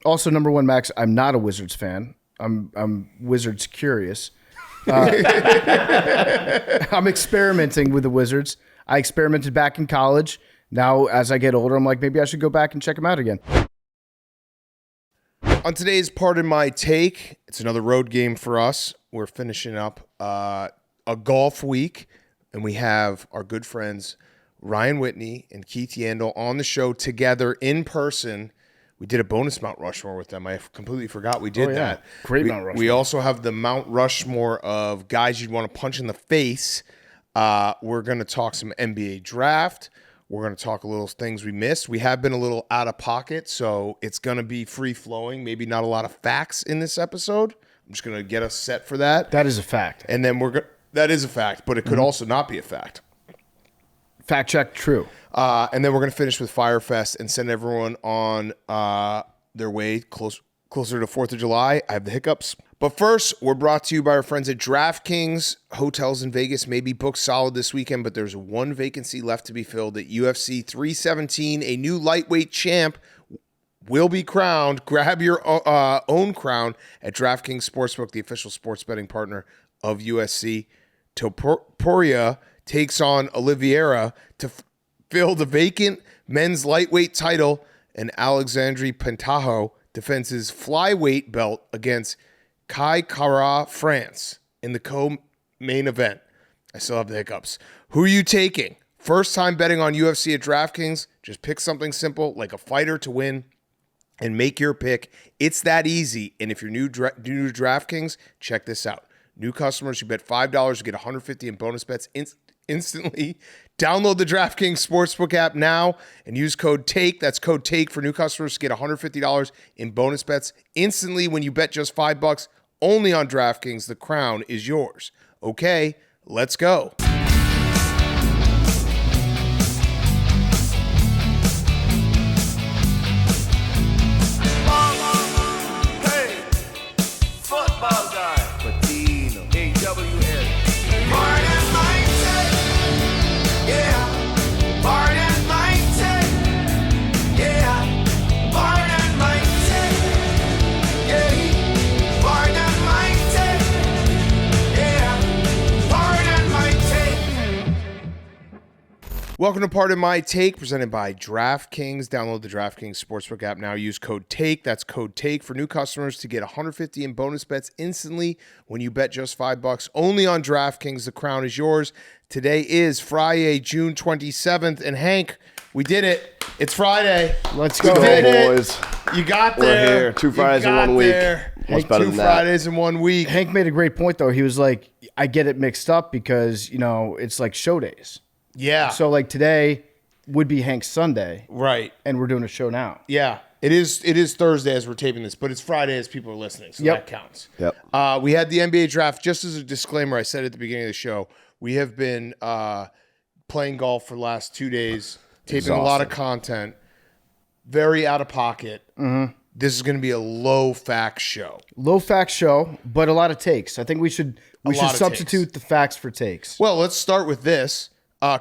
Also, number one, Max, I'm not a Wizards fan. I'm Wizards curious. I'm experimenting with the Wizards. I experimented back in college. Now, as I get older, I'm like, maybe I should go back and check them out again. On today's Pardon My Take, it's another road game for us. We're finishing up a golf week, and we have our good friends Ryan Whitney and Keith Yandle on the show together in person. We did a bonus Mount Rushmore with them. I completely forgot we did that. Great Mount Rushmore. We also have the Mount Rushmore of guys you'd want to punch in the face. We're going to talk some NBA draft. We're going to talk a little things we missed. We have been a little out of pocket, so it's going to be free-flowing. Maybe not a lot of facts in this episode. I'm just going to get us set for that. That is a fact. And then that is a fact, but it could also not be a fact. Fact check, true. And then we're going to finish with Fyre Fest and send everyone on their way closer to 4th of July. I have the hiccups. But first, we're brought to you by our friends at DraftKings. Hotels in Vegas may be booked solid this weekend, but there's one vacancy left to be filled at UFC 317. A new lightweight champ will be crowned. Grab your own crown at DraftKings Sportsbook, the official sports betting partner of UFC. Topuria takes on Oliveira to fill the vacant men's lightweight title, and Alexandre Pentaho defends his flyweight belt against Kai Kara France in the co-main event. I still have the hiccups. Who are you taking? First time betting on UFC at DraftKings? Just pick something simple like a fighter to win and make your pick. It's that easy. And if you're new to DraftKings, check this out. New customers who bet $5 will get $150 in bonus bets instantly. Download the DraftKings Sportsbook app now and use code TAKE. That's code TAKE for new customers to get $150 in bonus bets instantly when you bet just $5 only on DraftKings. The crown is yours. Okay, let's go. Welcome to Pardon My Take, presented by DraftKings. Download the DraftKings Sportsbook app now. Use code TAKE. That's code TAKE for new customers to get $150 in bonus bets instantly when you bet just $5 only on DraftKings. The crown is yours. Today is Friday, June 27th. And Hank, we did it. It's Friday. Let's go, boys. You got We're there. here. 2 Fridays in 1 week. What's better than that? 2 Fridays in 1 week. Hank made a great point, though. He was like, I get it mixed up because, it's like show days. Yeah. So like today would be Hank's Sunday. Right. And we're doing a show now. Yeah. It is Thursday as we're taping this, but it's Friday as people are listening, so that counts. Yep. We had the NBA draft. Just as a disclaimer, I said at the beginning of the show, we have been playing golf for the last 2 days, taping a lot of content, very out of pocket. Mm-hmm. This is going to be a low fact show. Low fact show, but a lot of takes. I think we should substitute the facts for takes. Well, let's start with this.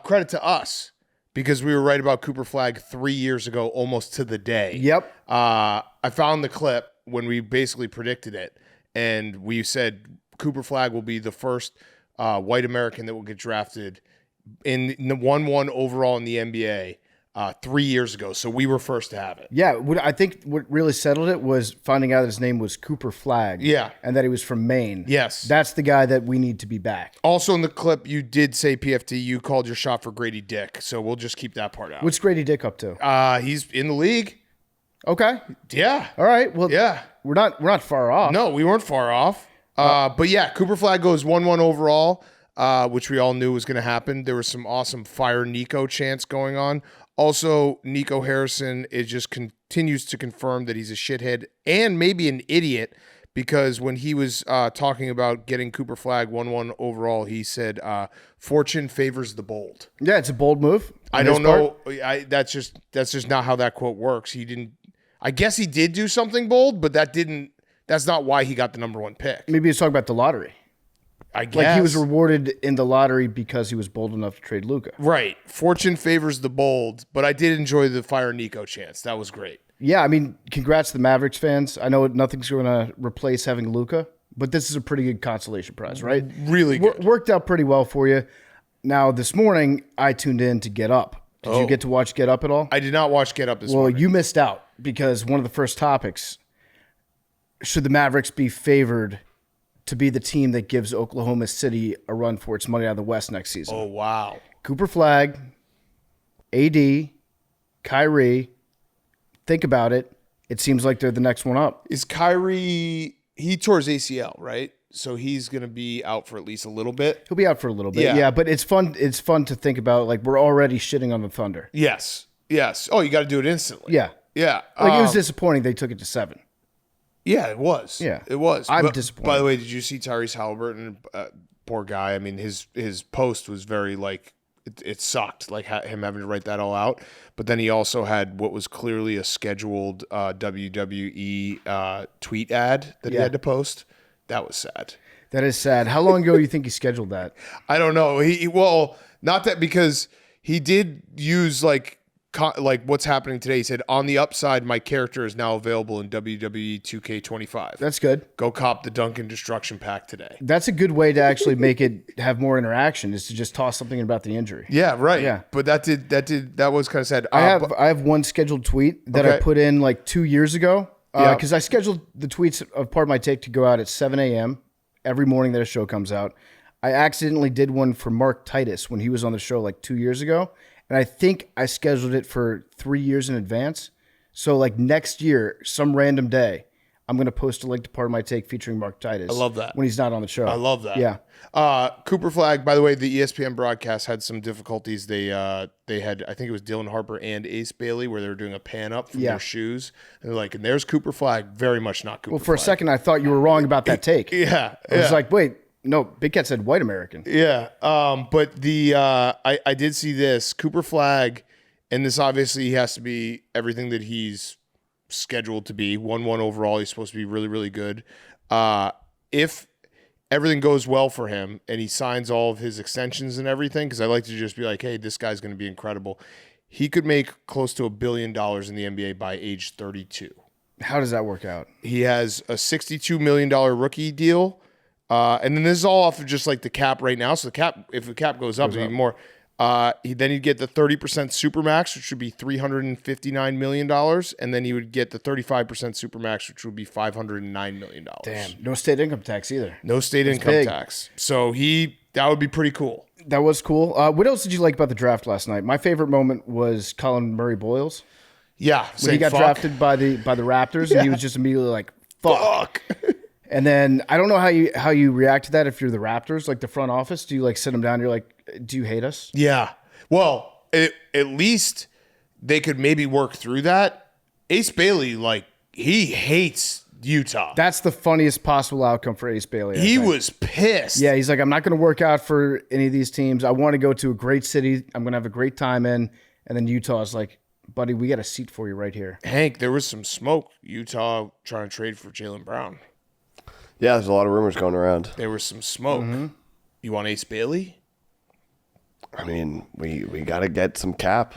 Credit to us, because we were right about Cooper Flagg 3 years ago, almost to the day. Yep. I found the clip when we basically predicted it, and we said Cooper Flagg will be the first white American that will get drafted in the 1-1 overall in the NBA 3 years ago. So we were first to have it. Yeah, I think what really settled it was finding out his name was Cooper Flagg. Yeah. And that he was from Maine. Yes. That's the guy that we need to be back. Also in the clip, you did say PFT, you called your shot for Grady Dick. So we'll just keep that part out. What's Grady Dick up to? He's in the league. Okay. Yeah. All right. Well, yeah. We're not far off. No, we weren't far off. But yeah, Cooper Flagg goes 1-1 overall, which we all knew was going to happen. There was some awesome Fire Nico chants going on. Also, Nico Harrison continues to confirm that he's a shithead and maybe an idiot, because when he was talking about getting Cooper Flagg 1-1 overall, he said, fortune favors the bold. Yeah, it's a bold move. I don't know. That's just not how that quote works. I guess he did do something bold, but that's not why he got the number 1 pick. Maybe he's talking about the lottery. I guess. Like he was rewarded in the lottery because he was bold enough to trade Luka. Right. Fortune favors the bold, but I did enjoy the Fire Nico chance. That was great. Yeah, I mean, congrats to the Mavericks fans. I know nothing's going to replace having Luka, but this is a pretty good consolation prize, right? Really good. Worked out pretty well for you. Now, this morning, I tuned in to Get Up. Did you get to watch Get Up at all? I did not watch Get Up this morning. Well, you missed out because one of the first topics, should the Mavericks be favored to be the team that gives Oklahoma City a run for its money out of the West next season? Oh, wow. Cooper Flagg, AD, Kyrie, think about it. It seems like they're the next one up. Is Kyrie, he tore his ACL, right? So he's going to be out for at least a little bit. He'll be out for a little bit. Yeah. Yeah, but it's fun. It's fun to think about. Like, we're already shitting on the Thunder. Yes. Oh, you got to do it instantly. Yeah. Yeah. Like, it was disappointing they took it to 7. Yeah, it was. Yeah. It was. I'm But, disappointed. By the way, did you see Tyrese Halliburton? Poor guy. I mean, his post was very, like, it sucked, like him having to write that all out. But then he also had what was clearly a scheduled WWE tweet ad that he had to post. That was sad. That is sad. How long ago do you think he scheduled that? I don't know. Well, not that, because he did use like what's happening today. He said, on the upside, my character is now available in WWE 2K25. That's good. Go cop the Duncan Destruction Pack today. That's a good way to actually make it have more interaction, is to just toss something in about the injury. Yeah, right. Yeah. But that was kind of sad. I have one scheduled tweet that I put in like 2 years ago because I scheduled the tweets of Part of My Take to go out at 7 a.m. every morning that a show comes out. I accidentally did one for Mark Titus when he was on the show like 2 years ago. And I think I scheduled it for 3 years in advance. So like next year, some random day, I'm going to post a link to Part of My Take featuring Mark Titus. I love that. When he's not on the show. I love that. Yeah. Cooper Flagg, by the way, the ESPN broadcast had some difficulties. They had, I think it was Dylan Harper and Ace Bailey, where they were doing a pan up from their shoes. And they're like, and there's Cooper Flagg, very much not Cooper Flagg. Well, for a second, I thought you were wrong about that take. Yeah. I was like, wait, no, Big Cat said white American. Yeah. But I did see this. Cooper Flagg, and this obviously he has to be everything that he's scheduled to be. 1-1 overall. He's supposed to be really, really good. If everything goes well for him and he signs all of his extensions and everything, because I like to just be like, hey, this guy's going to be incredible. He could make close to $1 billion in the NBA by age 32. How does that work out? He has a $62 million rookie deal. And then this is all off of just like the cap right now. So the cap, if the cap goes up, even more. Then he'd get the 30% Supermax, which would be $359 million. And then he would get the 35% Supermax, which would be $509 million. Damn. No state income tax either. No state income big. tax. So that would be pretty cool. That was cool. What else did you like about the draft last night? My favorite moment was Colin Murray Boyles. Yeah. When he got drafted by the Raptors, and he was just immediately like, fuck. And then I don't know how you react to that if you're the Raptors, like the front office. Do you like sit them down? You're like, do you hate us? Yeah. Well, at least they could maybe work through that. Ace Bailey, like, he hates Utah. That's the funniest possible outcome for Ace Bailey. He was pissed. Yeah, he's like, I'm not going to work out for any of these teams. I want to go to a great city. I'm going to have a great time in. And then Utah's like, buddy, we got a seat for you right here. Hank, there was some smoke. Utah trying to trade for Jaylen Brown. Yeah, there's a lot of rumors going around. There was some smoke. Mm-hmm. You want Ace Bailey? I mean, we got to get some cap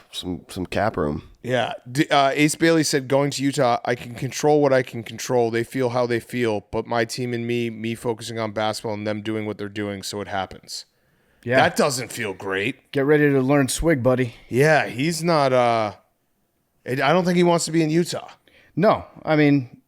room. Yeah. Ace Bailey said, going to Utah, I can control what I can control. They feel how they feel, but my team and me focusing on basketball and them doing what they're doing, so it happens. Yeah. That doesn't feel great. Get ready to learn swig, buddy. Yeah, he's not I don't think he wants to be in Utah. No, I mean,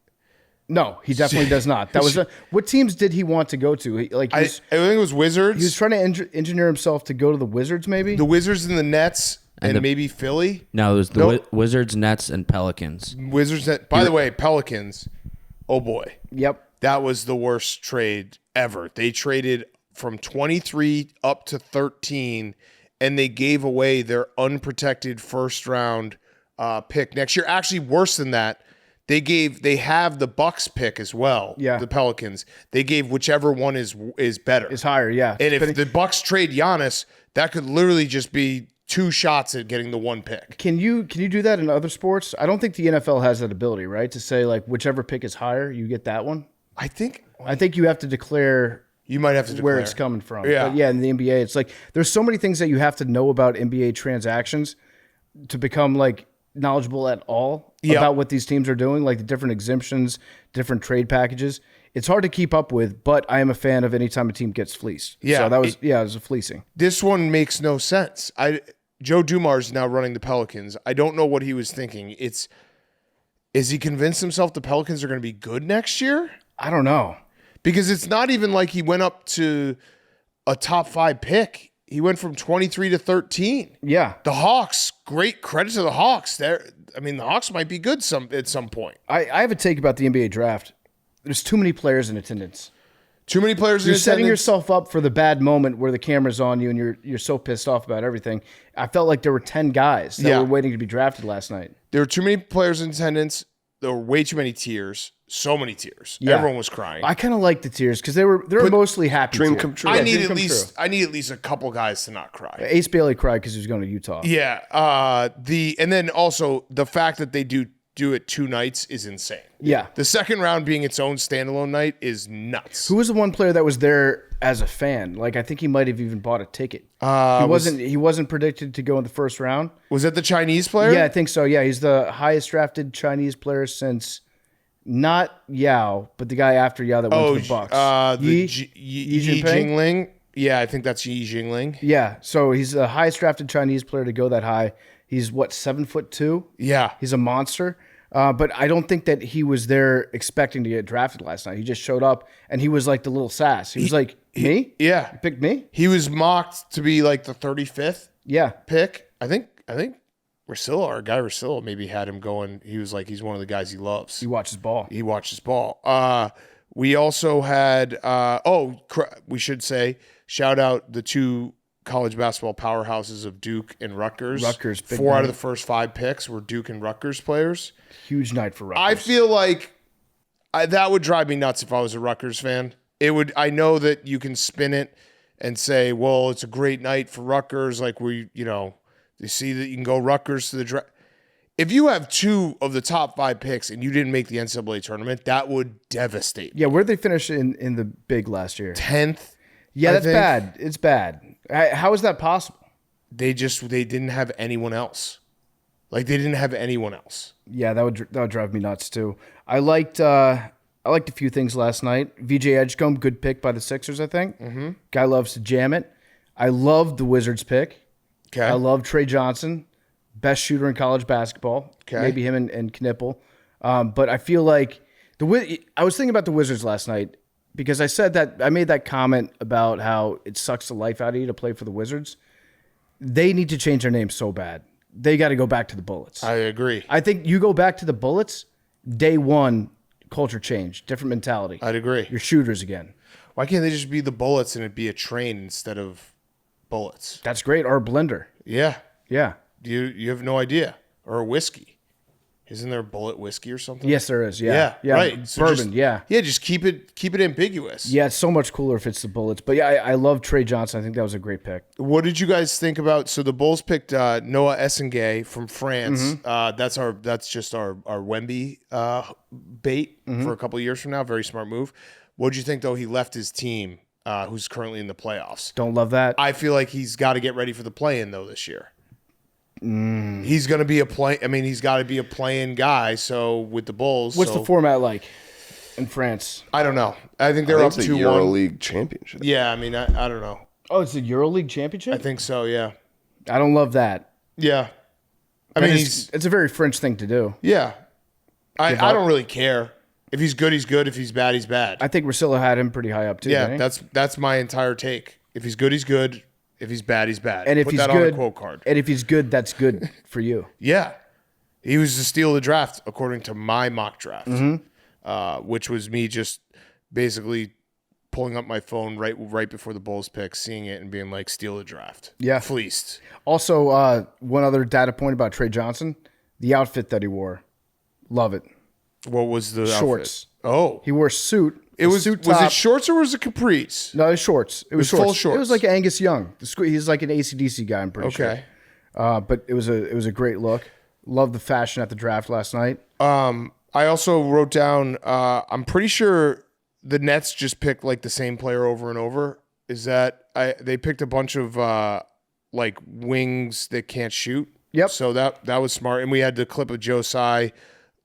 no, he definitely does not. That was what teams did he want to go to? I think it was Wizards. He was trying to engineer himself to go to the Wizards, maybe? The Wizards and the Nets and maybe Philly. No, it was the Wizards, Nets, and Pelicans. By the way, Pelicans, oh boy. Yep. That was the worst trade ever. They traded from 23 up to 13, and they gave away their unprotected first-round pick next year. Actually, worse than that. They have the Bucks pick as well. Yeah. The Pelicans. They gave whichever one is better. Is higher, yeah. And if the Bucks trade Giannis, that could literally just be 2 shots at getting the 1 pick. Can you do that in other sports? I don't think the NFL has that ability, right? To say like whichever pick is higher, you get that one. I think you have to declare. You might have to declare where it's coming from. Yeah. But yeah, in the NBA, it's like there's so many things that you have to know about NBA transactions to become like knowledgeable at all about what these teams are doing, like the different exemptions, different trade packages. It's hard to keep up with, but I am a fan of any time a team gets fleeced. Yeah. So that was, it was a fleecing. This one makes no sense. Joe Dumars is now running the Pelicans. I don't know what he was thinking. Is he convinced himself the Pelicans are going to be good next year? I don't know. Because it's not even like he went up to a top 5 pick. He went from 23 to 13. Yeah. The Hawks, great credit to the Hawks. The Hawks might be good at some point. I have a take about the NBA draft. There's too many players in attendance. Too many players in You're attendance. setting yourself up for the bad moment where the camera's on you and you're so pissed off about everything. I felt like there were 10 guys that were waiting to be drafted last night. There were too many players in attendance. There were way too many tears. So many tears. Yeah. Everyone was crying. I kind of like the tears because they were mostly happy. Dream come true. I need at least a couple guys to not cry. Ace Bailey cried because he was going to Utah. Yeah. And then also the fact that they do it 2 nights is insane. Yeah. The second round being its own standalone night is nuts. Who was the one player that was there as a fan? Like I think he might have even bought a ticket. He wasn't predicted to go in the first round. Was that the Chinese player? Yeah, I think so. Yeah, he's the highest drafted Chinese player since not Yao, but the guy after Yao that went to the Bucks. Yi Jingling. Yeah, I think that's Yi Jingling. Yeah, so he's the highest drafted Chinese player to go that high. He's 7'2". Yeah. He's a monster. But I don't think that he was there expecting to get drafted last night. He just showed up and he was like the little sass. He was like, me? Yeah. You picked me? He was mocked to be like the 35th pick. I think Russillo, our guy Russillo, maybe had him going. He was like, he's one of the guys he loves. He watches ball. We also had, we should say, shout out the 2 college basketball powerhouses of Duke and Rutgers. Rutgers, big 4 out night. of the first 5 picks were Duke and Rutgers players. Huge night for Rutgers. I feel like that would drive me nuts if I was a Rutgers fan. It would. I know that you can spin it and say, well, it's a great night for Rutgers. Like you see that you can go Rutgers to the draft. If you have 2 of the top 5 picks and you didn't make the NCAA tournament, that would devastate me. Yeah, where'd they finish in the big last year? 10th. Yeah, that's bad. It's bad. How is that possible? They didn't have anyone else. Like they didn't have anyone else. Yeah, that would drive me nuts too. I liked a few things last night. VJ Edgecombe, good pick by the Sixers, I think. Mm-hmm. Guy loves to jam it. I loved the Wizards pick. Okay. I love Trey Johnson, best shooter in college basketball. Okay. Maybe him and Knippel. But I feel like I was thinking about the Wizards last night because I made that comment about how it sucks the life out of you to play for the Wizards. They need to change their name so bad. They got to go back to the Bullets. I agree. I think you go back to the Bullets, day one, culture change, different mentality. I'd agree. You're shooters again. Why can't they just be the Bullets and it be a train instead of bullets? That's great. Or a blender. Yeah. Yeah. You have no idea. Or a whiskey. Isn't there a bullet whiskey or something? Yes, there is. Yeah. Right. So Bourbon. Yeah, just keep it ambiguous. Yeah, it's so much cooler if it's the Bullets. But yeah, I love Trey Johnson. I think that was a great pick. What did you guys think about? So the Bulls picked Noah Essengay from France. Mm-hmm. That's just our Wemby bait for a couple of years from now. Very smart move. What did you think though? He left his team, who's currently in the playoffs. Don't love that. I feel like he's got to get ready for the play-in though this year. He's going to be he's got to be a play-in guy. So with the Bulls, what's the format like in France? I don't know. I think they're up 2-1. The EuroLeague championship. Yeah, I don't know. Oh, it's the EuroLeague championship? I think so. Yeah. I don't love that. Yeah. It's a very French thing to do. Yeah. I don't really care. If he's good, he's good. If he's bad, he's bad. I think Russillo had him pretty high up too. Yeah, that's my entire take. If he's good, he's good. If he's bad, he's bad. And if Put he's that good, on a quote card. And if he's good, that's good for you. Yeah. He was the steal of the draft, according to my mock draft, which was me just basically pulling up my phone right before the Bulls pick, seeing it, and being like, steal the draft. Yeah. Fleeced. Also, one other data point about Trey Johnson, the outfit that he wore. Love it. What was the shorts? Outfit? Oh. He wore a suit. Was it shorts or was it capris? No, it was shorts. It was full shorts. It was like Angus Young. He's like an AC/DC guy, I'm pretty sure. Okay. But it was a great look. Loved the fashion at the draft last night. I also wrote down, I'm pretty sure the Nets just picked like the same player over and over. Is that they picked a bunch of like wings that can't shoot? Yep. So that was smart. And we had the clip of Joe Tsai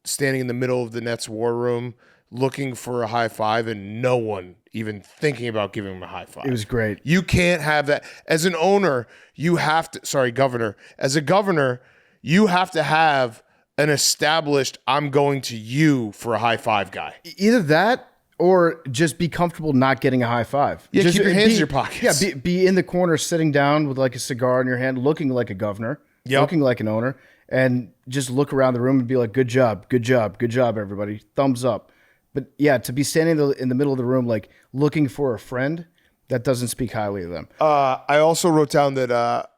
standing in the middle of the Nets war room looking for a high five and no one even thinking about giving him a high five. It was great. You can't have that. As an owner, you have to, governor. As a governor, you have to have an established, I'm going to you for a high five guy. Either that or just be comfortable not getting a high five. Yeah, just keep your hands in your pockets. Yeah, be in the corner sitting down with like a cigar in your hand, looking like a governor, looking like an owner, and just look around the room and be like, good job, everybody. Thumbs up. But yeah, to be standing in the middle of the room, like looking for a friend, that doesn't speak highly of them. I also wrote down that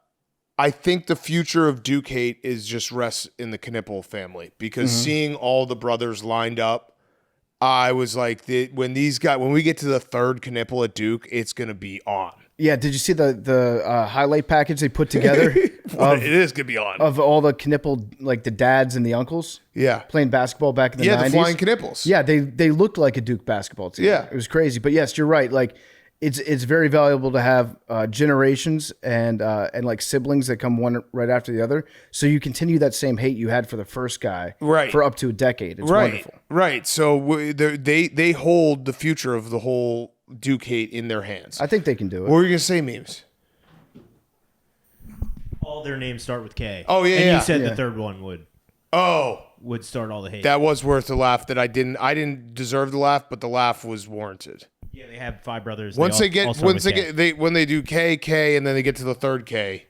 I think the future of Duke hate is just rests in the Knippel family because seeing all the brothers lined up, I was like, when we get to the third Knippel at Duke, it's gonna be on. Yeah, did you see the highlight package they put together? It is gonna be on of all the Knippel, like the dads and the uncles. Yeah, playing basketball back in the 90s. The flying Knippels. Yeah, they looked like a Duke basketball team. Yeah, it was crazy. But yes, you're right. Like it's very valuable to have generations and like siblings that come one right after the other, so you continue that same hate you had for the first guy for up to a decade. It's wonderful. Right. So they hold the future of the whole Duke hate in their hands. I think they can do it. What were you gonna say, memes? All their names start with K. Oh yeah, and yeah. you said Yeah. the third one would start all the hate. That was worth the laugh. That I didn't deserve the laugh, but the laugh was warranted. Yeah, they have 5 brothers. When they do K, and then they get to the third K,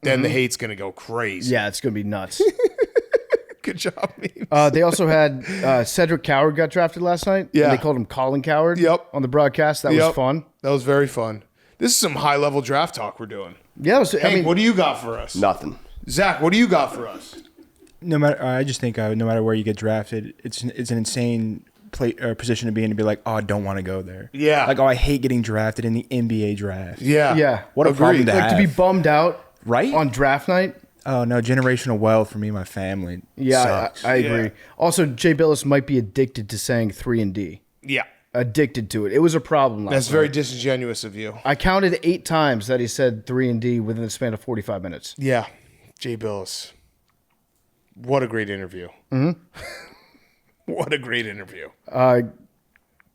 then the hate's gonna go crazy. Yeah, it's gonna be nuts. Good job, memes. They also had Cedric Coward got drafted last night. Yeah. And they called him Colin Coward. Yep. On the broadcast. That was fun. That was very fun. This is some high level draft talk we're doing. Yeah. Hank, what do you got for us? Nothing. Zach, what do you got for us? No matter, I just think no matter where you get drafted, it's an insane position to be in to be like, oh, I don't want to go there. Yeah. Like, oh, I hate getting drafted in the NBA draft. Yeah. Yeah. What a problem to Like have. to be bummed out Right? on draft night. Oh, no, generational wealth for me and my family. Yeah, sucks. I agree. Yeah. Also, Jay Billis might be addicted to saying 3 and D. Yeah. Addicted to it. It was a problem last That's night. very disingenuous of you. I counted 8 times that he said 3 and D within the span of 45 minutes. Yeah. Jay Billis. What a great interview. What a great interview.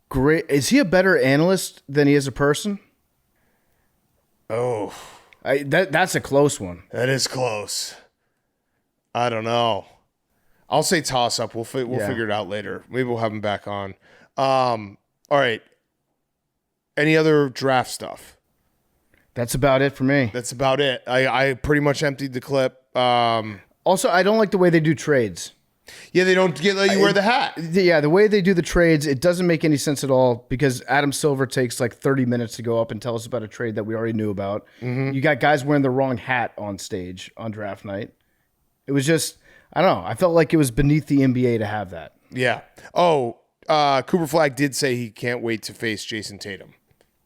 Great. Is he a better analyst than he is a person? Oh, That's a close one. that is close. I don't know. I'll say toss up. We'll figure it out later. Maybe we'll have him back on. All right. Any other draft stuff? That's about it for me. That's about it. I pretty much emptied the clip. Also, I don't like the way they do trades. Yeah, they don't let you wear the hat. Yeah, the way they do the trades, it doesn't make any sense at all because Adam Silver takes like 30 minutes to go up and tell us about a trade that we already knew about. You got guys wearing the wrong hat on stage on draft night. It was just, I don't know. I felt like it was beneath the NBA to have that. Yeah. Oh, Cooper Flagg did say he can't wait to face Jason Tatum.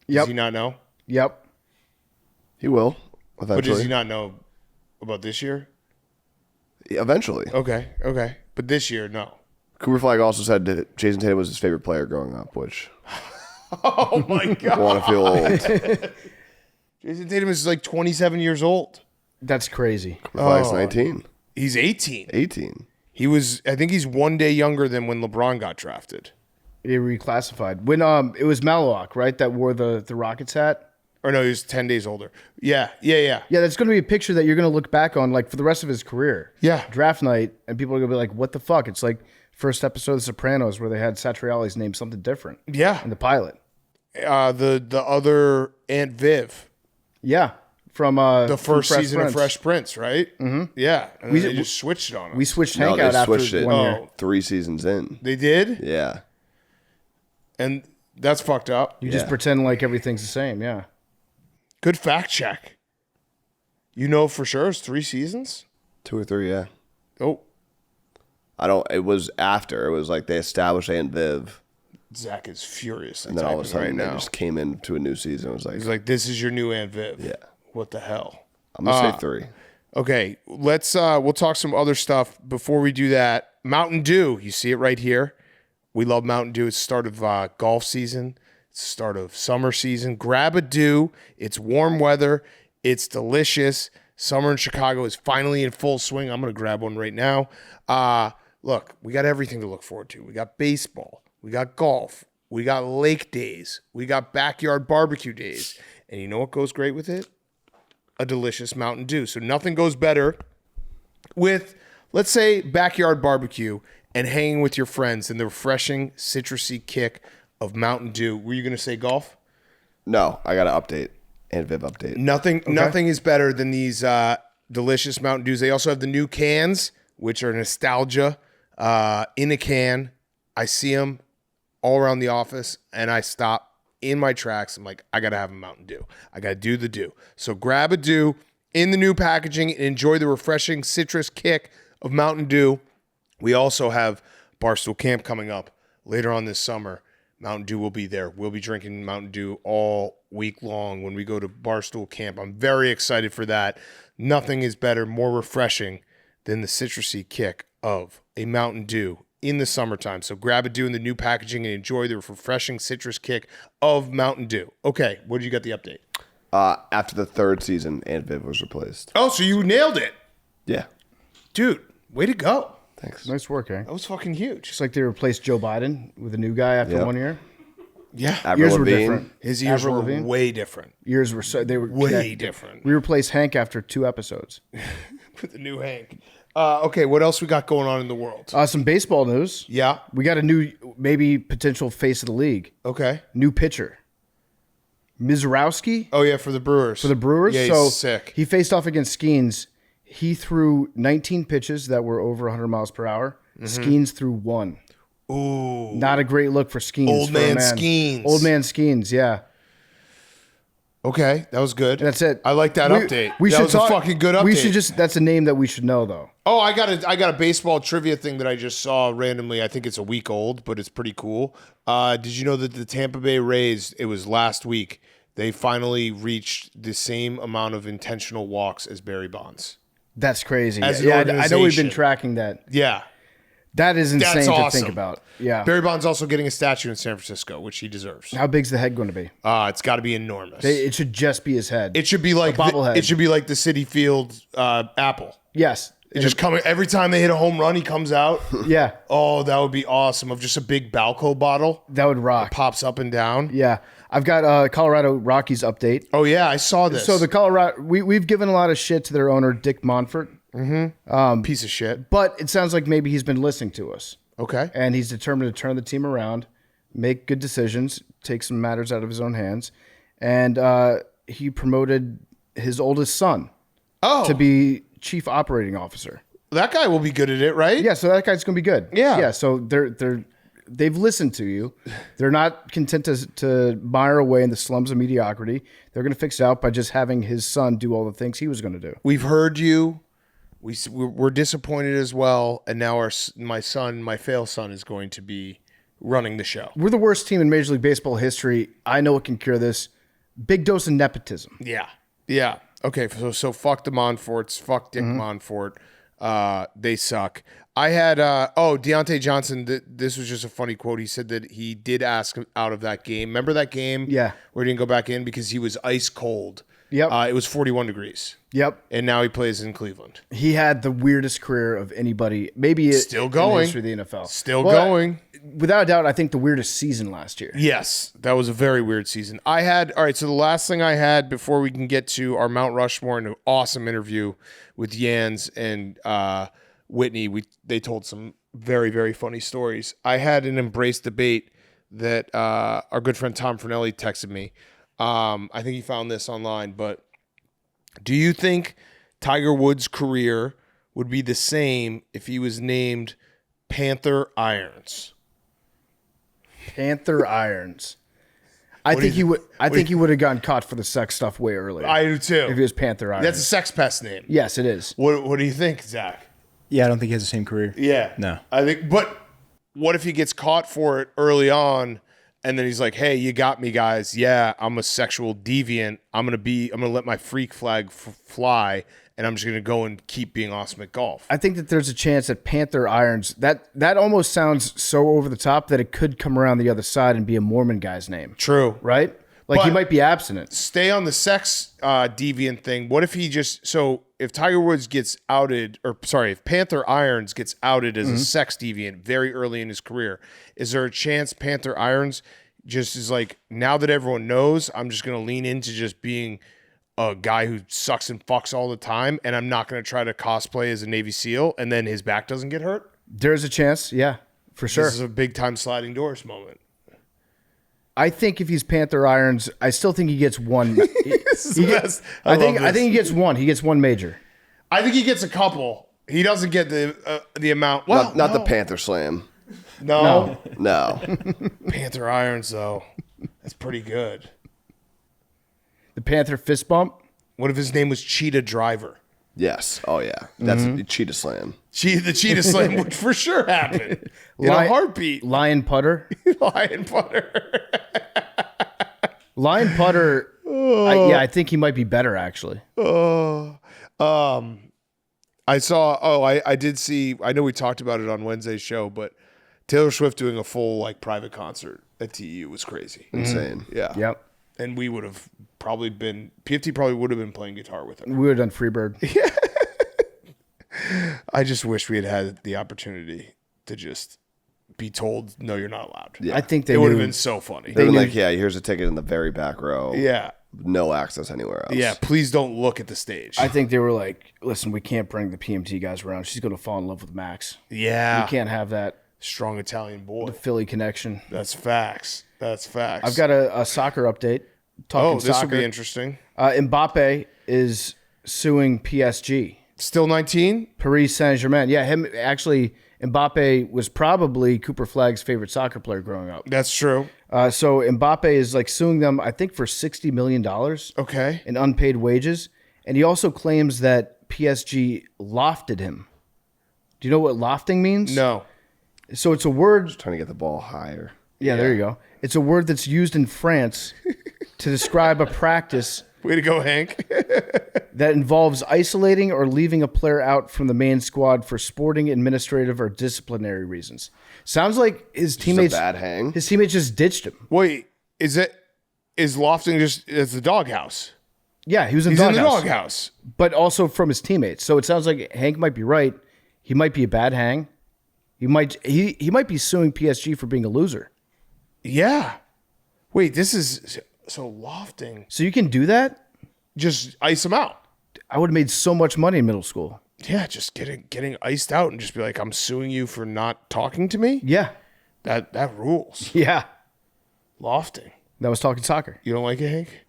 Does he not know? Yep. He will But eventually. does he not know about this year? Eventually. Okay. But this year, no. Cooper Flagg also said that Jason Tatum was his favorite player growing up, which Oh my God. I want to feel old. Jason Tatum is like 27 years old. That's crazy. Cooper Flagg's 19. He's 18. 18. I think he's one day younger than when LeBron got drafted. He reclassified. When it was Malawak, right, that wore the Rockets hat? Or no, he was 10 days older. Yeah. Yeah, that's going to be a picture that you're going to look back on like for the rest of his career. Yeah. Draft night, and people are going to be like, what the fuck? It's like first episode of The Sopranos where they had Satriali's name something different. Yeah. In the pilot. The other Aunt Viv. Yeah. From The from first season Prince. of Fresh Prince, right? Mm-hmm. Yeah. And they just switched it on him. We switched No, Hank they out after switched it 1 year. 3 seasons in. They did? Yeah. And that's fucked up. You just pretend like everything's the same, yeah. Good fact check. You know for sure it's 3 seasons? 2 or 3, yeah. Oh, It was after. It was like they established Aunt Viv, Zach is furious. and then all of a sudden right they now. just came into a new season. It was like, He's like, this is your new Aunt Viv. Yeah. What the hell? I'm going to say 3. Okay, we'll talk some other stuff. Before we do that, Mountain Dew, you see it right here. We love Mountain Dew. It's the start of golf season. It's the start of summer season. Grab a Dew. It's warm weather. It's delicious. Summer in Chicago is finally in full swing. I'm going to grab one right now. Look, we got everything to look forward to. We got baseball. We got golf. We got lake days. We got backyard barbecue days. And you know what goes great with it? A delicious Mountain Dew. So nothing goes better with, let's say, backyard barbecue and hanging with your friends than the refreshing, citrusy kick of Mountain Dew. Were you going to say golf? No, I got an update and Viv update. Nothing is better than these delicious Mountain Dews. They also have the new cans, which are nostalgia in a can. I see them all around the office, and I stop in my tracks. I'm like, I got to have a Mountain Dew. I got to do the Dew. So grab a Dew in the new packaging and enjoy the refreshing citrus kick of Mountain Dew. We also have Barstool Camp coming up later on this summer. Mountain Dew will be there. We'll be drinking Mountain Dew all week long when we go to Barstool Camp. I'm very excited for that. Nothing is better, more refreshing than the citrusy kick of a Mountain Dew in the summertime. So grab a Dew in the new packaging and enjoy the refreshing citrus kick of Mountain Dew. Okay, what did you get the update? After the third season, Aunt Viv was replaced. Oh, so you nailed it. Yeah. Dude, way to go. Thanks. Nice work, eh? That was fucking huge. Just like they replaced Joe Biden with a new guy after Yep. 1 year. Yeah. Avril Years were Lavigne. different. His years Avril were Lavigne. way different. Years were so they were Way different. We replaced Hank after 2 episodes. With the new Hank. Okay, what else we got going on in the world? Some baseball news. Yeah. We got a new, maybe potential face of the league. Okay. New pitcher. Mizrowski Oh, yeah, for the Brewers. for the Brewers. Yeah, he's so sick. he faced off against Skeens. He threw 19 pitches that were over 100 miles per hour. Skeens threw 1. Ooh. Not a great look for Skeens. Old for a man Skeens. Old man Skeens, yeah. Okay, that was good. And that's it. I like that update. We that should was talk, a fucking good update. We should just, that's a name that we should know, though. Oh, I got a baseball trivia thing that I just saw randomly. I think it's a week old, but it's pretty cool. Did you know that the Tampa Bay Rays, it was last week, they finally reached the same amount of intentional walks as Barry Bonds? That's crazy. As an yeah, I know we've been organization. tracking that. Yeah. That is insane That's to awesome. think about. Yeah. Barry Bonds also getting a statue in San Francisco, which he deserves. How big's the head going to be? It's got to be enormous. It should just be his head. It should be like bobblehead. it should be like the Citi Field apple. Yes. It just coming every time they hit a home run, he comes out. Yeah. Oh, that would be awesome. Of just a big Balco bottle That would rock. pops up and down. Yeah. I've got Colorado Rockies update. Oh yeah, I saw this. So the Colorado, we've given a lot of shit to their owner, Dick Monfort, piece of shit. but it sounds like maybe he's been listening to us. Okay. And he's determined to turn the team around, make good decisions, take some matters out of his own hands. And he promoted his oldest son to be chief operating officer. That guy will be good at it, right? Yeah, so that guy's going to be good. Yeah. Yeah, so they've listened to you. They're not content to mire away in the slums of mediocrity. They're going to fix it out by just having his son do all the things he was going to do. We've heard you. We're disappointed as well, and now my fail son, is going to be running the show. We're the worst team in Major League Baseball history. I know what can cure this. Big dose of nepotism. Yeah. Okay, so fuck the Monforts. Fuck Dick Monfort. They suck. I had Deontay Johnson. This was just a funny quote. He said that he did ask out of that game. Remember that game? Yeah. Where he didn't go back in because he was ice cold. Yep. It was 41 degrees. Yep. And now he plays in Cleveland. He had the weirdest career of anybody. Maybe Still in going. the history of the NFL. Still But going. Without a doubt, I think the weirdest season last year. Yes, that was a very weird season. All right, so the last thing I had before we can get to our Mount Rushmore and an awesome interview with Yands and Whitney, they told some very, very funny stories. I had an Embrace debate that our good friend Tom Fernelli texted me. I think he found this online, but do you think Tiger Woods' career would be the same if he was named Panther Irons? Panther Irons. I think he would have gotten caught for the sex stuff way earlier. I do too. If he was Panther Irons. That's a sex pest name. Yes, it is. What do you think, Zach? Yeah, I don't think he has the same career. Yeah. No. I think, but what if he gets caught for it early on and then he's like, hey, you got me, guys. Yeah, I'm a sexual deviant. I'm going to let my freak flag fly and I'm just going to go and keep being awesome at golf. I think that there's a chance that Panther Irons, that almost sounds so over the top that it could come around the other side and be a Mormon guy's name. True. Right? Like he But- might be abstinent. Stay on the sex deviant thing. What if he just, so if Tiger Woods gets outed, if Panther Irons gets outed as a sex deviant very early in his career, is there a chance Panther Irons just is like, now that everyone knows, I'm just going to lean into just being a guy who sucks and fucks all the time, and I'm not going to try to cosplay as a Navy SEAL, and then his back doesn't get hurt? There's a chance, yeah, for sure. This is a big time sliding doors moment. I think if he's Panther Irons, I still think he gets one. I think he gets one. He gets one major. I think he gets a couple. He doesn't get the amount. Well, not the Panther Slam. No. Panther Irons, though. That's pretty good. The Panther fist bump. What if his name was Cheetah Driver? Yes. Oh, yeah. That's a Cheetah Slam. The Cheetah Slam would for sure happen in a heartbeat. Lion putter. Lion putter. Lion putter. I think he might be better, actually. I saw. I did see. I know we talked about it on Wednesday's show, but Taylor Swift doing a full private concert at TU was crazy. Insane. Yeah. Yep. And we would have probably been. PFT probably would have been playing guitar with him. We would have done Freebird. Yeah. I just wish we had the opportunity to just be told, no, you're not allowed. Yeah. I think it would have been so funny. They were like, yeah, here's a ticket in the very back row. Yeah. No access anywhere else. Yeah, please don't look at the stage. I think they were like, listen, we can't bring the PMT guys around. She's going to fall in love with Max. Yeah. You can't have that. Strong Italian boy. The Philly connection. That's facts. I've got a soccer update. This will be interesting. Mbappe is suing PSG. Still 19? Paris Saint-Germain. Yeah, Mbappe was probably Cooper Flagg's favorite soccer player growing up. That's true. So Mbappe is suing them, I think, for $60 million. Okay. In unpaid wages. And he also claims that PSG lofted him. Do you know what lofting means? No. So it's a word. Just trying to get the ball higher. Yeah, there you go. It's a word that's used in France to describe a practice. Way to go, Hank. That involves isolating or leaving a player out from the main squad for sporting, administrative, or disciplinary reasons. Sounds like his teammates. Just a bad hang. His teammates just ditched him. Wait, is lofting just as the doghouse? Yeah, he was in the doghouse. doghouse. But also from his teammates. So it sounds like Hank might be right. He might be a bad hang. He might be suing PSG for being a loser. Yeah. Wait, this is so lofting. So you can do that? Just ice him out. I would have made so much money in middle school. Yeah, just getting iced out and just be like, I'm suing you for not talking to me? Yeah. That rules. Yeah. Lofting. That was talking soccer. You don't like it, Hank?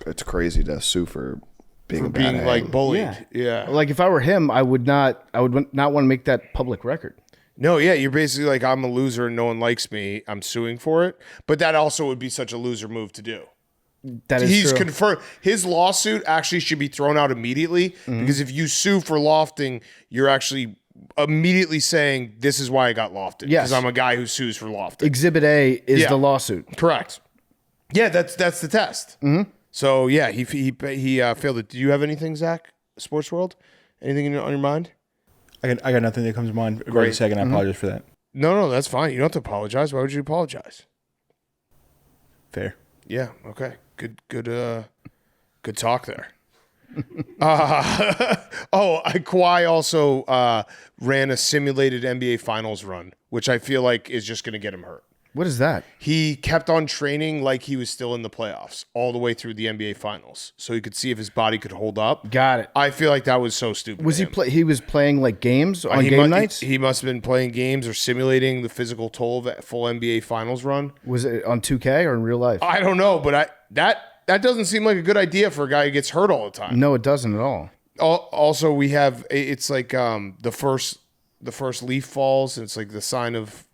It's crazy to sue for being a bad hang. Like bullied. Yeah. Like if I were him, I would not want to make that public record. No, yeah, you're basically like, I'm a loser and no one likes me. I'm suing for it. But that also would be such a loser move to do. That is He's true. confirmed. His lawsuit actually should be thrown out immediately because if you sue for lofting, you're actually immediately saying, this is why I got lofted. Yes. Because I'm a guy who sues for lofting. Exhibit A is the lawsuit. Correct. Yeah, that's the test. Mm-hmm. So, yeah, he failed it. Do you have anything, Zach? Sports World? Anything on your mind? I got nothing that comes to mind right a second. I apologize for that. No, that's fine. You don't have to apologize. Why would you apologize? Fair. Yeah. Okay. Good talk there. Kawhi also ran a simulated NBA Finals run, which I feel like is just going to get him hurt. What is that? He kept on training like he was still in the playoffs all the way through the NBA Finals, so he could see if his body could hold up. Got it. I feel like that was so stupid. Was he was playing like games on game nights? He must have been playing games or simulating the physical toll of a full NBA Finals run. Was it on 2K or in real life? I don't know, but that doesn't seem like a good idea for a guy who gets hurt all the time. No, it doesn't at all. Also, we have it's like the first leaf falls, and it's like the sign of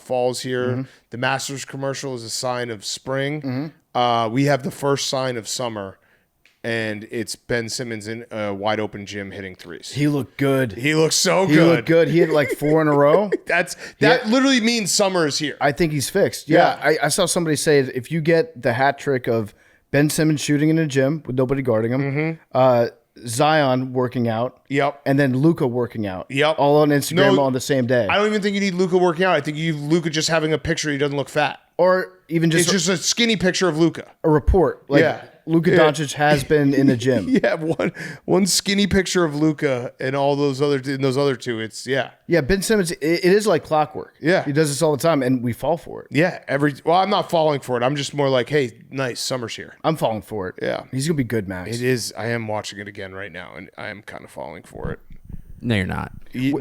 falls here. Mm-hmm. The Masters commercial is a sign of spring. Mm-hmm. We have the first sign of summer, and it's Ben Simmons in a wide open gym hitting threes. He looked good. He looked so good. He looked good. He hit like 4 in a row. That literally means summer is here. I think he's fixed. Yeah. I saw somebody say if you get the hat trick of Ben Simmons shooting in a gym with nobody guarding him, Zion working out, and then Luka working out, all on Instagram on the same day. I don't even think you need Luka working out. I think you need Luka just having a picture he doesn't look fat, or even just it's just a skinny picture of Luka. A report, like Luka Doncic has been in the gym. Yeah, one skinny picture of Luka and all those other two. It's Yeah, Ben Simmons, it is like clockwork. Yeah. He does this all the time, and we fall for it. Yeah, well, I'm not falling for it. I'm just more like, hey, nice, summer's here. I'm falling for it. Yeah. He's going to be good, Max. It is. I am watching it again right now, and I am kind of falling for it. No, you're not. This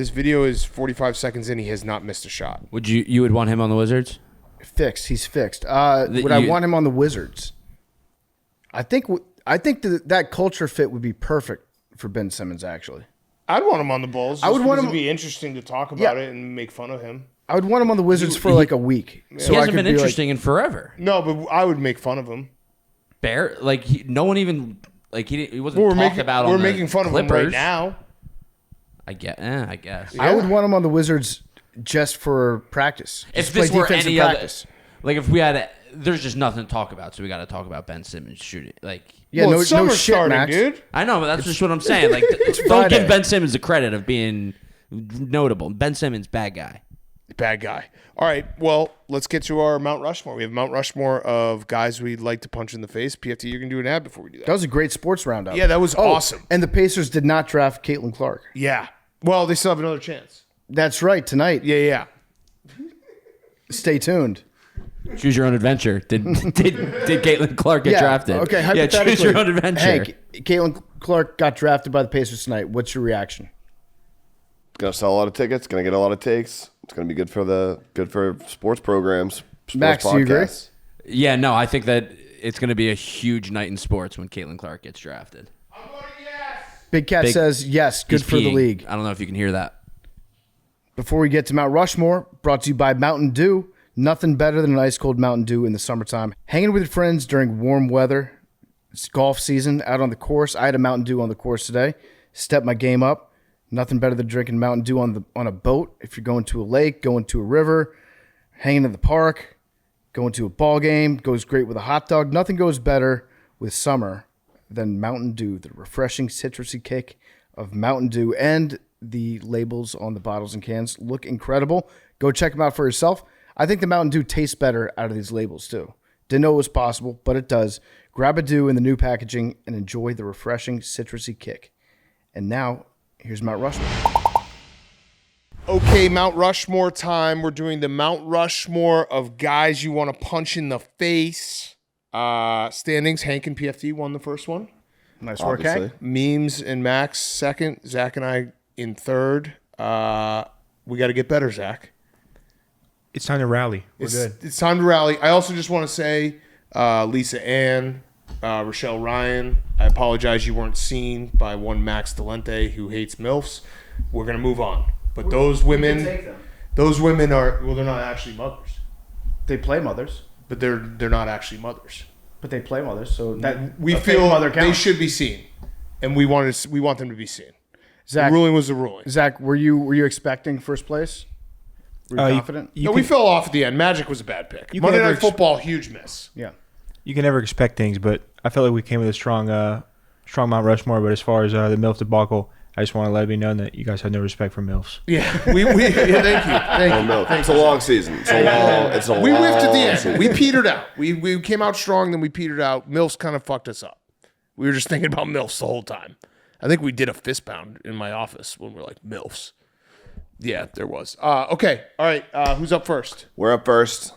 video is 45 seconds in. He has not missed a shot. Would you would want him on the Wizards? Fixed. He's fixed. Would I want him on the Wizards? I think that culture fit would be perfect for Ben Simmons, actually. I'd want him on the Bulls. I would want him to be interesting to talk about it and make fun of him. I would want him on the Wizards for like a week. So he hasn't been interesting in forever. No, but I would make fun of him. No one even he wasn't talked about. We're making fun Clippers. of him right now. I guess. Yeah. I would want him on the Wizards just for practice. If this were any practice. If we had, there's just nothing to talk about, so we got to talk about Ben Simmons shooting. No shit, starting, Max. Dude. I know, but that's just what I'm saying. Don't give Ben Simmons the credit of being notable. Ben Simmons, bad guy. Bad guy. All right, well, let's get to our Mount Rushmore. We have Mount Rushmore of guys we'd like to punch in the face. PFT, you're going to do an ad before we do that. That was a great sports roundup. Yeah, that was awesome. And the Pacers did not draft Caitlin Clark. Yeah. Well, they still have another chance. That's right, tonight. Yeah. Stay tuned. Choose your own adventure. Did Caitlin Clark get drafted? Okay, hypothetically. Yeah, choose your own adventure. Hank, Caitlin Clark got drafted by the Pacers tonight. What's your reaction? Gonna sell a lot of tickets. Gonna get a lot of takes. It's gonna be good for sports programs. Sports Max, do you agree? Yeah, no, I think that it's gonna be a huge night in sports when Caitlin Clark gets drafted. I'm going yes. Big Cat says yes. Good for the league. I don't know if you can hear that. Before we get to Mount Rushmore, brought to you by Mountain Dew. Nothing better than an ice cold Mountain Dew in the summertime. Hanging with your friends during warm weather. It's golf season out on the course. I had a Mountain Dew on the course today. Stepped my game up. Nothing better than drinking Mountain Dew on a boat. If you're going to a lake, going to a river, hanging in the park, going to a ball game, goes great with a hot dog. Nothing goes better with summer than Mountain Dew, the refreshing citrusy kick of Mountain Dew, and the labels on the bottles and cans look incredible. Go check them out for yourself. I think the Mountain Dew tastes better out of these labels too. Didn't know it was possible, but it does. Grab a Dew in the new packaging and enjoy the refreshing citrusy kick. And now, here's Mount Rushmore. Okay, Mount Rushmore time. We're doing the Mount Rushmore of guys you want to punch in the face. Standings, Hank and PFT won the first one. Nice work, Hank. Memes and Max second. Zach and I in third. We got to get better, Zach. It's time to rally. We're good. It's time to rally. I also just want to say, Lisa Ann, Rochelle Ryan, I apologize you weren't seen by one Max Delente who hates MILFs. We're going to move on. But those women are, well, they're not actually mothers. They play mothers. But they're not actually mothers. But they play mothers, so that we feel they should be seen. And we want them to be seen. Zach, the ruling was the ruling. Zach, were you expecting first place? Were you confident? We fell off at the end. Magic was a bad pick. Monday Night Football, huge miss. Yeah. You can never expect things, but I felt like we came with a strong Mount Rushmore. But as far as the MILF debacle, I just want to let it be known that you guys have no respect for MILFs. Yeah, thank you. Thank you. It's a long season. We whiffed at the end. We petered out. We came out strong, then we petered out. MILFs kind of fucked us up. We were just thinking about MILFs the whole time. I think we did a fist pound in my office when we were like, MILFs. Yeah, there was. Okay. All right. Who's up first? We're up first.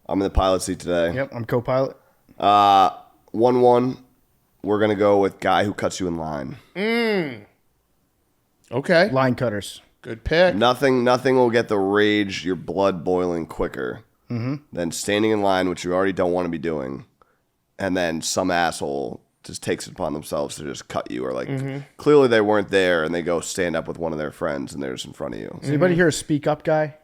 I'm in the pilot seat today. Yep, I'm co-pilot. 1-1. We're going to go with guy who cuts you in line. Okay. Line cutters. Good pick. Nothing will get the rage, your blood boiling quicker than standing in line, which you already don't want to be doing, and then some asshole just takes it upon themselves to just cut you, or clearly they weren't there and they go stand up with one of their friends and they're just in front of you. Does anybody here a speak up guy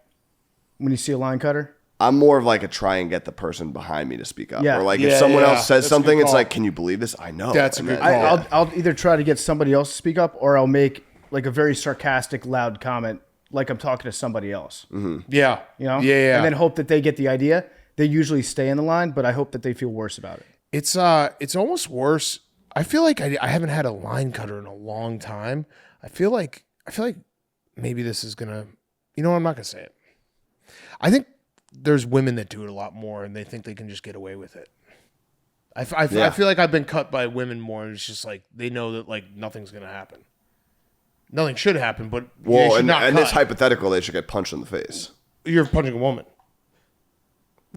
when you see a line cutter? I'm more of like a try and get the person behind me to speak up. Yeah. Or like if someone else says That's something, a good it's call. like, can you believe this? I know. That's a And good then- call. I'll either try to get somebody else to speak up, or I'll make like a very sarcastic, loud comment, like I'm talking to somebody else. Yeah. You know? Yeah. And then hope that they get the idea. They usually stay in the line, but I hope that they feel worse about it. It's almost worse. I feel like I haven't had a line cutter in a long time. I feel like maybe this is gonna. You know what? I'm not gonna say it. I think there's women that do it a lot more, and they think they can just get away with it. I feel like I've been cut by women more, and it's just like they know that like nothing's gonna happen. Nothing should happen, but and this hypothetical, they should get punched in the face. You're punching a woman.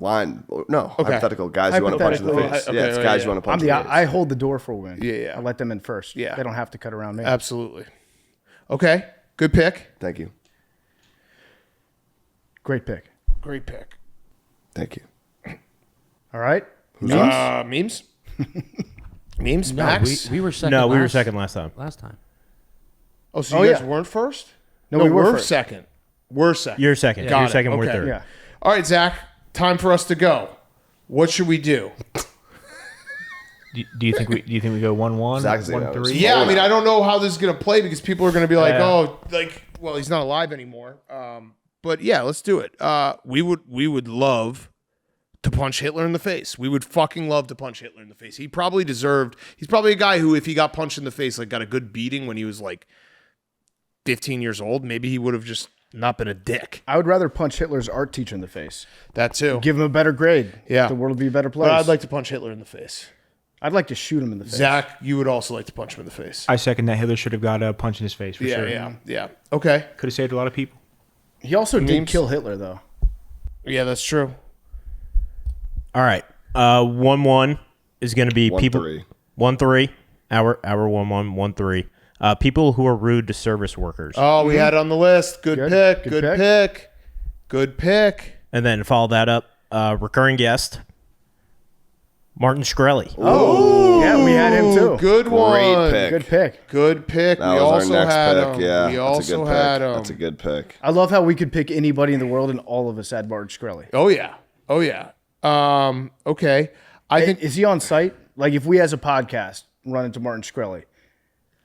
Hypothetical guys you want to punch in the face. It's guys you want to punch in the face. I hold the door for women. Yeah. I let them in first. Yeah. They don't have to cut around me. Absolutely. Okay, good pick. Thank you. Great pick. Great pick. Thank you. All right. Memes? Memes, No, Max? we were second. No, we were last- second last time. Last time. Oh, so you guys yeah. weren't first? No, we were we're first. second. We're second. You're second. Got You're it. second. We're Okay. third. Yeah. All right, Zach, time for us to go. What should we do? Do you think we go 1-1, Exactly. 1-3? Yeah, I mean, I don't know how this is going to play because people are going to be like, well, he's not alive anymore. But yeah, let's do it. We would love to punch Hitler in the face. We would fucking love to punch Hitler in the face. He's probably a guy who, if he got punched in the face, like got a good beating when he was like 15 years old, maybe he would have just not been a dick. I would rather punch Hitler's art teacher in the face. That too. Give him a better grade. Yeah. The world would be a better place. But I'd like to punch Hitler in the face. I'd like to shoot him in the face. Zach, you would also like to punch him in the face. I second that. Hitler should have got a punch in his face for sure. Yeah. Okay. Could have saved a lot of people. He also did Memes? kill Hitler, though. Yeah, that's true. All right. 1-1 is going to be 1-3. people. 1-3. Our 1-1. 1-3. People who are rude to service workers. Oh, we had it on the list. Good pick. Good Good pick. pick. Good pick. And then follow that up. Recurring guest. Martin Shkreli. Oh, yeah, we had him too. Good one. pick. Good pick. Good pick. That we was also our next had pick. him. Yeah, We that's a also good pick. had him. That's a good pick. I love how we could pick anybody in the world and all of us had Martin Shkreli. Oh yeah. Okay. I think Is he on site? Like, if we as a podcast run into Martin Shkreli,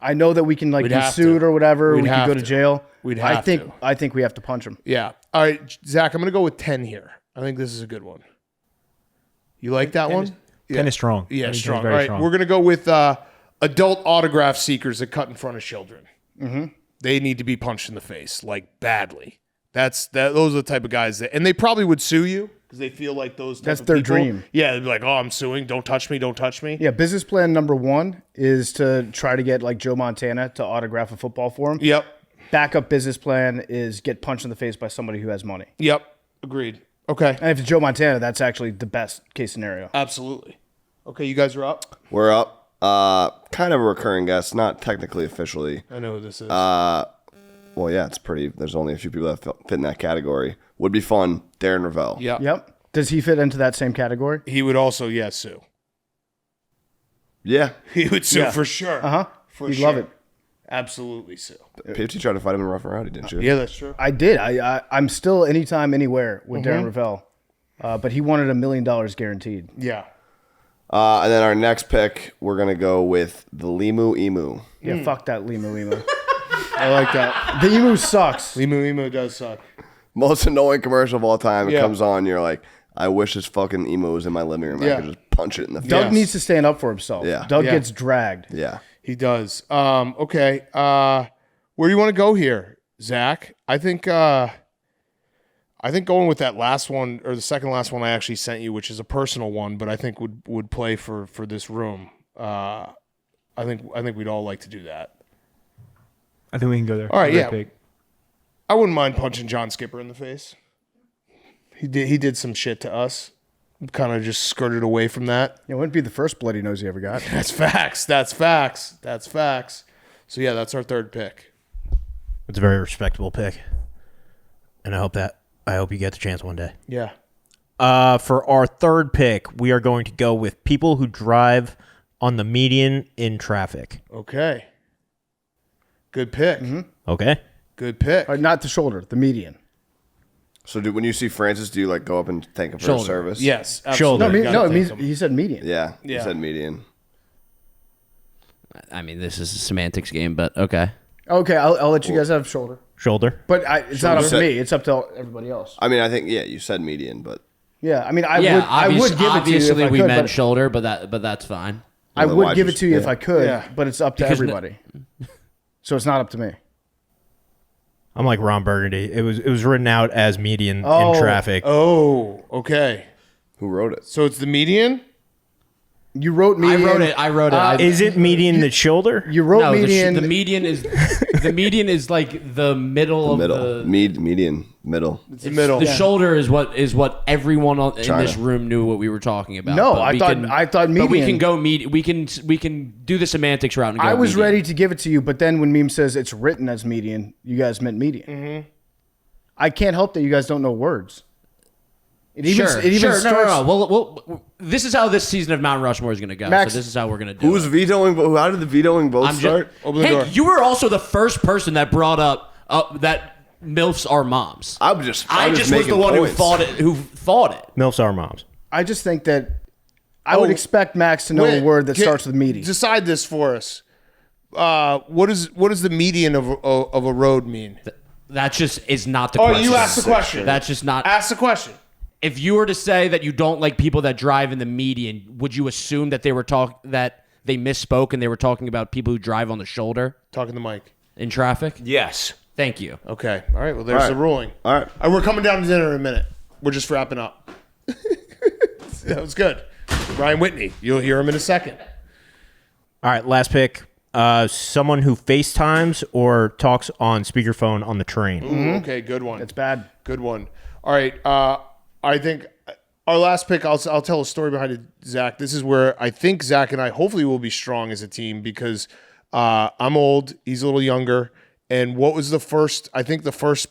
I know that we can like We'd be have sued to. or whatever. We'd we could have go to to. jail. We'd I have think to. I think we have to punch him. yeah. All right, Zach. I'm gonna go with 10 here. I think this is a good one. You like that one? 10 is strong. Yeah, I think 10 is strong. All very right, strong. we're gonna go with adult autograph seekers that cut in front of children. Mm-hmm. They need to be punched in the face, like badly. Those are the type of guys that, and they probably would sue you because they feel like those. Type That's of their people, dream. Yeah, they'd be like, "Oh, I'm suing. Don't touch me. Don't touch me." Yeah, business plan number 1 is to try to get like Joe Montana to autograph a football for him. Yep. Backup business plan is get punched in the face by somebody who has money. Yep. Agreed. Okay. And if it's Joe Montana, that's actually the best case scenario. Absolutely. Okay, you guys are up. We're up. Kind of a recurring guest, not technically officially. I know who this is. Well, yeah, it's pretty. There's only a few people that fit in that category. Would be fun. Darren Ravel. Yeah. Yep. Does he fit into that same category? He would also, sue. Yeah. He would sue Yeah. for sure. Uh-huh. For You'd sure. love it. Absolutely sue. PFT tried to fight him in Rough and Rowdy, didn't you? Yeah, that's true. I did. I'm still anytime, anywhere with Mm-hmm. Darren Ravel. But he wanted $1 million guaranteed. Yeah. And then our next pick, we're going to go with the Limu Emu. Yeah, fuck that Limu Emu. I like that. The Emu sucks. Emu does suck. Most annoying commercial of all time. It Yeah. comes on, you're like, I wish this fucking emu was in my living room. Yeah. I could just punch it in the face. Doug Yes. needs to stand up for himself. Yeah. Doug Yeah. gets dragged. Yeah. He does. Okay. Where do you want to go here, Zach? I think going with that last one or the second last one I actually sent you, which is a personal one, but I think would play for this room. I think we'd all like to do that. I think we can go there. All right, Great yeah. pick. I wouldn't mind punching John Skipper in the face. He did some shit to us. Kind of just skirted away from that. It wouldn't be the first bloody nose he ever got. That's facts. That's facts. That's facts. So yeah, that's our third pick. It's a very respectable pick. And I hope you get the chance one day. Yeah. For our third pick, we are going to go with people who drive on the median in traffic. Okay. Good pick. Okay? Good pick. Not the shoulder, the median. So when you see Francis, do you like go up and thank him for his service? Yes. Shoulder. absolutely. No, Gotta it means thank him. he said median. Yeah. Yeah. You said median. I mean, this is a semantics game, but okay. Okay, I'll let you guys have shoulder. Shoulder. But it's not up to Shoulder. me. It's up to everybody else. I mean, I think, you said median, but Yeah, I mean, I Yeah, would give it to you if obviously I we could, meant but shoulder, but that's fine. I Well, would why give it just- to you if yeah. I could, Yeah. but it's up to Because everybody. So it's not up to me. I'm like Ron Burgundy. It was written out as median in traffic. Oh, okay. Who wrote it? So it's the median? You wrote median. I wrote it. Is it median the shoulder? You wrote No, median. the median is the median is like the middle of Middle. the Median. Middle. It's the middle. The shoulder is what everyone in China. this room knew what we were talking about. No, But I we thought- can- I thought But we median. can go we can do the semantics route and go I was median. ready to give it to you, but then when Meme says it's written as median, you guys meant median. Mm-hmm. I can't help that you guys don't know words. It even starts, No. Well, this is how this season of Mount Rushmore is going to go. Max, so this is how we're going to do Who's it. vetoing? How did the vetoing vote start? Open the door. Hank, you were also the first person that brought up that MILFs are moms. I just was making the one points. who thought it. MILFs are moms. I just think that I would expect Max to know a word that starts with median. Decide this for us. What does the median of a road mean? That just is not the Oh, question. you asked the question. That's just not. Ask the question. If you were to say that you don't like people that drive in the median, would you assume that they misspoke and they were talking about people who drive on the shoulder Talking to Mike. in traffic? Yes. Thank you. Okay. All right. Well, there's the ruling. All right. We're coming down to dinner in a minute. We're just wrapping up. That was good. Brian Whitney. You'll hear him in a second. All right, last pick. Someone who FaceTimes or talks on speakerphone on the train. Ooh, okay. Good one. It's bad. Good one. All right. I think our last pick, I'll tell a story behind it, Zach. This is where I think Zach and I hopefully will be strong as a team because I'm old. He's a little younger. And what was the first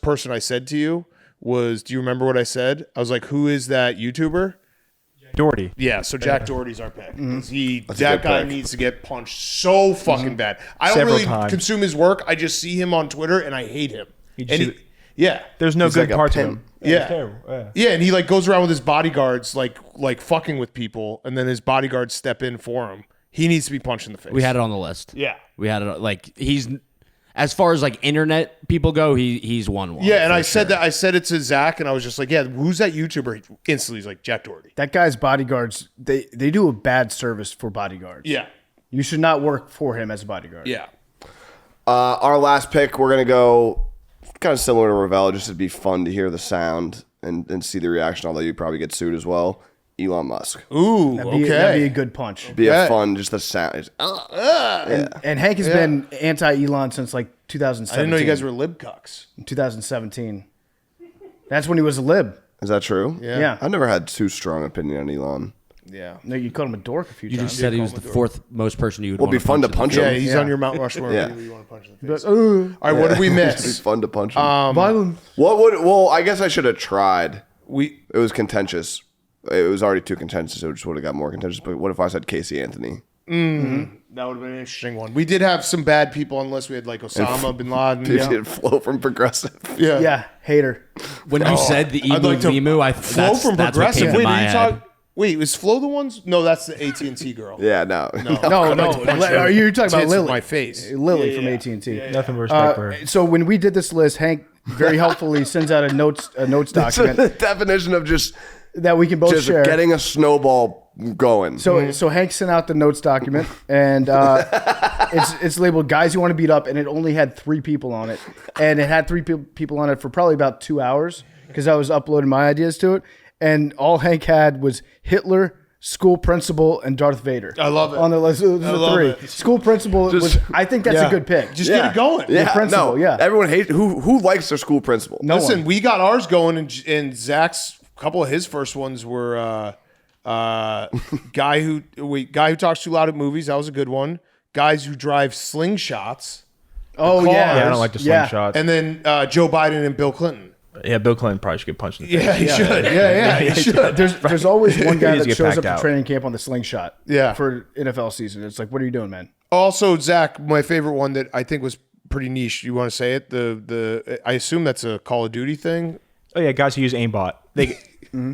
person I said to you was, do you remember what I said? I was like, who is that YouTuber? Doherty. Yeah, so Jack Doherty's our pick. That's a That good guy pick. needs to get punched so fucking bad. I don't Several really times. consume his work. I just see him on Twitter and I hate him. Yeah. There's no He's good like a parts of pimp. him. Yeah. It's terrible. Yeah. Yeah, and he like goes around with his bodyguards like fucking with people, and then his bodyguards step in for him. He needs to be punched in the face. We had it on the list. Yeah. We had it like he's as far as like internet people go, he's won. Yeah, and for I said sure. that I said it to Zach, and I was just like, "Yeah, who's that YouTuber?" Instantly, he's like Jack Doherty. That guy's bodyguards, they do a bad service for bodyguards. Yeah, You should not work for him as a bodyguard. yeah. Our last pick, we're gonna go kind of similar to Ravel, just to be fun to hear the sound and see the reaction. Although you probably get sued as well. Elon Musk. Ooh, That'd be a okay. good punch. Be Okay. a fun, just the sound. It's, And Hank has been anti-Elon since like I 2017. didn't know you guys were libcucks. 2017. That's when he was a lib. Is that true? Yeah. I never had too strong opinion on Elon. Yeah. No, you called him a dork a few You times. just said he was the fourth most person you would Well, want it'd be fun to punch Yeah, him. he's on your Mount Rushmore. Yeah. You want to punch in the face. All right, what did we It'd be miss? fun to punch him. Violence. What would? Well, I guess I should have tried. We It was contentious. It was already too contentious. It just would have got more contentious. But what if I said Casey Anthony? that would have been an interesting one. We did have some bad people on the list. We had like Osama bin Laden. Did it flow from progressive? Yeah. Yeah, hater. When you said the I'd like to emu, Flo that's from what came Progressive. to Wait, my did you head. talk? Wait, was Flo the ones? No, that's the AT&T girl. Yeah, no. No. Are you talking about Tits Lily? with my face. Lily from AT&T. Nothing but respect for her. So when we did this list, Hank very helpfully sends out a notes That's the document definition of just that we can both share. getting a snowball going. So Hank sent out the notes document, and it's labeled "Guys You Want to Beat Up," and it only had 3 people on it, and it had 3 people on it for probably about 2 hours because I was uploading my ideas to it, and all Hank had was Hitler, school principal, and Darth Vader. I love it. On the list, it was the love 3. it. School principal was. I think that's a good pick. Just get it going. Yeah, principal, no. yeah. Everyone hates who likes their school principal. No Listen, one. we got ours going, and Zach's couple of his first ones were guy who talks too loud at movies. That was a good one. Guys who drive slingshots, Oh cars. yeah, Yeah, I don't like the slingshot. and then Joe Biden and Bill Clinton. Yeah, Bill Clinton probably should get punched in the face. Yeah, he should. Yeah, he should. There's always one guy He needs that to get shows packed up to out. training camp on the slingshot. Yeah. For NFL season, it's like, what are you doing, man? Also, Zach, my favorite one that I think was pretty niche. You want to say it? The I assume that's a Call of Duty thing. Oh yeah, guys who use aimbot. They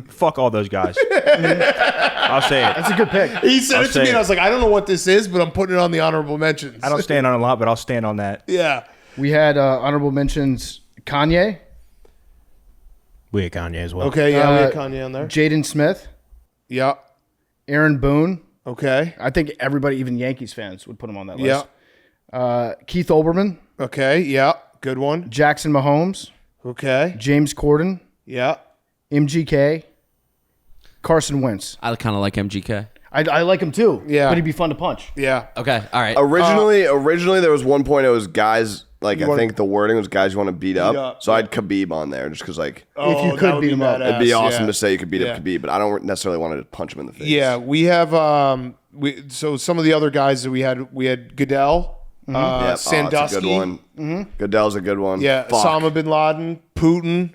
fuck all those guys. I'll say it. That's a good pick. He said I'll it to say me, and it. I was like, I don't know what this is, but I'm putting it on the honorable mentions. I don't stand on a lot, but I'll stand on that. Yeah. We had honorable mentions: Kanye, We had Kanye as well. Okay. Yeah, we had Kanye on there. Jaden Smith, Yeah. Aaron Boone. Okay. I think everybody, even Yankees fans, would put him on that Yeah. list. Keith Olbermann, Okay. Yeah. Good one. Jackson Mahomes, Okay. James Corden, Yeah. MGK, Carson Wentz. I kind of like MGK. I like him too. Yeah. But he'd be fun to punch. Yeah. Okay, all right. Originally, there was one point it was guys. Like I wanna- think the wording was guys you want to beat up. up, So I'd Khabib on there just because like If you could beat him up. it'd be awesome to say. say you could beat up Khabib, but I don't necessarily want to punch him in the face. Yeah, we have so some of the other guys that we had Goodell, Yep. Oh, that's a good Sandusky, one. Goodell's a good one. yeah, Fuck. Osama bin Laden, Putin,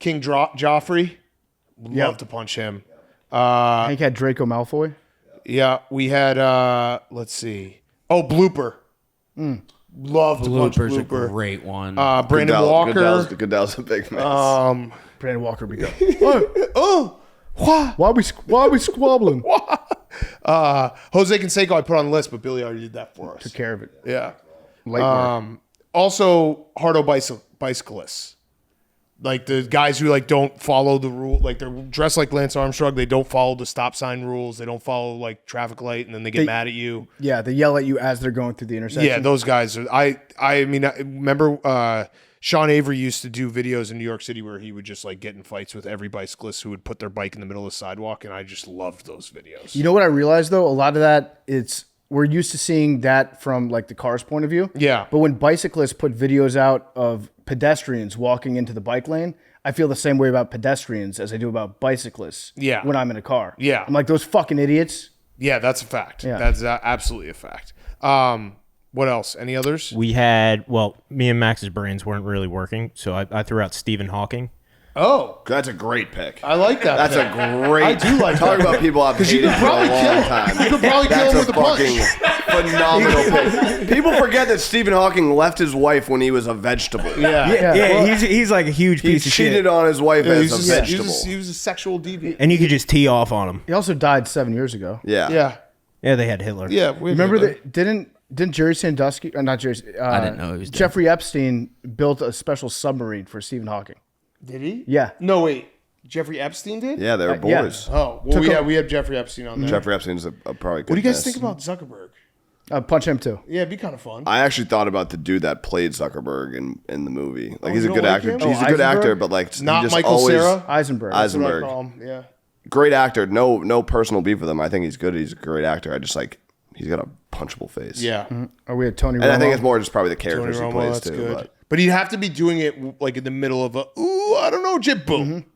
King Joffrey. Would love to punch him. I think had Draco Malfoy. Yeah, we had let's see. Oh, Blooper. Love to punch Blooper's a Blooper. great one. Brandon Walker. Goodell's a big mess. Brandon Walker be go. Why? Why we squabbling? Jose Canseco I put on the list, but Billy already did that for us. Took care of it. Yeah. Light work. Also, hardo bicyclists. Like the guys who like don't follow the rule, like they're dressed like Lance Armstrong. They don't follow the stop sign rules. They don't follow like traffic light, and then they get mad at you. Yeah, they yell at you as they're going through the intersection. Yeah, those guys. I mean, I remember Sean Avery used to do videos in New York City where he would just like get in fights with every bicyclist who would put their bike in the middle of the sidewalk, and I just loved those videos. You know what I realized though? A lot of that we're used to seeing that from like the car's point of view. Yeah. But when bicyclists put videos out of pedestrians walking into the bike lane, I feel the same way about pedestrians as I do about bicyclists. Yeah. When I'm in a car. Yeah. I'm like, those fucking idiots. Yeah, that's a fact. Yeah. That's absolutely a fact. What else? Any others? We had, me and Max's brains weren't really working, so I threw out Stephen Hawking. Oh, That's a great pick. I like that. That's pick. a great. I do like Talk that. about people I've hated you could for a probably long kill him. time. You could probably kill That's him with a punch. fucking phenomenal pick. People forget that Stephen Hawking left his wife when he was a vegetable. Yeah. Yeah, he's like a huge He piece of cheated shit. on his wife as a He vegetable. was a sexual deviant. And you could just tee off on him. He also died 7 years ago. Yeah. Yeah. Yeah, they had Hitler. Yeah. Remember that? Didn't Jerry Sandusky, or not Jerry? I didn't know he was dead. Jeffrey Epstein built a special submarine for Stephen Hawking. Did he? Yeah. No, wait. Jeffrey Epstein did? Yeah, they were yeah. boys. Oh, well, we have Jeffrey Epstein on there. Jeffrey Epstein's a probably good What do you guys miss. think about Zuckerberg? Punch him too. Yeah, it'd be kind of fun. I actually thought about the dude that played Zuckerberg in the movie. Like he's you a don't good like actor. him? He's Oh, a good Eisenberg? actor, but like Not he just Michael always, Cera? Eisenberg. That's what I Eisenberg. call him. Yeah. Great actor. No personal beef with him. I think he's good. He's a great actor. I just like he's got a punchable face. Yeah. Or we had Tony Romo. And I think it's more just probably the Tony characters he Romo, plays that's too. good. But he'd have to be doing it like in the middle of I don't know, jib boom.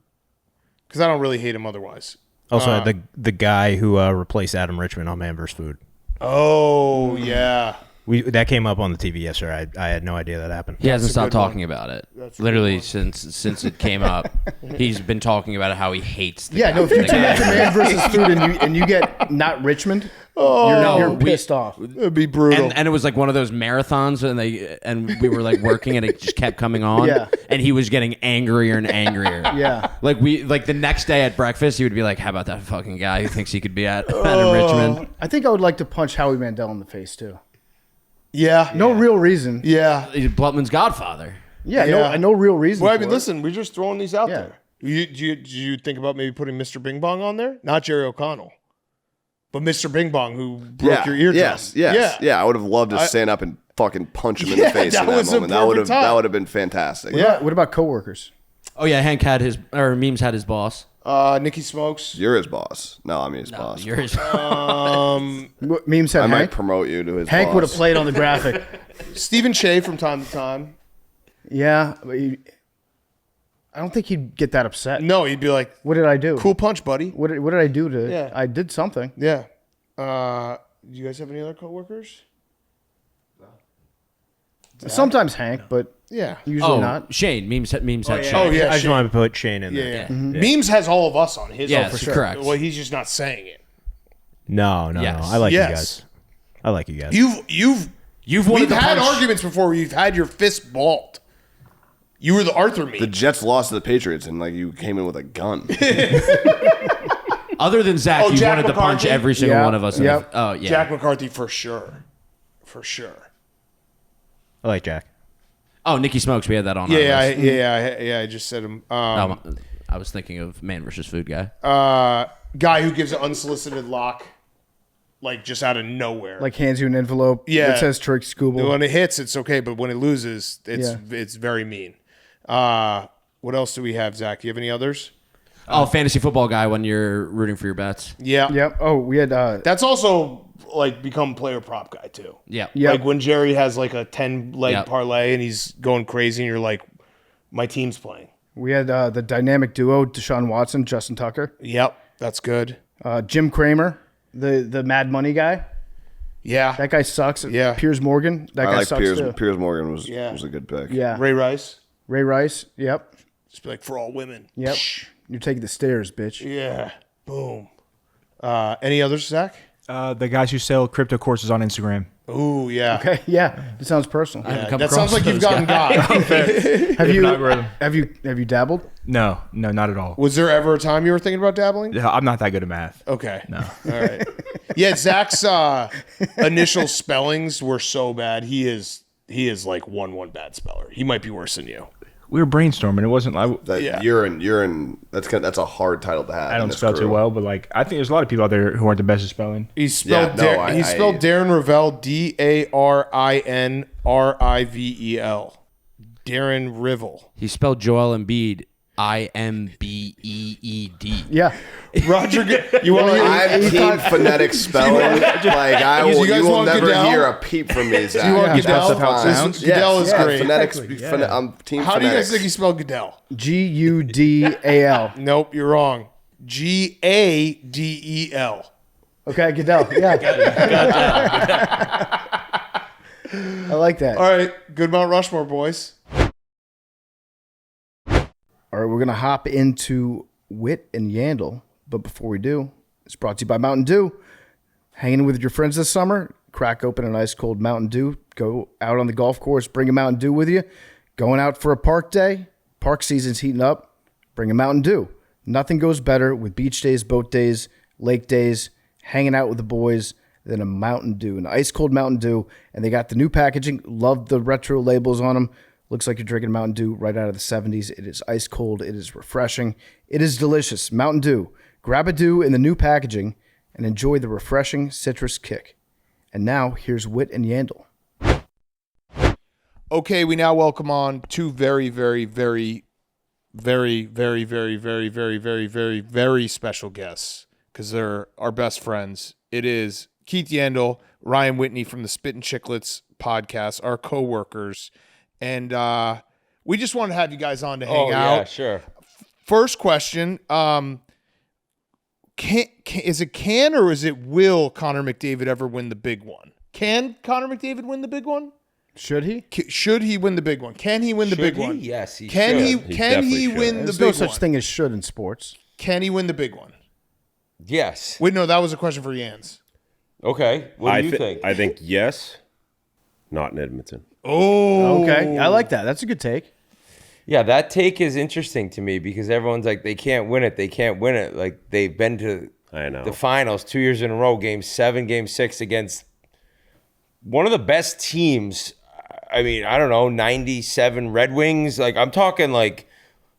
Because I don't really hate him otherwise. Also, the guy who replaced Adam Richman on Man vs. Food. Oh, yeah. That came up on the TV yesterday. I had no idea that happened. He hasn't a stopped good one. talking about it. That's a Literally good since it came up, he's been talking about how he hates. The Yeah, guy. no. If you The tune guy. into Man versus Food and you get not Richmond, you're pissed off. It'd be brutal. And it was like one of those marathons, and we were like working, and it just kept coming on. Yeah. And he was getting angrier and angrier. Yeah. Like the next day at breakfast, he would be like, "How about that fucking guy who thinks he could be at Richmond?" I think I would like to punch Howie Mandel in the face too. yeah. No real reason. Yeah. He's Blutman's godfather. Yeah, Yeah. no real reason. Well, I for mean, it. listen, we're just throwing these out Yeah. there. Do you think about maybe putting Mr. Bing Bong on there? Not Jerry O'Connell, but Mr. Bing Bong who broke your eardrum. Yes. I would have loved to stand up and fucking punch him in the face that in that was a moment. That would have perfect time. been fantastic. What about coworkers? Oh yeah, Hank had Memes had his boss. Nikki Smokes. You're his boss. No, I'm his boss. You're his Meme said I might Hank. promote you to his Hank boss. would have played on the graphic. Stephen Shea from time to time. Yeah, but I don't think he'd get that upset. No, he'd be like, What did I do? cool punch, buddy. What did I do to? Yeah. I did something. Yeah. Do you guys have any other coworkers? Sometimes Hank, but Yeah. usually not. Shane. Memes had Shane. Oh, yeah. I just Shane. wanted to put Shane in Yeah, there. yeah. Memes has all of us on his. Yes, for sure. correct. Well, he's just not saying it. No. Yes. I like Yes. you guys. I like you guys. You've wanted We've to had punch. arguments before where you've had your fist balled. You were the Arthur meme. The Jets lost to the Patriots, and like you came in with a gun. Other than Zach, you Jack wanted to punch McCarthy? every single Yeah. one of us. Yep. Oh yeah. Jack McCarthy for sure. For sure. I like Jack. Oh, Nikki Smokes. We had that on. our Yeah, list. I just said him. I was thinking of Man versus Food guy. Guy who gives an unsolicited lock. like just out of nowhere. Like hands you an envelope that says Trick Scooble. When it hits, it's okay, but when it loses, it's very mean. What else do we have, Zach? Do you have any others? Fantasy football guy when you're rooting for your bets. Yeah. Yep. Oh, we had That's also like become player prop guy too. Yeah. Like when Jerry has like a 10-leg Yep. parlay and he's going crazy and you're like, my team's playing. we had the dynamic duo Deshaun Watson, Justin Tucker, Yep. That's good. Jim Cramer, the Mad Money guy. Yeah. That guy sucks. Yeah. Piers Morgan. That I guy like sucks Piers. too. Piers Morgan was a good pick. Yeah. Ray Rice. Ray Rice. Yep. Just be like, for all women. Yep. You're taking the stairs, bitch. Yeah. Boom. Any others, Zach? The guys who sell crypto courses on Instagram. Ooh, yeah. Okay. Yeah. It sounds personal. That sounds like you've gotten got. Have you dabbled? No, not at all. Was there ever a time you were thinking about dabbling? Yeah, I'm not that good at math. Okay. No. All right. Yeah, Zach's initial spellings were so bad. He is like 1-1 bad speller. He might be worse than you. We were brainstorming. It wasn't like Urine. That's a hard title to have. I don't spell too well, but like I think there's a lot of people out there who aren't the best at spelling. He spelled spelled Darren Ravel DARINRIVEL. Darren Rivel. He spelled Joel Embiid IMBEED. Yeah. Roger, you want to hear? I'm team phonetic spelling. Like you will want never Goodell? hear a peep from me, Zach. Do you want Goodell? That's how it sounds. Goodell is great. Phonetics. Exactly, I'm team How do you guys phonetics. think he spelled Goodell? Gudal. Nope, you're wrong. GADEL. Okay, Goodell. Yeah. I like that. All right, good Mount Rushmore, boys. All right, we're going to hop into Whit and Yandle. But before we do, it's brought to you by Mountain Dew. Hanging with your friends this summer, crack open an ice cold Mountain Dew. Go out on the golf course, bring a Mountain Dew with you. Going out for a park day, park season's heating up, bring a Mountain Dew. Nothing goes better with beach days, boat days, lake days, hanging out with the boys than a Mountain Dew, an ice cold Mountain Dew. And they got the new packaging. Love the retro labels on them. Looks like you're drinking Mountain Dew right out of the 70s. It is ice cold. It is refreshing. It is delicious. Mountain Dew. Grab a Dew in the new packaging and enjoy the refreshing citrus kick. And now, here's Whit and Yandle. Okay, we now welcome on two very, very, very, very, very, very, very, very, very, very, very special guests because they're our best friends. It is Keith Yandle, Ryan Whitney from the Spittin' Chicklets podcast, our co-workers. And we just wanted to have you guys on to hang out. Yeah, sure. First question, is it or is it will Connor McDavid ever win the big one? Can Connor McDavid win the big one? Should he? Should he win the big one? Can he win the big one? Yes, he Can should. he can he win the There's big no such one? thing as should in sports. Can he win the big one? Yes. Wait, no, that was a question for Yands. Okay. What do you think? I think yes, not in Edmonton. Oh, Okay, I like that. That's a good take. Yeah, that take is interesting to me because everyone's like, they can't win it. They can't win it. Like, they've been to I know. the finals 2 years in a row, game 7, game 6 against one of the best teams. I mean, I don't know, 97 Red Wings. Like, I'm talking like,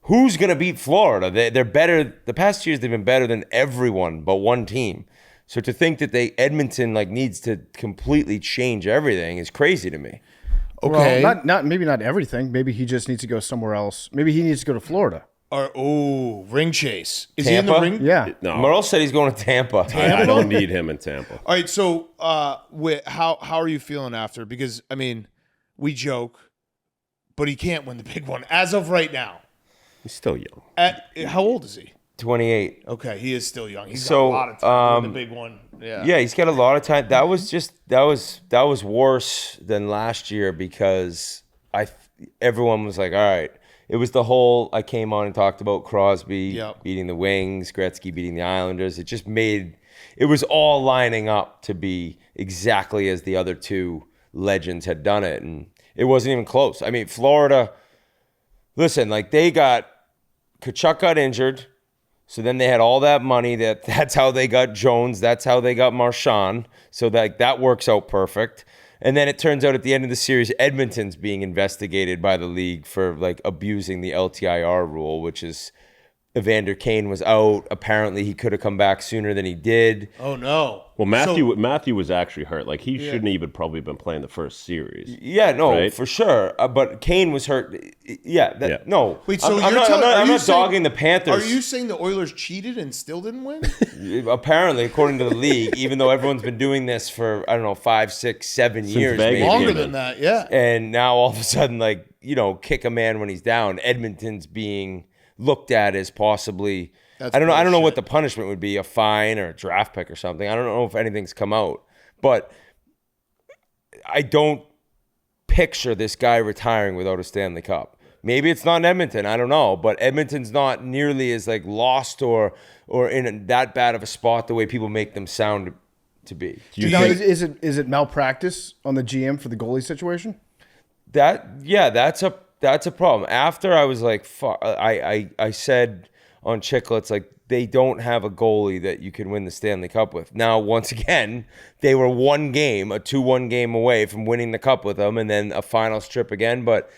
who's going to beat Florida? They're better. The past 2 years, they've been better than everyone but one team. So to think that Edmonton like needs to completely change everything is crazy to me. okay. Well, maybe not everything. Maybe he just needs to go somewhere else. Maybe he needs to go to Florida. Ring chase. Is he in the Tampa? ring? Yeah. No, Merle said he's going to Tampa. I don't need him in Tampa. All right, so how are you feeling after? Because I mean, we joke, but he can't win the big one as of right now. He's still young. How old is he? 28. Okay, he is still young. He's got So, a lot of time to win the big one. Yeah. Yeah, he's got a lot of time. That was worse than last year because everyone was like, all right. It was the whole, I came on and talked about Crosby beating the Wings, Gretzky beating the Islanders. It just it was all lining up to be exactly as the other two legends had done it. And it wasn't even close. I mean, Florida, listen, like Kachuk got injured. So then they had all that money. That's how they got Jones. That's how they got Marchand. So that works out perfect. And then it turns out at the end of the series, Edmonton's being investigated by the league for like abusing the LTIR rule, which is Evander Kane was out. Apparently, he could have come back sooner than he did. Oh no. Well, Matthew was actually hurt. Like he shouldn't even probably been playing the first series. Yeah, no, Right? for sure. But Kane was hurt. Yeah. No. Wait, so I'm not dogging the Panthers. Are you saying the Oilers cheated and still didn't win? Apparently, according to the league, even though everyone's been doing this for, I don't know, 5, 6, 7 years, Vegas. maybe. Longer than that, yeah. And now all of a sudden, like, kick a man when he's down. Edmonton's being looked at as possibly... I don't know what the punishment would be, a fine or a draft pick or something. I don't know if anything's come out. But I don't picture this guy retiring without a Stanley Cup. Maybe it's not in Edmonton, I don't know, but Edmonton's not nearly as like lost or in that bad of a spot the way people make them sound to be. Is it malpractice on the GM for the goalie situation? That's a problem. After I was like, fuck, I said on Chicklets, like, they don't have a goalie that you can win the Stanley Cup with. Now, once again, they were one game, a 2-1 game away from winning the Cup with them, and then a final strip again. But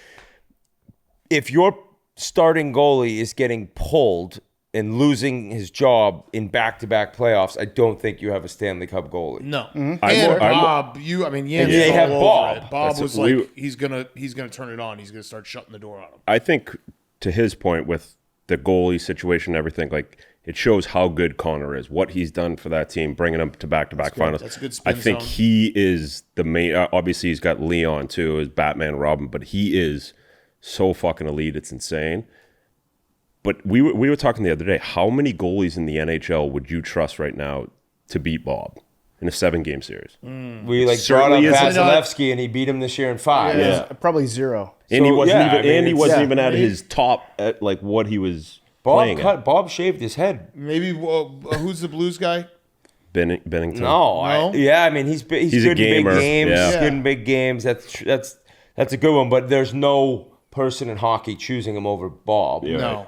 if your starting goalie is getting pulled and losing his job in back-to-back playoffs, I don't think you have a Stanley Cup goalie. No. I'm And more- Bob, Yands they is have all Bob. over it. Bob That's was what like, he's gonna turn it on. He's gonna start shutting the door on him. I think to his point with the goalie situation, everything, like it shows how good Connor is, what he's done for that team, bringing them to back-to-back finals. That's a good spin I think zone. he is the main. Obviously, he's got Leon too, as Batman Robin, but he is so fucking elite. It's insane. But we were talking the other day. How many goalies in the NHL would you trust right now to beat Bob in a 7-game series? We brought up Certainly isn't. Vasilevsky, and he beat him this year in 5. Yeah. Probably 0. And he wasn't it's- even at his top at like what he was playing at. Bob shaved his head. Maybe who's the Blues guy? Bennington. No. He's He's good a in big gamer. games. Yeah. He's good in big games. That's a good one. But there's no person in hockey choosing him over Bob. Yeah. No.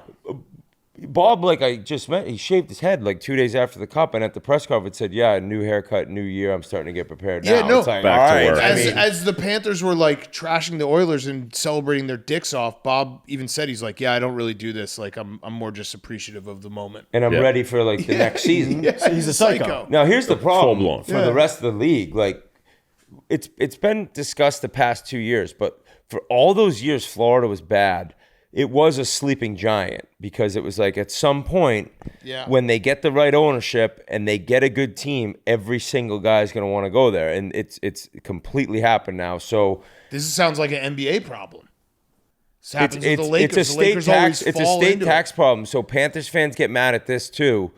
Bob, like I just met, he shaved his head like 2 days after the Cup, and at the press conference said, "Yeah, new haircut, new year. I'm starting to get prepared now." Yeah, no. It's like, Back all to right. work. I mean, As the Panthers were like trashing the Oilers and celebrating their dicks off, Bob even said he's like, "Yeah, I don't really do this. Like, I'm more just appreciative of the moment." and I'm Yeah. ready for like the next season. He's a psycho. Now, here's the problem Full-blown. for the rest of the league. Like, it's been discussed the past 2 years, but for all those years Florida was bad, it was a sleeping giant because it was like at some point when they get the right ownership and they get a good team, every single guy is going to want to go there. And it's completely happened now. So This sounds like an NBA problem. This happens with it's the Lakers. a The state Lakers tax. always It's a fall state into tax it. problem. So Panthers fans get mad at this too.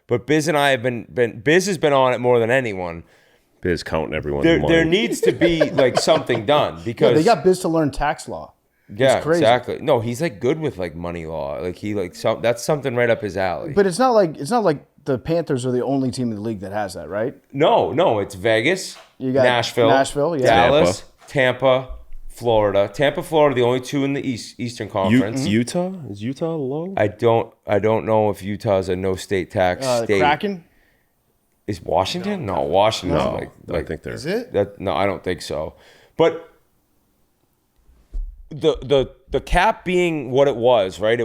But Biz and I have been Biz has been on it more than anyone. Biz counting everyone's There money. needs to be like something done because They got Biz to learn tax law. yeah, crazy. exactly. No, he's like good with like money law. Like that's something right up his alley. But it's not like the Panthers are the only team in the league that has that, right? No, it's Vegas, You got Nashville, yeah. Dallas, Tampa, Florida. Tampa, Florida, the only two in the Eastern Conference. Utah? Is Utah low? I don't know if Utah's a no state tax state. Kraken? Is Washington? No, Washington's I think they're. Is it? No, I don't think so. But the cap being what it was, right?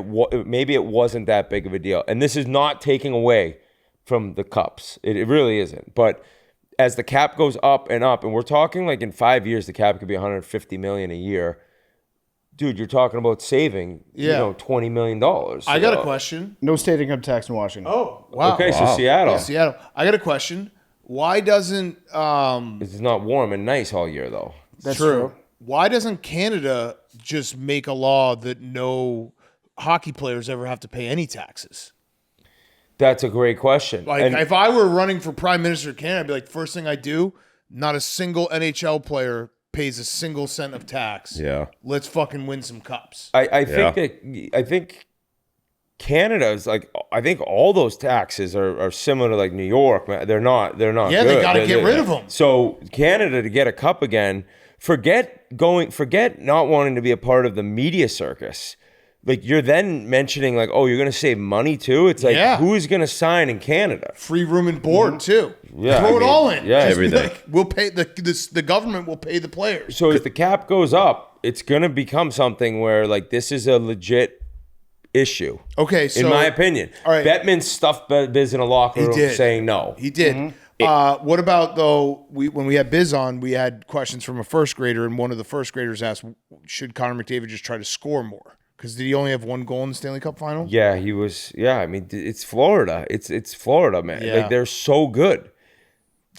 Maybe it wasn't that big of a deal. And this is not taking away from the cups. It really isn't. But as the cap goes up, and we're talking like in 5 years, the cap could be $150 million a year. Dude, you're talking about saving, $20 million. I got a question. No state income tax in Washington. Oh, wow. Okay, so Seattle. Yeah, Seattle. I got a question. Why doesn't It's not warm and nice all year, though. That's true. Why doesn't Canada just make a law that no hockey players ever have to pay any taxes? That's a great question. Like, And- if I were running for Prime Minister of Canada, I'd be like, first thing I do, not a single NHL player pays a single cent of tax. Yeah. Let's fucking win some cups. I think Canada is like, I think all those taxes are similar to like New York. Man. They're not. Yeah, good. they got to get rid of them. So Canada to get a cup again. Forget not wanting to be a part of the media circus. Like you're then mentioning like, oh, you're going to save money too. It's like, who is going to sign in Canada? Free room and board too. Yeah, Throw it all in. yeah, Just be everything. like, we'll pay the government will pay the players. So as the cap goes up, it's going to become something where like this is a legit issue. Okay, so in my opinion, all right. Bettman stuffed Biz in a locker room saying no. He did. What about though? When we had Biz on, we had questions from a first grader, and one of the first graders asked, "Should Connor McDavid just try to score more? Because did he only have one goal in the Stanley Cup final?" Yeah, he was. Yeah, I mean, it's Florida. It's Florida, man. Yeah. Like they're so good.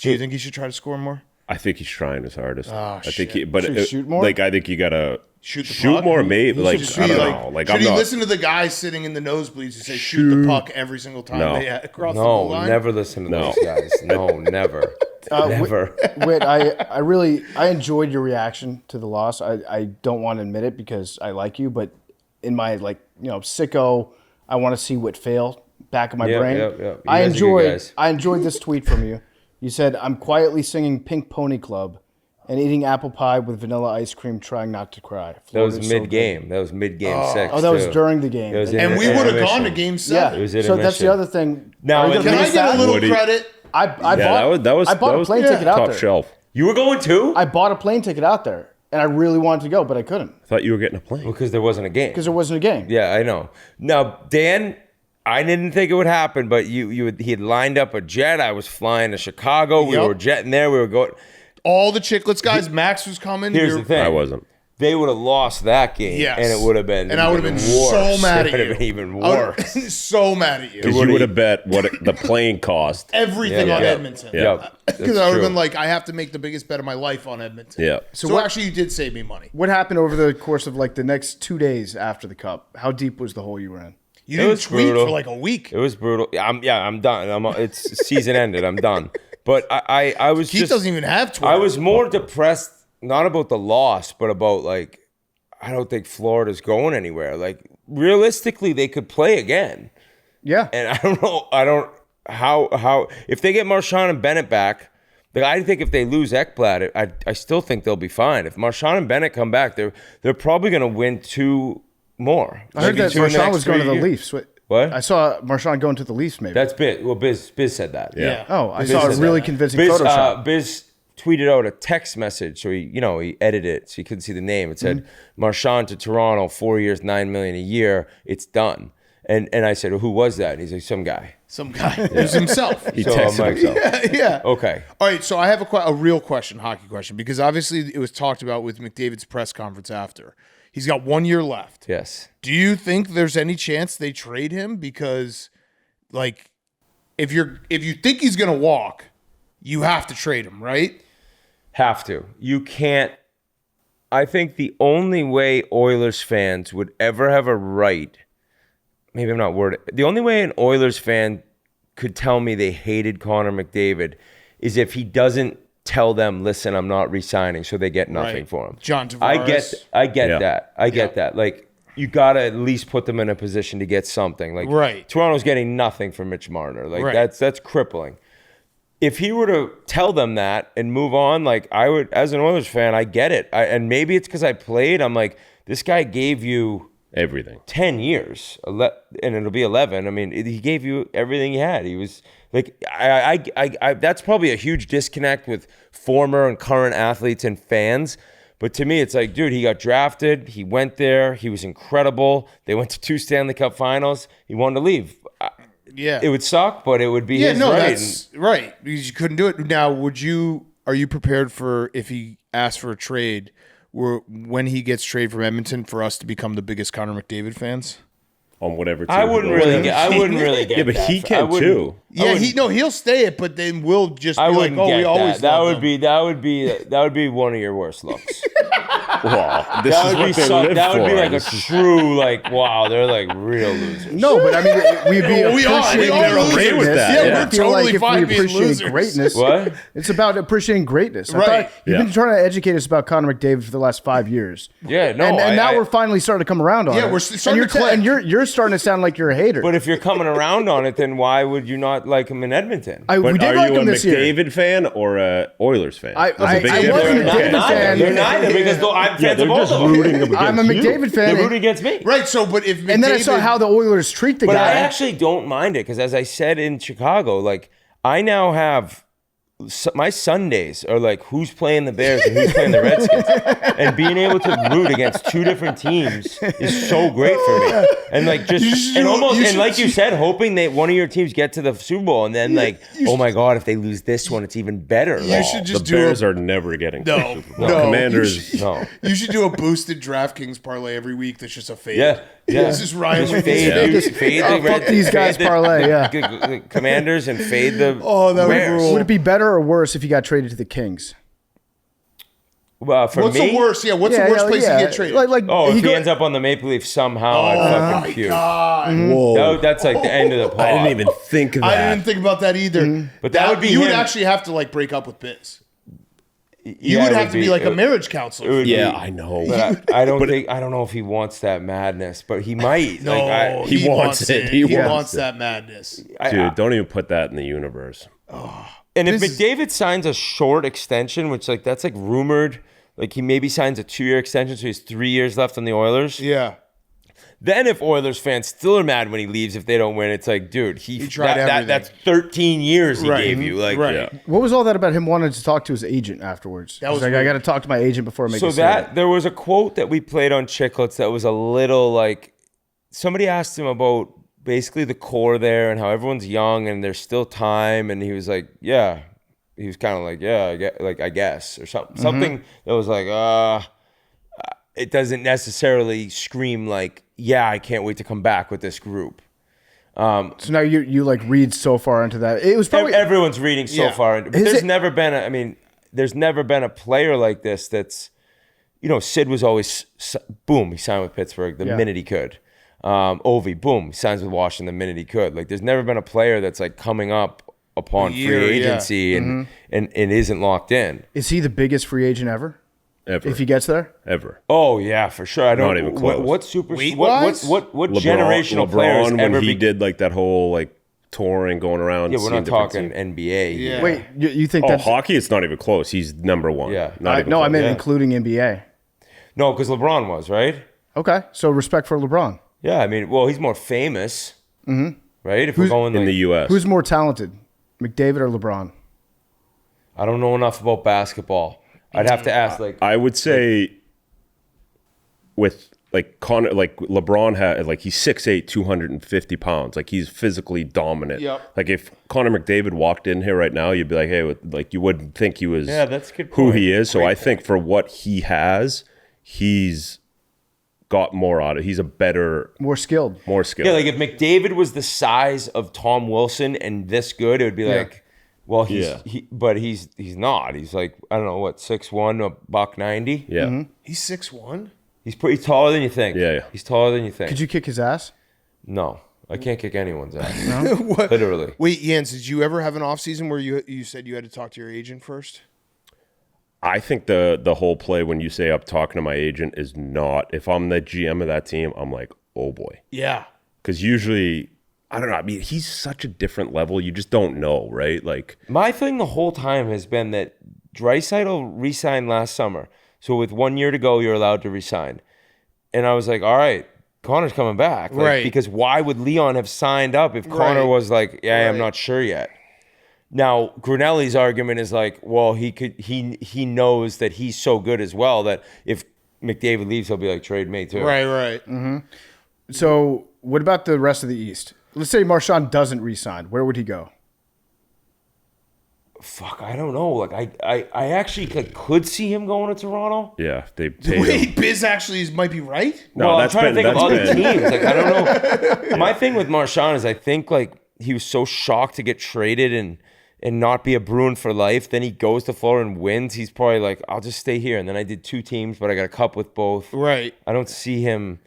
Do you think he should try to score more? I think he's trying his hardest. Oh, I think shit. but Should he shoot more? Like I think you gotta Shoot the shoot puck? more, maybe. Like Should I don't he, know. Like should I'm he not. listen to the guys sitting in the nosebleeds who say shoot the puck every single time No. they cross the goal No, line? never listen to No. those guys. No, never. Never. Whit, I really enjoyed your reaction to the loss. I don't want to admit it because I like you, but in my sicko, I want to see Whit fail back in my brain. Yeah. You I guys are good guys. enjoyed this tweet from you. You said, "I'm quietly singing Pink Pony Club and eating apple pie with vanilla ice cream, trying not to cry." That was Florida's so mid-game. good. that was mid-game 6. Oh, that was too. during the game. It was And we would have intermission. gone to Game Yeah. 7. It was So that's intermission. the other thing. Now, Are you when- gonna Can I miss get that? a little Woody. credit? I bought that was I bought a plane ticket out top there. shelf. You were going too? I bought a plane ticket out there, and I really wanted to go, but I couldn't I thought you were getting a plane. Because there wasn't a game. because there wasn't a game. Yeah, I know. Now, Dan, I didn't think it would happen, but he had lined up a jet. I was flying to Chicago. We Yep. were jetting there. We were going. All the Chicklets guys, Max was coming. Here's You're- the thing. I wasn't. They would have lost that game, Yes. and it would have been. And I would have been worse. so mad at you. It would have been even I would've worse. been so mad at you. Because you would have bet what the plane cost. Everything Yeah, on yeah. Edmonton. Yeah, Because I would have been like, I have to make the biggest bet of my life on Edmonton. Yeah. So actually, you did save me money. What happened over the course of like the next 2 days after the cup? How deep was the hole you were in? You didn't was tweet brutal. for like a week. It was brutal. I'm done. It's season ended. I'm done. But I was Keith just. doesn't even have Twitter. I was more depressed, not about the loss, but about like, I don't think Florida's going anywhere. Like realistically, they could play again. Yeah. And I don't know. How if they get Marchand and Bennett back. Like I think if they lose Ekblad, I still think they'll be fine. If Marchand and Bennett come back, they're probably going to win 2 more. I heard Maybe that 2 in the Marchand next was going to 3 the years. Leafs. What? I saw Marchand going to the Leafs maybe. That's Biz. Well, Biz said that. Yeah. oh, I Biz saw a said really that. convincing Biz, Photoshop. Biz tweeted out a text message, so he edited it so you couldn't see the name. It said Marchand to Toronto, 4 years, $9 million a year. It's done. And I said, well, who was that? And he's like, some guy. Some guy. It was himself. He So I'm texted like, himself. Yeah. Okay. All right, so I have a real question, hockey question, because obviously it was talked about with McDavid's press conference after. He's got 1 year left. Yes. Do you think there's any chance they trade him? Because, like, if you think he's gonna walk, you have to trade him, right? Have to. You can't. I think the only way Oilers fans would ever have a right, maybe I'm not worded, the only way an Oilers fan could tell me they hated Connor McDavid is if he doesn't tell them, listen, I'm not re-signing, so they get nothing Right. for him. John I Tavares. get Yeah. that. I get that. Like, you got to at least put them in a position to get something. Like, Right. Toronto's getting nothing from Mitch Marner. Like, Right. that's crippling. If he were to tell them that and move on, like, I would, as an Oilers fan, I get it. And maybe it's because I played. I'm like, this guy gave you Everything. 10 years, and it'll be 11. I mean, he gave you everything he had. He was like, I that's probably a huge disconnect with former and current athletes and fans. But to me, it's like, dude, he got drafted. He went there. He was incredible. They went to 2 Stanley Cup finals. He wanted to leave. Yeah. It would suck, but it would be his right. That's right. Because you couldn't do it. Now, are you prepared for if he asked for a trade, when he gets traded from Edmonton, for us to become the biggest Connor McDavid fans? On whatever team I he wouldn't goes really to. get. I wouldn't really get. Yeah, but that. he I can wouldn't- too. Yeah, he'll stay it, but then we'll just be I like, wouldn't oh, get we always that. loved him. That would be one of your worst looks. Wow, this That is would be what they so, live that would for. be like a This is- true like wow, they're like real losers. No, but I mean, we'd be Well, we are. We appreciating are okay losers. with that. Yeah, Yeah. we're I feel totally like if fine we being appreciate losers. greatness, What? it's about appreciating greatness. I Right. thought you've been Yeah. trying to educate us about Connor McDavid for the last 5 years. Yeah, no, and now I- we're finally starting to come around on it. Yeah, we're starting and to click. and you're starting to sound like you're a hater. But if you're coming around on it, then why would you not like him in Edmonton? we But did are like you a him this year. McDavid fan or a Oilers fan? I There's a big wasn't difference. a McDavid fan. They're neither because I'm Yeah, fans they're of both just of them. rooting against I'm a you. McDavid fan. They're rooting against me. Right, so, but if McDavid... And then I saw how the Oilers treat the But guy. I actually don't mind it because, as I said in Chicago, like I now have my Sundays are like who's playing the Bears and who's playing the Redskins, and being able to root against two different teams is so great for me. And like like you said, hoping that one of your teams get to the Super Bowl, and then oh my God, if they lose this one, it's even better. The Bears are never getting to the Super Bowl. Commanders. You should do a boosted DraftKings parlay every week. That's just a fade. Yeah. This is Ryan with fuck these guys parlay. The Commanders and fade the that Bears. would Would it be better or worse if you got traded to the Kings? Well, for what's me, the worst? Yeah, what's the worst place to get traded? if he ends up on the Maple Leafs somehow, I'd fucking puke. Whoa. That's like the end of the pod. I didn't even think of that. I didn't think about that either. But that would be you would him. actually have to like break up with Biz. You Yeah, would it have to be like a marriage counselor. I know. But I don't know if he wants that madness, but he might. No, he wants it. He wants it. that madness. Dude, don't even put that in the universe. And if McDavid signs a short extension, which that's like rumored, like he maybe signs a 2-year extension, so he has 3 years left on the Oilers. Yeah. Then if Oilers fans still are mad when he leaves if they don't win, it's like, dude, he tried everything. That's 13 years he gave you. Like, What was all that about him wanting to talk to his agent afterwards? That was like, weird. I got to talk to my agent before I make a So statement. there was a quote that we played on Chicklets that was a little like, somebody asked him about basically the core there and how everyone's young and there's still time, and he was like, yeah. He was kind of like, yeah, I guess, or something. Something that was like, it doesn't necessarily scream like, yeah, I can't wait to come back with this group. So now you like read so far into that. It was probably Everyone's reading so far into, but there's never been a player like this that's, Sid was always, boom, he signed with Pittsburgh the minute he could. Ovi, boom, he signs with Washington the minute he could. Like, there's never been a player that's like coming up upon free agency and isn't locked in. Is he the biggest free agent ever? Ever. If he gets there? Ever. Oh yeah, for sure. I don't Not even close. What super Weight-wise? what LeBron, generational players when ever he did like that whole like touring going around. Yeah, we're seeing not different talking teams. NBA. Yeah. Wait, you think Oh, that's hockey? It's not even close. He's number one. Yeah. Not even no, close. I meant including NBA. No, because LeBron was right. Okay, so respect for LeBron. Yeah, I mean, well, he's more famous, right? If we're going in like, the U.S. Who's more talented, McDavid or LeBron? I don't know enough about basketball. I'd have to ask. Like, I would say with like Connor, like LeBron had like he's 6'8", 250 pounds. Like he's physically dominant. Yep. Like if Connor McDavid walked in here right now, you'd be like, hey, like you wouldn't think he was that's a good who point. he is. So Great I think for what he has, he's got more out of it. He's a better, More skilled. more skilled. yeah, like if McDavid was the size of Tom Wilson and this good, it would be like, well, but he's not. He's like, I don't know what, 6'1", $190. yeah. He's 6'1". He's pretty taller than you think. Yeah. He's taller than you think. Could you kick his ass? No, I can't kick anyone's ass. Literally. Wait, Yands, did you ever have an off season where you said you had to talk to your agent first? I think the whole play when you say I'm talking to my agent is not, if I'm the GM of that team, I'm like, oh boy. Yeah. Because usually, I don't know. I mean, he's such a different level. You just don't know, right? Like, My thing the whole time has been that Draisaitl re-signed last summer. So with 1 year to go, you're allowed to re-sign. And I was like, all right, Connor's coming back. Like, Right. Because why would Leon have signed up if Connor Right. was like, yeah, I'm Right. not sure yet. Now, Grunelli's argument is like, well, he knows that he's so good as well that if McDavid leaves, he'll be like, trade me too. Right. So what about the rest of the East? Let's say Marchand doesn't re-sign. Where would he go? Fuck, I don't know. Like, I actually could see him going to Toronto. yeah, they paid him. Wait, Biz actually might be right? No, Well, I'm that's trying to been- think of that's other been- teams. Like, I don't know. My thing with Marchand is I think like he was so shocked to get traded and not be a Bruin for life. Then he goes to Florida and wins. He's probably like, I'll just stay here. And then I did 2 teams, but I got a cup with both. Right. I don't see him.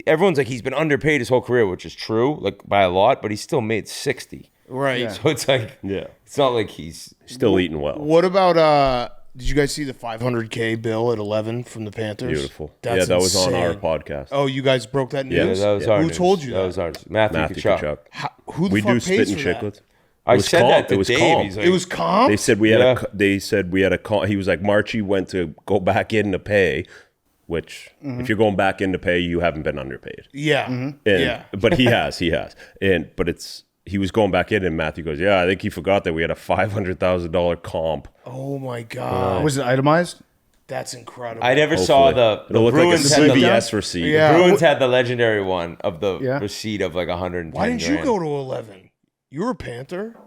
Everyone's like he's been underpaid his whole career, which is true, like by a lot, but he still made 60. Right. So it's like, Yeah. it's not like he's Still eating well. What about did you guys see the $500K bill at 11 from the Panthers? Beautiful. That's yeah, that was on our insane. podcast. Oh, you guys broke that Yeah, news? that was our Who news. told you that? That was ours. Matthew Tkachuk. Tkachuk. Who the We fuck do pays spit and for that? chicklets. I was said calm. that to It was Dave. calm. He's like, It was calm? They said we had Yeah. They said we had a call. He was like, Marchie went to go back in to pay, which if you're going back in to pay, you haven't been underpaid. Yeah. And, Yeah. But he has. But he was going back in, and Matthew goes, "Yeah, I think he forgot that we had a $500,000 comp." Oh my god, Was it itemized? that's incredible. I never saw the It'll look like a Bruins had the CVS receipt. Yeah. Bruins had the legendary one of the Yeah. receipt of like 110. Why didn't you grand. go to 11? You were a Panther.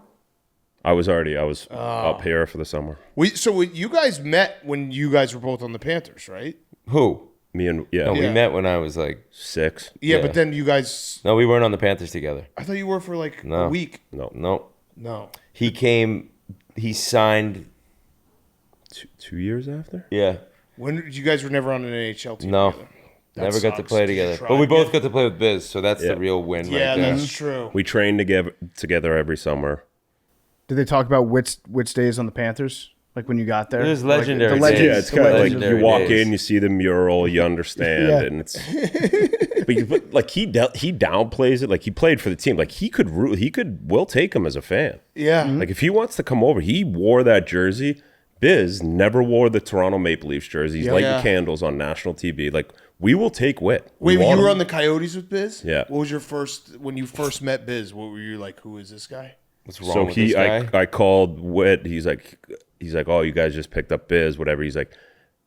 I was up here for the summer. So you guys met when you guys were both on the Panthers, right? Who? Me and No, we Yeah. met when I was like 6. Yeah, Yeah. but then you guys. no, we weren't on the Panthers together. I thought you were for like No. a week. No, No. he came. He signed. 2 years after. Yeah, When you guys were never on an NHL team no, together. never got to sucks. play Did you together. try? But we both Yeah. got to play with Biz, so that's Yeah. the real win Yeah, right there. that's true. We trained together every summer. Did they talk about Whit's days on the Panthers? Like when you got there? It was Like, legendary the days. legends, Yeah, it's the kind of like legends. you legendary walk days. in, you see the mural, you understand, Yeah. and it's. but like he downplays it. Like he played for the team. Like we'll take him as a fan. Yeah. Like if he wants to come over, he wore that jersey. Biz never wore the Toronto Maple Leafs jersey. He's lighting Yeah. candles on national TV. Like we will take Whit. Wait, We you want were him. on the Coyotes with Biz? Yeah. What was your when you first met Biz? What were you like? Who is this guy? What's wrong So with this guy? I called Whit. He's like, oh, you guys just picked up Biz, whatever. He's like,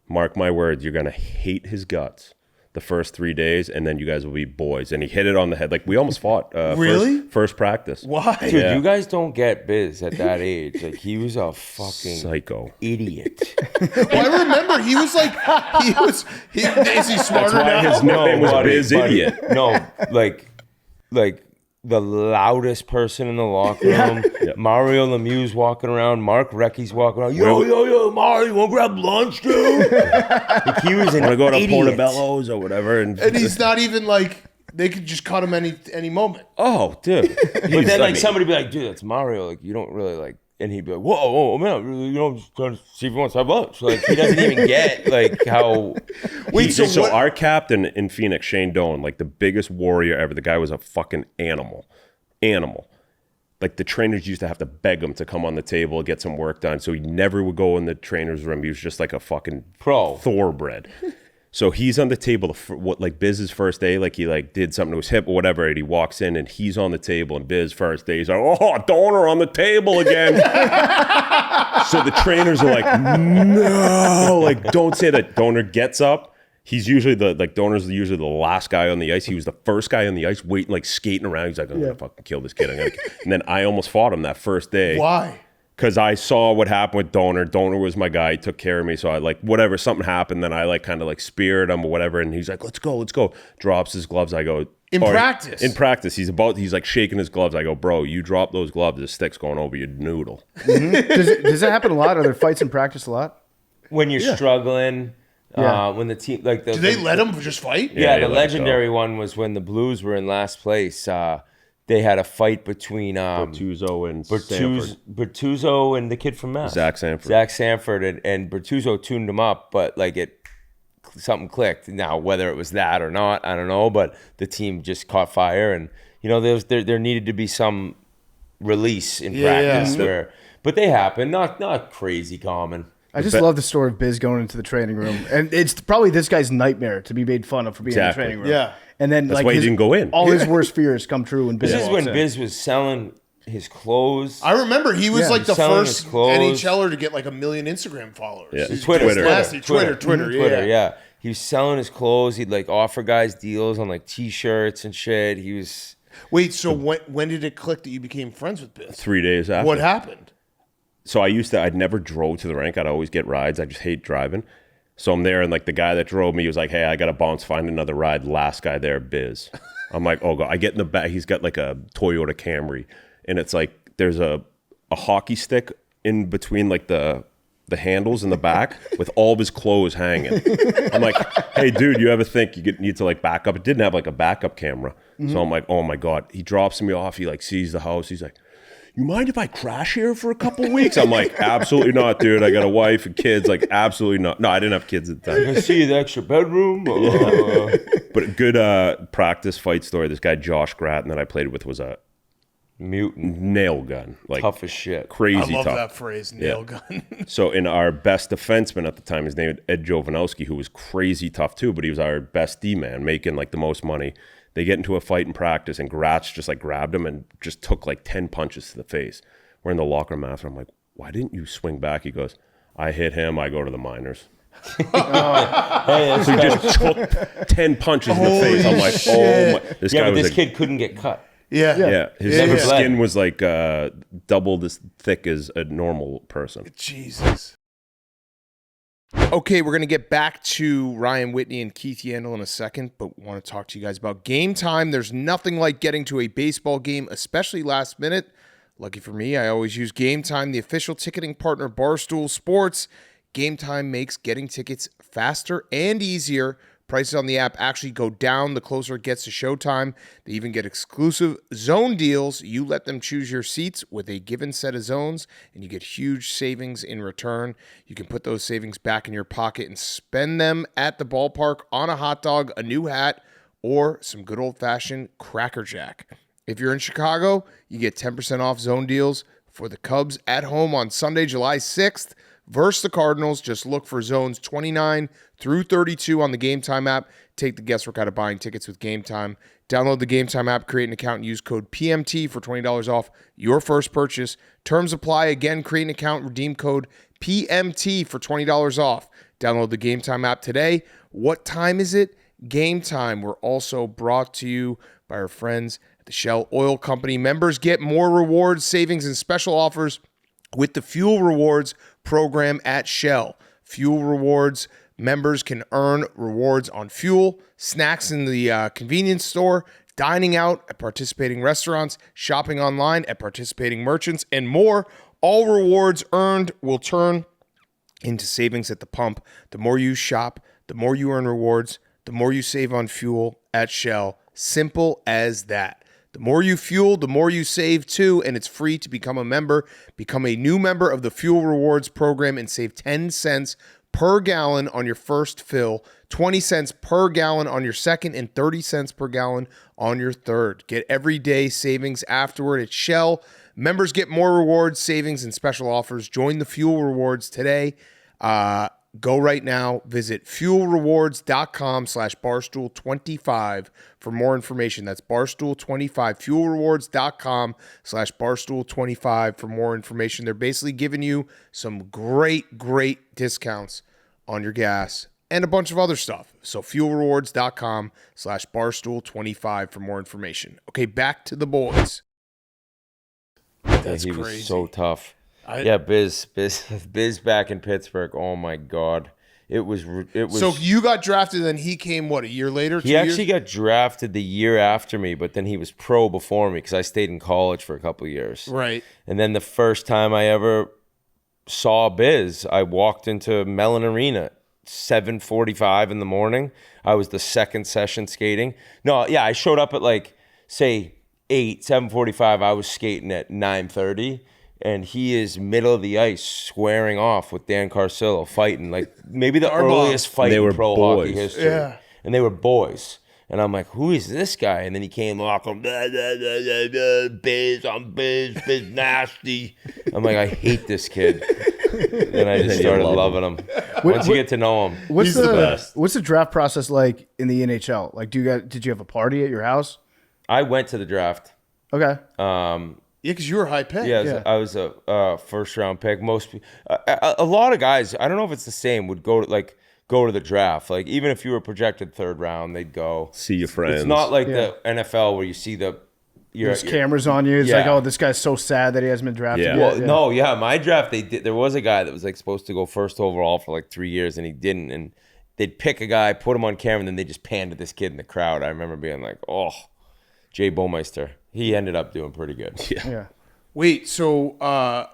mark my words, you're gonna hate his guts the first 3 days, and then you guys will be boys. And he hit it on the head. Like we almost fought. Really? First practice. Why? Dude, Yeah. you guys don't get Biz at that age. Like he was a fucking Psycho. idiot. Well, I remember he was like, is he smarter why now? his nickname was buddy, Biz buddy. Idiot. No, like the loudest person in the locker room. Mario Lemieux's walking around. Mark Recchi's walking around. Yo, Mario, you want to grab lunch, dude? Like he was an Want to go to idiot. Portobello's or whatever? And he's not even like, they could just cut him any moment. Oh, dude. But then like somebody be like, dude, that's Mario. Like you don't really like. And he'd be like, whoa, man, I'm just trying to see if he wants to have lunch. Like he doesn't even get like how. Wait, So what- our captain in Phoenix, Shane Doan, like the biggest warrior ever. The guy was a fucking animal. Like the trainers used to have to beg him to come on the table, get some work done. So he never would go in the trainer's room. He was just like a fucking Pro. thoroughbred. So he's on the table, like Biz's first day, like he like did something to his hip or whatever, and he walks in and he's on the table, and Biz first day, he's like, oh, Donor on the table again. So the trainers are like, no, like don't say that. Donor gets up. He's usually Donor's usually the last guy on the ice. He was the first guy on the ice, waiting, like skating around. He's like, I'm gonna fucking kill this kid. And then I almost fought him that first day. Why? Because I saw what happened with Donor. Donor was my guy. He took care of me. So I like, whatever, something happened. Then I like kind of like speared him or whatever. And he's like, let's go. Drops his gloves. I go, In "All right." practice? In practice. He's like shaking his gloves. I go, bro, you drop those gloves. The stick's going over your noodle. Does that happen a lot? Are there fights in practice a lot? When you're struggling, Yeah. when the team like the Do they let him just fight? Yeah, they the let it legendary one was when the Blues were in last place. They had a fight between Bertuzzo and Sanford. Bertuzzo and the kid from Mass. Zach Sanford. Zach Sanford and Bertuzzo tuned him up, but like something clicked. Now whether it was that or not, I don't know. But the team just caught fire, and there needed to be some release in practice where, but they happen. Not crazy common. I just love the story of Biz going into the training room, and it's probably this guy's nightmare to be made fun of for being Exactly. in the training room. Yeah. And then That's why he didn't go in. All his worst fears come true when Biz This is walks when in. Biz was selling his clothes. I remember he was like the selling first his clothes. NHLer to get like 1 million Instagram followers. Yeah. He's Twitter. just nasty. Twitter, Yeah. He was selling his clothes. He'd like offer guys deals on like T-shirts and shit. He was. Wait, so when did it click that you became friends with Biz? 3 days after. What happened? So I'd never drove to the rink. I'd always get rides. I just hate driving. So I'm there, and like the guy that drove me was like, hey, I got to bounce, find another ride. Last guy there, Biz. I'm like, oh, God. I get in the back. He's got like a Toyota Camry, and it's like there's a hockey stick in between like the handles in the back with all of his clothes hanging. I'm like, hey, dude, you ever think you need to like back up? It didn't have like a backup camera. So I'm like, oh, my God. He drops me off. He like sees the house. He's like, you mind if I crash here for a couple weeks? I'm like, absolutely not, dude. I got a wife and kids. Like, absolutely not. No, I didn't have kids at the time. I see the extra bedroom. But a good practice fight story. This guy, Josh Gratton, that I played with was a Mutant. nail gun. Like, Tough as shit. crazy I love tough. that phrase, nail gun. So in our best defenseman at the time, his name was Ed Jovanowski, who was crazy tough too, but he was our best D-man, making like the most money. They get into a fight in practice, and Gratz just like grabbed him and just took like 10 punches to the face. We're in the locker room after. I'm like, why didn't you swing back? He goes, I hit him. I go to the minors. So he just took 10 punches in the face. I'm like, oh my. This guy but was this kid couldn't get cut. Yeah. His Never skin bled. was like double as thick as a normal person. Jesus. Okay, we're going to get back to Ryan Whitney and Keith Yandle in a second, but want to talk to you guys about Game Time. There's nothing like getting to a baseball game, especially last minute. Lucky for me, I always use Game Time, the official ticketing partner of Barstool Sports. Game Time makes getting tickets faster and easier. Prices on the app actually go down the closer it gets to showtime. They even get exclusive zone deals. You let them choose your seats with a given set of zones, and you get huge savings in return. You can put those savings back in your pocket and spend them at the ballpark on a hot dog, a new hat, or some good old-fashioned Cracker Jack. If you're in Chicago, you get 10% off zone deals for the Cubs at home on Sunday, July 6th. Versus the Cardinals. Just look for zones 29 through 32 on the Game Time app. Take the guesswork out of buying tickets with Game Time. Download the Game Time app, create an account, and use code PMT for $20 off your first purchase. Terms apply. Again, create an account, redeem code PMT for $20 off. Download the Game Time app today. What time is it? Game Time. We're also brought to you by our friends at the Shell Oil Company. Members get more rewards, savings, and special offers with the Fuel Rewards program at Shell. Fuel Rewards members can earn rewards on fuel, snacks in the convenience store, dining out at participating restaurants, shopping online at participating merchants, and more. All rewards earned will turn into savings at the pump. The more you shop, the more you earn rewards, the more you save on fuel at Shell. Simple as that. The more you fuel, the more you save too, and it's free to become a member. Become a new member of the Fuel Rewards program and save 10 cents per gallon on your first fill, 20 cents per gallon on your second, and 30 cents per gallon on your third. Get everyday savings afterward at Shell. Members get more rewards, savings, and special offers. Join the Fuel Rewards today. Go right now. Visit fuelrewards.com/barstool25 for more information. That's barstool25. Fuelrewards.com/barstool25 for more information. They're basically giving you some great discounts on your gas and a bunch of other stuff. So fuelrewards.com/barstool25 for more information. Okay, back to the boys. That's crazy. Was so tough. Biz back in Pittsburgh. Oh my God, it was. So you got drafted, and he came a year later. He actually got drafted the year after me, but then he was pro before me because I stayed in college for a couple of years. Right. And then the first time I ever saw Biz, I walked into Mellon Arena, 7:45 in the morning. I was the second session skating. No, yeah, I showed up at like say 7:45. I was skating at 9:30. And he is middle of the ice squaring off with Dan Carcillo, fighting like maybe the earliest fight in pro hockey history. Yeah. And they were boys. And I'm like, who is this guy? And then he came walking, Biz, I'm Biz nasty. I'm like, I hate this kid. And I just started loving him. Once you get to know him, he's the best. What's the draft process like in the NHL? Like, did you have a party at your house? I went to the draft. Okay. Yeah, because you were a high pick. Yeah, I was a first round pick. Most a lot of guys, I don't know if it's the same, would go to the draft. Like even if you were projected third round, they'd go see your friends. It's not like the NFL where you see there's cameras on you. It's like, oh, this guy's so sad that he hasn't been drafted yet. Well, my draft, there was a guy that was like supposed to go first overall for like 3 years, and he didn't. And they'd pick a guy, put him on camera, and then they just panned to this kid in the crowd. I remember being like, oh, Jay Bomeister. He ended up doing pretty good. Yeah. Wait, so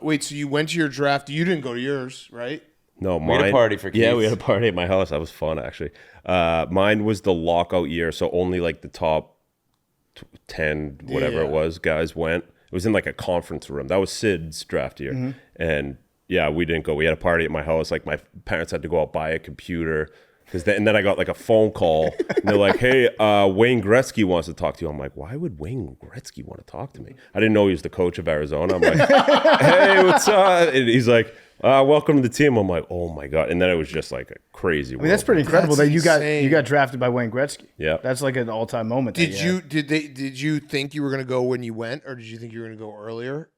you went to your draft. You didn't go to yours, right? No, we had a party for kids. Yeah, we had a party at my house. That was fun, actually. Mine was the lockout year, so only like the top 10, whatever it was, guys went. It was in like a conference room. That was Sid's draft year. Mm-hmm. And yeah, we didn't go. We had a party at my house. Like my parents had to go out buy a computer. And then I got like a phone call. And they're like, hey, Wayne Gretzky wants to talk to you. I'm like, why would Wayne Gretzky want to talk to me? I didn't know he was the coach of Arizona. I'm like, hey, what's up? And he's like, welcome to the team. I'm like, oh my God. And then it was just like a crazy. I mean, that's pretty incredible That's that insane. you got drafted by Wayne Gretzky. Yeah. That's like an all-time moment. Did you think you were going to go when you went, or did you think you were going to go earlier?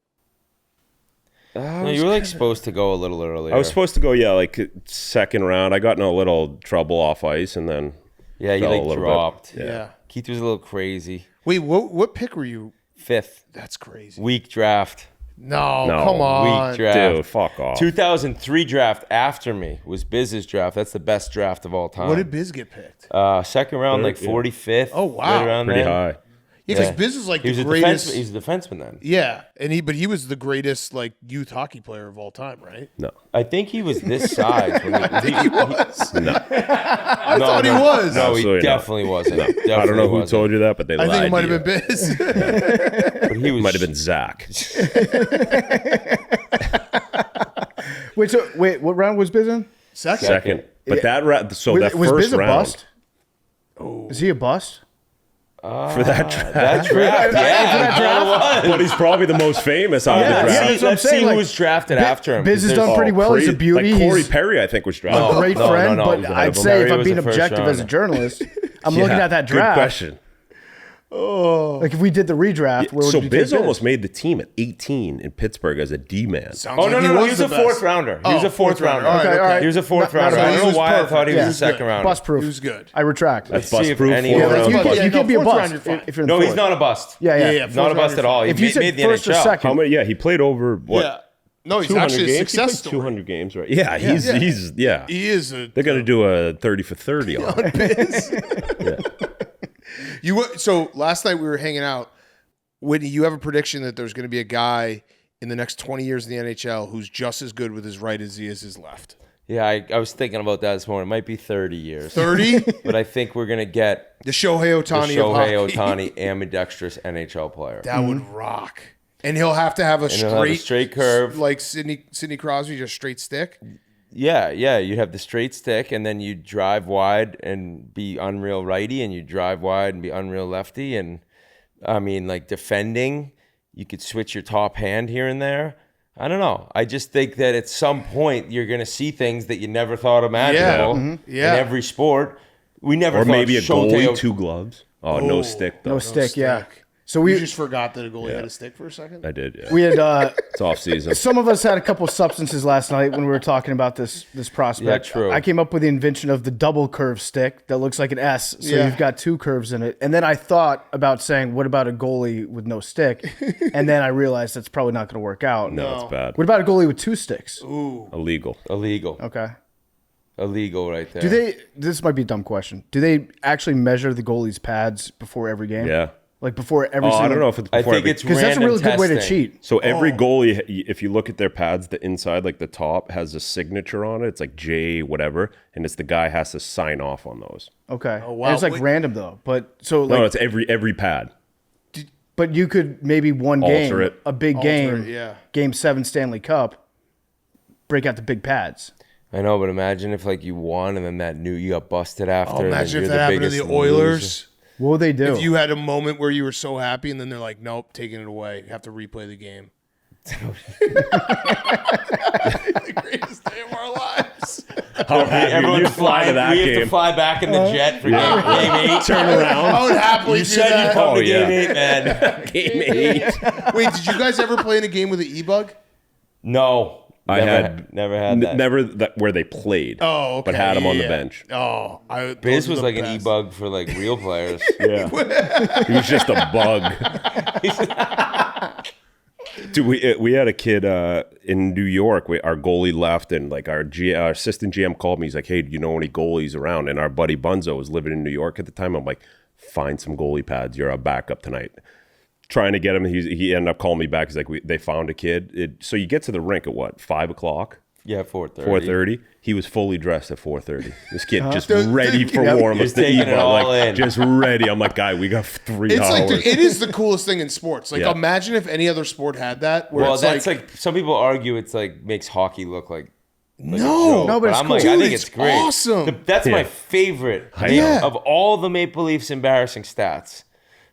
No, you were like supposed to go a little earlier. I was supposed to go, like second round. I got in a little trouble off ice, and then you fell a like little dropped. bit. Yeah. Keith was a little crazy. Wait, what pick were you? 5th. That's crazy. Weak draft. No, No, come on. Weak draft. Dude, fuck off. 2003 draft after me was Biz's draft. That's the best draft of all time. What did Biz get picked? Second round, like 45th. Oh, wow. Right around Pretty there. high. Yeah, because Biz is like He was the a greatest. defenseman. He's a defenseman then. Yeah, but he was the greatest like youth hockey player of all time, right? No. I think he was this size. When he was. No. I thought he was. No, he Absolutely not. definitely wasn't. I don't know who told you that, but they I lied think it might to have you. been Biz. But he was. Might have been Zach. Wait, what round was Biz in? Second. But that so that was first Biz a round bust? Is he a bust? for that draft. That draft, yeah. But he's probably the most famous out of the Yeah, draft. that's what I'm Let's saying, see like, who was drafted after him. Biz has There's- done pretty well. He's a beauty. Like Corey He's Perry, I think, was drafted. a great no, friend, no, but he's I'd ahead say of if him. I'm being Perry was a objective first as a rounder. journalist, I'm looking at that Good draft. question. Like if we did the redraft, where So would you Biz take almost made the team at 18 in Pittsburgh as a D-man. Sounds Oh, like no, he was the a fourth best. rounder. He Oh, was a fourth rounder. All right, Okay, all right. He was a fourth Not- rounder. not- I don't he know was why I perfect. thought he was Yeah. a second rounder. Bust proof. He was good. I retract. That's see bust if proof. any Four of them- rounds. you, bust you no, can't be a fourth bust round, you're fine. if you're in No, the he's fourth. not a bust. Yeah, yeah. Yeah, Not a fourth bust at round, all. He If you said made the first or NHL. second, How many? Yeah, he played over what? Yeah. No, he's 200 actually a games. He success played story. 200 games, right? Yeah, he's He is a. They're gonna do a 30 for 30 on him. So last night we were hanging out. Whitney, you have a prediction that there's going to be a guy in the next 20 years in the NHL who's just as good with his right as he is his left. Yeah, I was thinking about that this morning. It might be 30 years. 30? But I think we're going to get The Shohei the Ohtani of hockey. Shohei Ohtani ambidextrous NHL player. That would rock. And he'll have to have a he'll have a straight curve. like Sidney Crosby, just straight stick. Yeah. You have the straight stick, and then you drive wide and be unreal righty, and you drive wide and be unreal lefty. And I mean, like defending, you could switch your top hand here and there. I don't know. I just think that at some point you're going to see things that you never thought imaginable Yeah. in every sport. We never Or thought maybe a Shohei goalie, Ohtani- 2 gloves. Oh, no stick though. no stick. Yeah. So We we just forgot that a goalie had a stick for a second. I did. Yeah. we had It's off season. some of us had a couple substances last night when we were talking about this prospect. Yeah, true. I came up with the invention of the double curve stick that looks like an S, so Yeah. you've got 2 curves in it. And then I thought about saying, what about a goalie with no stick? And then I realized that's probably not going to work out. No, it's bad. What about a goalie with 2 sticks? Illegal. Illegal. Okay. Illegal right there. Do they? This might be a dumb question. Do they actually measure the goalie's pads before every game? Yeah. Like before every Oh, single? I don't know if it's I before think every- it's because that's a random really good way to testing. cheat. So every goalie, if you look at their pads, the inside, like the top, has a signature on it. It's like J whatever, and it's the guy has to sign off on those. Okay. Oh, wow. And it's like Wait. random though, but so like, No, it's every pad. but you could maybe one Alter game, it. a big Alter game, it, yeah. Game 7 Stanley Cup, break out the big pads. I know, but imagine if like you won and then that new you got busted after. Oh, and then imagine if you're that the happened to the biggest Oilers. loser. What would they do? If you had a moment where you were so happy and then they're like, nope, taking it away. You have to replay the game. The greatest day of our lives. How happy Everyone's you fly to that We have to game? fly back in the jet for game 8. Turn around. I would happily You do said that. you'd come Oh, to game yeah. 8, man. Game 8. Wait, did you guys ever play in a game with an e-bug? No. I had never had that. Never that where they played. Oh, okay. But had him on the Yeah. bench. Oh, Biz those was are like the an best. e-bug for like real players. Yeah. He was just a bug. Dude, we had a kid in New York. Our goalie left, and like our assistant GM called me. He's like, "Hey, do you know any goalies around?" And our buddy Bunzo was living in New York at the time. I'm like, "Find some goalie pads. You're a backup tonight." Trying to get him. He ended up calling me back. He's like, they found a kid. So you get to the rink at what, 5 o'clock? Yeah, 4:30. 4:30. He was fully dressed at 4:30. This kid just Dude, ready for Yep. warm-ups. He's taking it all in. Just ready. I'm like, guy, we got 3 It's hours. like, dude, it is the coolest thing in sports. Like, Yeah. imagine if any other sport had that. Where Well, it's that's like some people argue it's like makes hockey look like a joke, No, but it's I'm cool. like, I Dude, think it's it's great. awesome. That's my Yeah. favorite I know. of all the Maple Leafs embarrassing stats.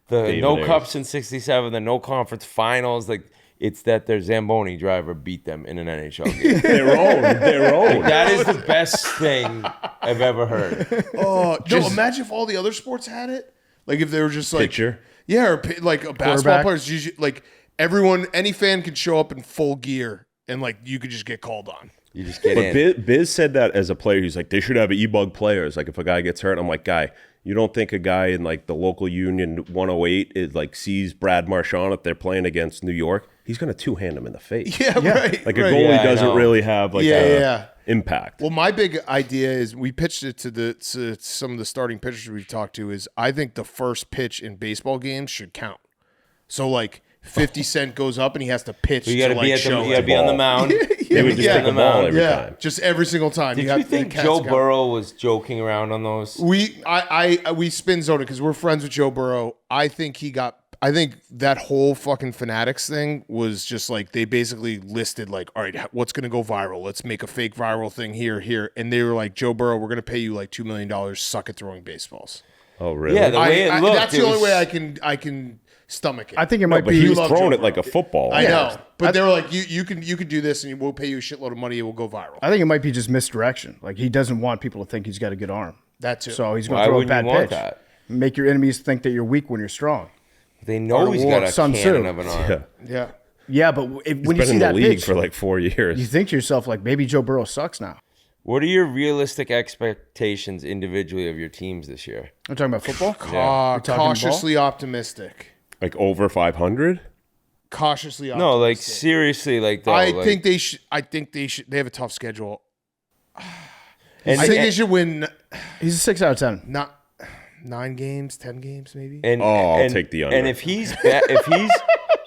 The David no Ayers. cups in '67, the no conference finals. Like It's that their Zamboni driver beat them in an NHL game. Their own. That is the best thing I've ever heard. Oh, no, imagine if all the other sports had it. Like if they were just like Pitcher. Yeah, or like a basketball players usually like everyone, any fan could show up in full gear and like you could just get called on. You just get But in. Biz said that as a player. He's like, they should have e-bug players. Like if a guy gets hurt, I'm like, guy, you don't think a guy in like the local Union 108 is like sees Brad Marchand if they're playing against New York? He's gonna two-hand him in the face. Yeah, right. Like a right. goalie Yeah, I doesn't know. really have like impact. Well, my big idea is we pitched it to some of the starting pitchers we've talked to is I think the first pitch in baseball games should count. So like 50 Cent goes up and he has to pitch. You got to be show you got to be on the mound. They would just Yeah. take a ball every yeah, time. just every single time. Did have you to- think the cat's Joe got- Burrow was joking around on those? We spin zoned it because we're friends with Joe Burrow. I think that whole fucking Fanatics thing was just like they basically listed like, all right, what's gonna go viral? Let's make a fake viral thing here, and they were like, Joe Burrow, we're gonna pay you like $2 million. Suck at throwing baseballs. Oh, really? Yeah, the way it looked. That's the it only was- way I can stomach it. I think it might But be. he was love throwing Joe it like a football. I know, but they were like, you can do this, and we'll pay you a shitload of money. It will go viral. I think it might be just misdirection. Like he doesn't want people to think he's got a good arm. That too. So he's going Why to throw a wouldn't bad you want pitch. that? Make your enemies think that you're weak when you're strong. They know he's got a Sun cannon Tzu. of an arm. Yeah. Yeah. Yeah, but when you Been see in the that league pitch, for like 4 years. you think to yourself like maybe Joe Burrow sucks now. What are your realistic expectations individually of your teams this year? I'm talking about football. talking Cautiously optimistic. Like over 500? Cautiously optimistic. No, like seriously, like though, I like, think they should. They have a tough schedule. and, I think they and, should win He's a 6 out of 10. not 9 games, 10 games, maybe. and, I'll take the under. And if he's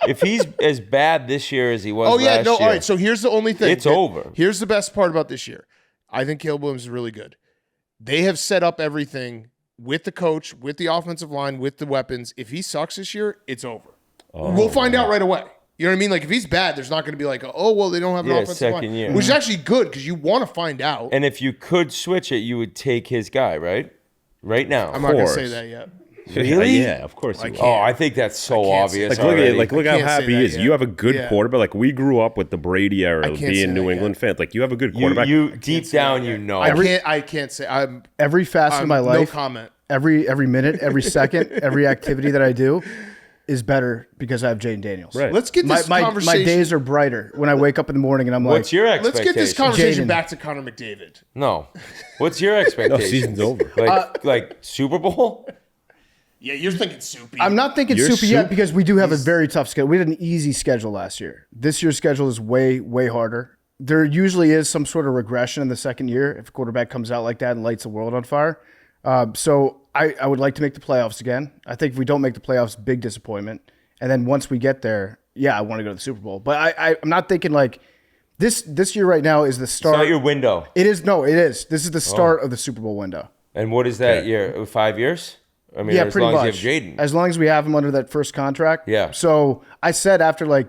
if he's as bad this year as he was, Oh yeah, last no. year, All right. So here's the only thing. It's over. Here's the best part about this year. I think Caleb Williams is really good. They have set up everything with the coach, with the offensive line, with the weapons. If he sucks this year, it's over. We'll find out right away. You know what I mean? Like if he's bad, there's not going to be like, oh well, they don't have an offensive second line, year. which is actually good because you want to find out. And if you could switch it, you would take his guy, right? Right now. I'm not going to course. say that yet. Really? Yeah, of course. You Oh, I think that's so can't say obvious. that. Like already. look how can't say happy that he is. yet. You have a good Yeah. quarterback. Like we grew up with the Brady era can't say being New that England yet. fans. Like you have a good quarterback. you deep down, you know. I can't say. Every facet of my No life, comment. every minute, every second, every activity that I do is better because I have Jaden Daniels. Right. Let's get this My conversation. days are brighter when I wake up in the morning and I'm like, What's your Let's expectation? get this conversation Jaden. back to Connor McDavid. No. What's your expectation? season's over. Like Super Bowl? Yeah, you're thinking soupy. I'm not thinking You're super yet soup- because we do have a very tough schedule. We had an easy schedule last year. This year's schedule is way, way harder. There usually is some sort of regression in the second year if a quarterback comes out like that and lights the world on fire. So I would like to make the playoffs again. I think if we don't make the playoffs, big disappointment. And then once we get there, yeah, I want to go to the Super Bowl. But I'm not thinking like this year right now is the It's start. not your window. It is. No, it is. This is the start of the Super Bowl window. And what is that year? 5 years? I mean, Yeah, as pretty long much. as you have Jaden. As long as we have him under that first contract. Yeah. So I said after like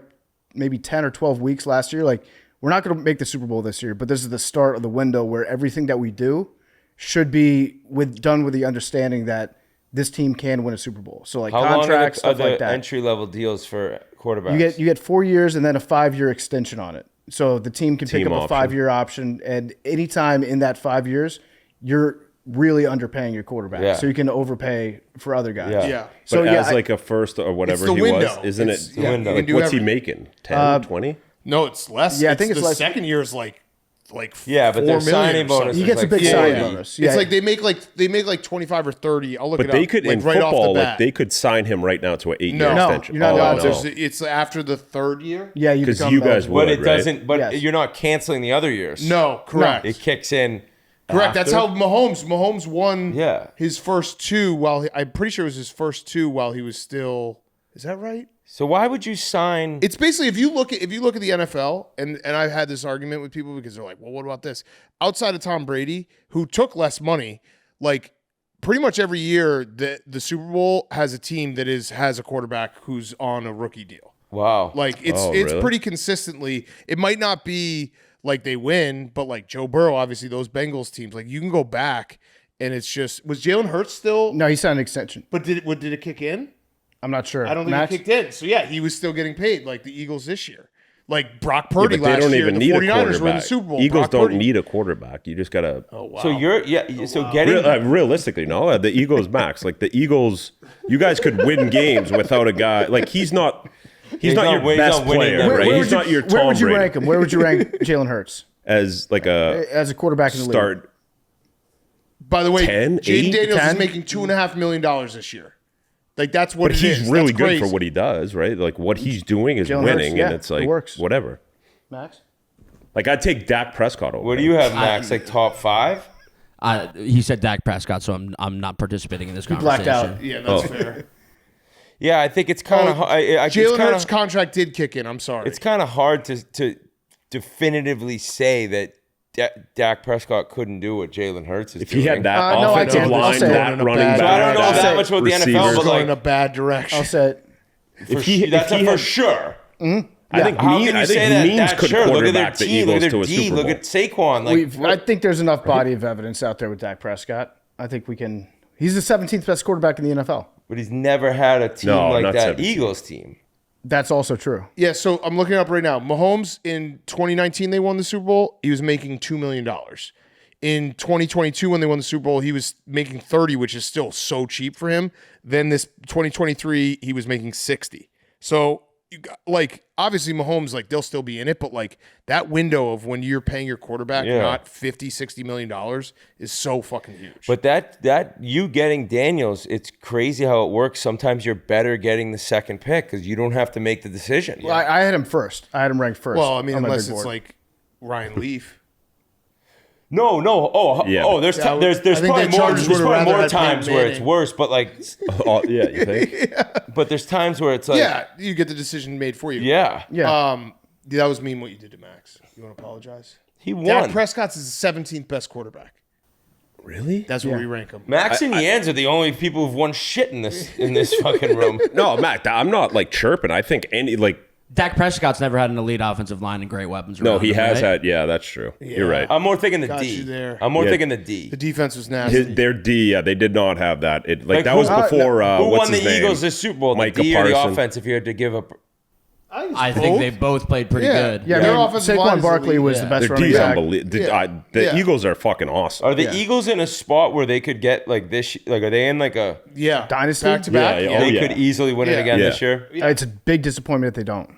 maybe 10 or 12 weeks last year, like we're not going to make the Super Bowl this year, but this is the start of the window where everything that we do should be done with the understanding that this team can win a Super Bowl. So like How long contracts, are stuff the like that. entry level deals for quarterbacks? You get 4 years and then a 5-year extension on it. So the team can pick Team up a option. 5-year option, and anytime in that 5 years, you're really underpaying your quarterback. Yeah. So you can overpay for other guys. Yeah. Yeah. So But yeah, as like a first or whatever the he window. was, isn't It's it? the window. You can do What's he everything. making? 10, 20? No, it's less. Yeah, I think it's the less. second year is like Yeah, but their 4 million signing or bonus something. he is gets a like big 40. signing bonus. Yeah. It's like they make like 25 or 30. I'll look But it they up. could like in right off football, the like bat. they could sign him right now to an 8-year No, extension. you're not allowed to. It's after the third year. Yeah, you 'Cause become you guys eligible. But would, it right? doesn't. But Yes. you're not canceling the other years. No, correct. It kicks in. Correct. That's after. how Mahomes won. Yeah. his first 2 while I'm pretty sure it was his first 2 while he was still. Is that right? So why would you sign? It's basically if you look at the NFL, and I've had this argument with people because they're like, well, what about this? Outside of Tom Brady, who took less money, like pretty much every year the Super Bowl has a team that has a quarterback who's on a rookie deal. Wow. Like it's really? pretty consistently. It might not be like they win, but like Joe Burrow, obviously those Bengals teams, like you can go back and it's just was Jalen Hurts still? No, he signed an extension. But did it kick in? I'm not sure. I don't think Max? he kicked in. So yeah, he was still getting paid like the Eagles this year. Like Brock Purdy but they last don't year, even the need a 49ers were in the quarterback. Super Bowl. Eagles Brock don't Purdy. need a quarterback. You just gotta. Oh wow. So getting Realistically, no. The Eagles, Max. Like the Eagles, you guys could win games without a guy. Like he's not your best player, right? Where He's not your Tom Where would you Brady. rank him? Where would you rank Jalen Hurts As like as a quarterback in the league? start. By the way, 10, Jaden 8, Daniels 10? is making $2.5 million this year. Like that's what But it is. he's really That's good crazy. for what he does, right? Like what he's doing is Jalen winning, Hurts, yeah, and it's it like works. whatever. Max? Like I'd take Dak Prescott over. what do you have, Max? Like top 5? He said Dak Prescott, so I'm not participating in this He conversation. blacked out. Yeah, that's fair. Yeah, I think it's kind of Jalen Hurts' contract did kick in. I'm sorry. it's kind of hard to definitively say that Dak Prescott couldn't do what Jalen Hurts is If doing. he had that No, I offensive can't. I'll line, say that it in a running bad- back, So I don't know I'll that say much about the receivers. NFL, but going in like a bad direction. I'll say it. that's for sure. I think How Means, can you I say think that? Means That's could sure. Look at their quarterback the team. Look at Eagles their to a D. Super Look Bowl. at Saquon. Like I think there's enough body of evidence out there with Dak Prescott. I think we can. He's the 17th best quarterback in the NFL. but he's never had a team No, like not that 17. Eagles team. That's also true. Yeah, so I'm looking it up right now. Mahomes in 2019 they won the Super Bowl. He was making $2 million. In 2022 when they won the Super Bowl, he was making 30, which is still so cheap for him. Then this 2023 he was making 60. So you got, like obviously Mahomes like they'll still be in it, but like that window of when you're paying your quarterback not 50, 60 million dollars is so fucking huge. But that you getting Daniels, it's crazy how it works. Sometimes you're better getting the second pick because you don't have to make the decision. Well, I had him first. I had him ranked first. well, I mean on my unless big it's board. like Ryan Leaf. No. Yeah. There's Yeah, there's I think probably the more Chargers there's would have probably rather more had times Peyton where it's Manning. worse, but like Yeah, you think? but there's times where it's like Yeah, you get the decision made for you. yeah. That was mean what you did to Max. You want to apologize? He won. Dak Prescott's is the 17th best quarterback. Really? That's where we rank him. Max and Yands are the only people who've won shit in this fucking room. No, Matt, I'm not like chirping. I think Dak Prescott's never had an elite offensive line and great weapons. no, around he him, has right? had. Yeah, that's true. You're right. I'm more thinking the Got D. you there. I'm more Yeah. thinking the D. The defense was nasty. Their D, yeah, they did not have that. It Like, that who- was before. Who what's won the his name? Eagles this Super Bowl? Micah The D or the Parsons. offense? If you had to give up, I think they both played pretty Yeah. good. yeah, their I mean, offensive line Saquon is Barkley elite. was Yeah. the best Their running D's back. unbelievable. Yeah. The Yeah. Eagles are fucking awesome. are the Eagles in a spot where they could get like this? Like, are they in like a? Yeah. Dynasty? Back to back. Yeah, yeah. They yeah. could easily win it Yeah. again Yeah. this year. It's a big disappointment if they don't.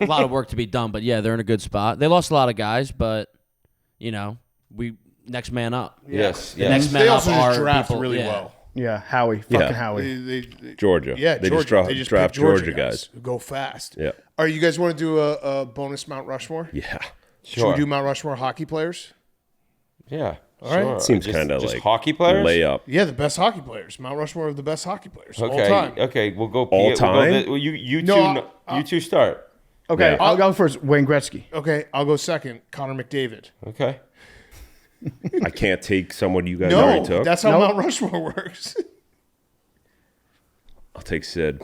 A lot of work to be done, but yeah, they're in a good spot. They lost a lot of guys, but we next man up. Yes. The next man They up also are just draft people, really yeah. well. Yeah, Howie. Yeah. Fucking Howie. They- Georgia. yeah, they Georgia. just They just draft picked Georgia guys. who go fast. Yeah. Are you guys want to do a bonus Mount Rushmore? Yeah. Should we do Mount Rushmore hockey players? Yeah. All right. Sure. Seems Just- kind of just like hockey players. layup. Yeah, the best hockey players. Mount Rushmore of the best hockey players all Okay. time. Okay. We'll go. All we'll go time? well, you No, two. You two start. Okay, Yeah. I'll go first. Wayne Gretzky. Okay, I'll go second. Connor McDavid. Okay. I can't take someone you guys No, already took. that's how Nope. Mount Rushmore works. I'll take Sid.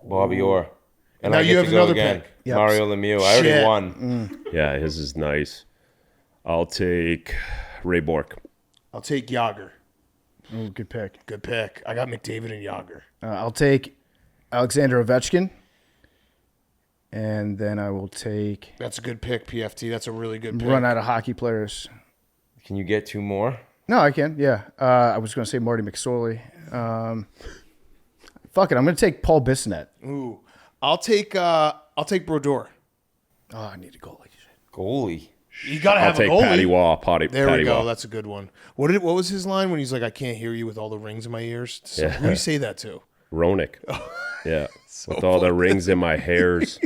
Bobby Orr. And Now I you get have to go another again. pick. Yep. Mario Lemieux. I already Shit. won. Yeah, his is nice. I'll take Ray Bork. I'll take Yager. Oh, good pick. Good pick. I got McDavid and Yager. I'll take Alexander Ovechkin. And then I will take That's a good pick, PFT. That's a really good pick. run out of hockey players. Can you get two more? No, I can. Yeah. I was going to say Marty McSorley. Fuck it. I'm going to take Paul Bissonnette. Ooh. I'll take Brodeur. Oh, I need a goalie. Goalie. You gotta I'll have take a goalie. Patty Waugh. There Patty we go. Waugh. That's a good one. What was his line when he's like, "I can't hear you with all the rings in my ears"? So, Yeah. Who do you say that to? Ronick. Yeah. With all the rings in my hairs.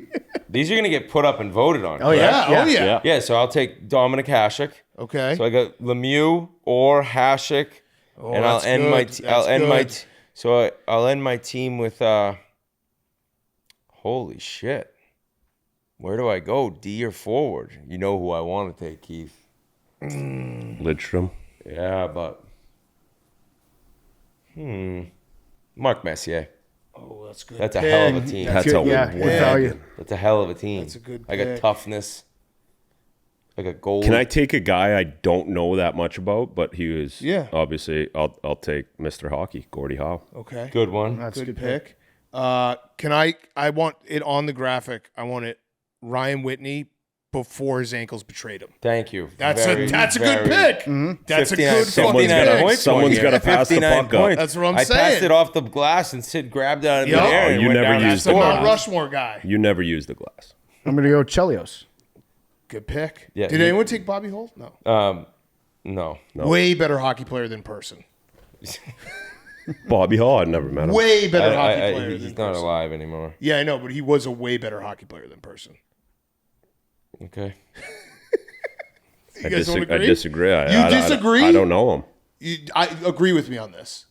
These are going to get put up and voted on. Oh, yeah. Oh yeah. Yeah. Yeah, so I'll take Dominic Hasek. Okay. So I got Lemieux or Hasek, and I'll that's end good. my That's good. I'll end my team with holy shit. Where do I go? D or forward? You know who I want to take, Keith. Lidstrom. Yeah, but Mark Messier. Oh, that's good. That's a pick. hell of a team. That's Good, a yeah, win. good value. That's a hell of a team. That's a good I got pick. toughness. I got goal. Can I take a guy I don't know that much about, but he was Yeah. obviously I'll take Mr. Hockey, Gordie Howe. Okay. Good one. That's Good a good pick. pick. Can I want it on the graphic. I want it Ryan Whitney before his ankles betrayed him. Thank you. That's a good pick. That's a good Someone's got to pass the puck up. That's what I'm I saying. passed it off the glass and Sid grabbed it out of the Yup. air. And You went never down used That's the the the score. Mount Rushmore guy. You never use the glass. I'm going to go Chelios. Good pick. Yeah, Did anyone take Bobby Holt? No. No. Way better hockey player than person. Bobby Hall, I never met him. Way better hockey player He's than not person. alive anymore. Yeah, I know, but he was a way better hockey player than person. Okay. You guys don't I agree? disagree. You disagree? I don't know him. I agree with me on this.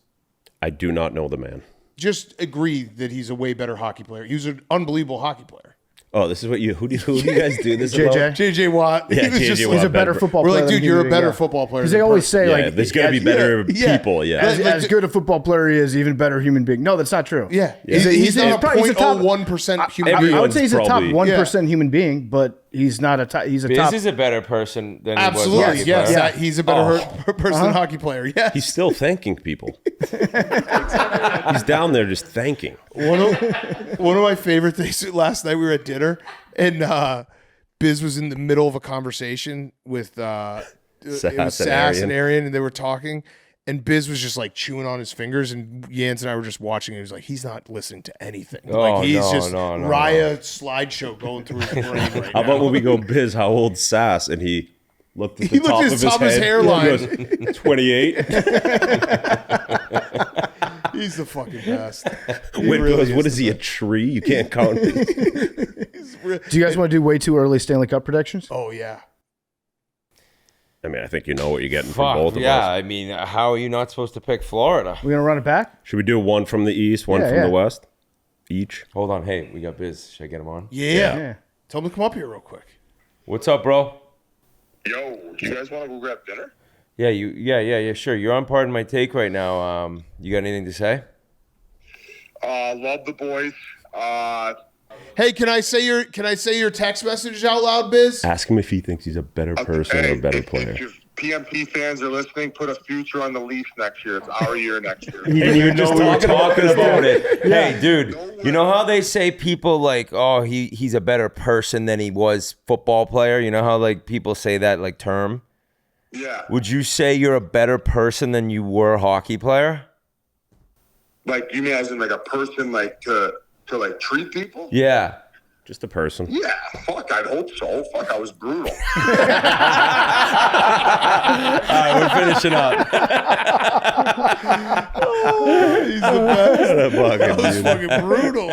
I do not know the man. Just agree that he's a way better hockey player. He was an unbelievable hockey player. Oh, this is what you. Who do you guys do this JJ. about? JJ Watt. Yeah, he was JJ just Watt. He's a better football We're player. like, dude, than you're a human better being. football player. Because than they always person. say, Yeah, like, there's got to be better people. Yeah. as good a football player he is, even better human being. No, that's not true. Yeah. Yeah. He's not a probably- he's a top- 0.01% human I being. would say he's a top Probably- 1% human being, but he's not a top. He's a Biz top. is a better person than he was. Absolutely. a hockey Yes. player. Yeah. He's a better person than hockey player. Yeah. He's still thanking people. He's down there just thanking. One of my favorite things, last night we were at dinner and Biz was in the middle of a conversation with it was Sass and Arian, and they were talking, and Biz was just like chewing on his fingers, and Yands and I were just watching, and he was like, he's not listening to anything. Like he's just Raya slideshow going through his brain right How now. about when we go Biz? How old's Sass? And he looked at the He looked top at of the top his of his head. hairline. He goes, 28. He's the fucking best. Whit goes, what is he, a tree? You can't count. Do you guys want to do way too early Stanley Cup predictions? Oh yeah. I mean, I think you know what you're getting from Fuck, both of yeah. us. I mean, how are you not supposed to pick Florida? We're gonna run it back. Should we do one from the east, one Yeah, from yeah. the west? Each? Hold on. Hey, we got Biz. Should I get him on? Yeah. Tell him to come up here real quick. What's up, bro? Yo, do you guys want to go grab dinner? Yeah, yeah, sure. You're on Pardon My Take right now. You got anything to say? Love the boys. Hey, can I say your text message out loud, Biz? Ask him if he thinks he's a better person or a better player. If your PMP fans are listening, put a future on the Leafs next year. It's our year next year. And you know we were talking about it. Hey, dude, you know how they say people like, oh, he's a better person than he was football player? You know how like people say that like term? Yeah. Would you say you're a better person than you were hockey player? Like, you mean as in like a person like to like treat people? Yeah. Just a person. Yeah, fuck, I'd hope so. Fuck, I was brutal. All right, we're finishing up. He's the best. That That was fucking brutal.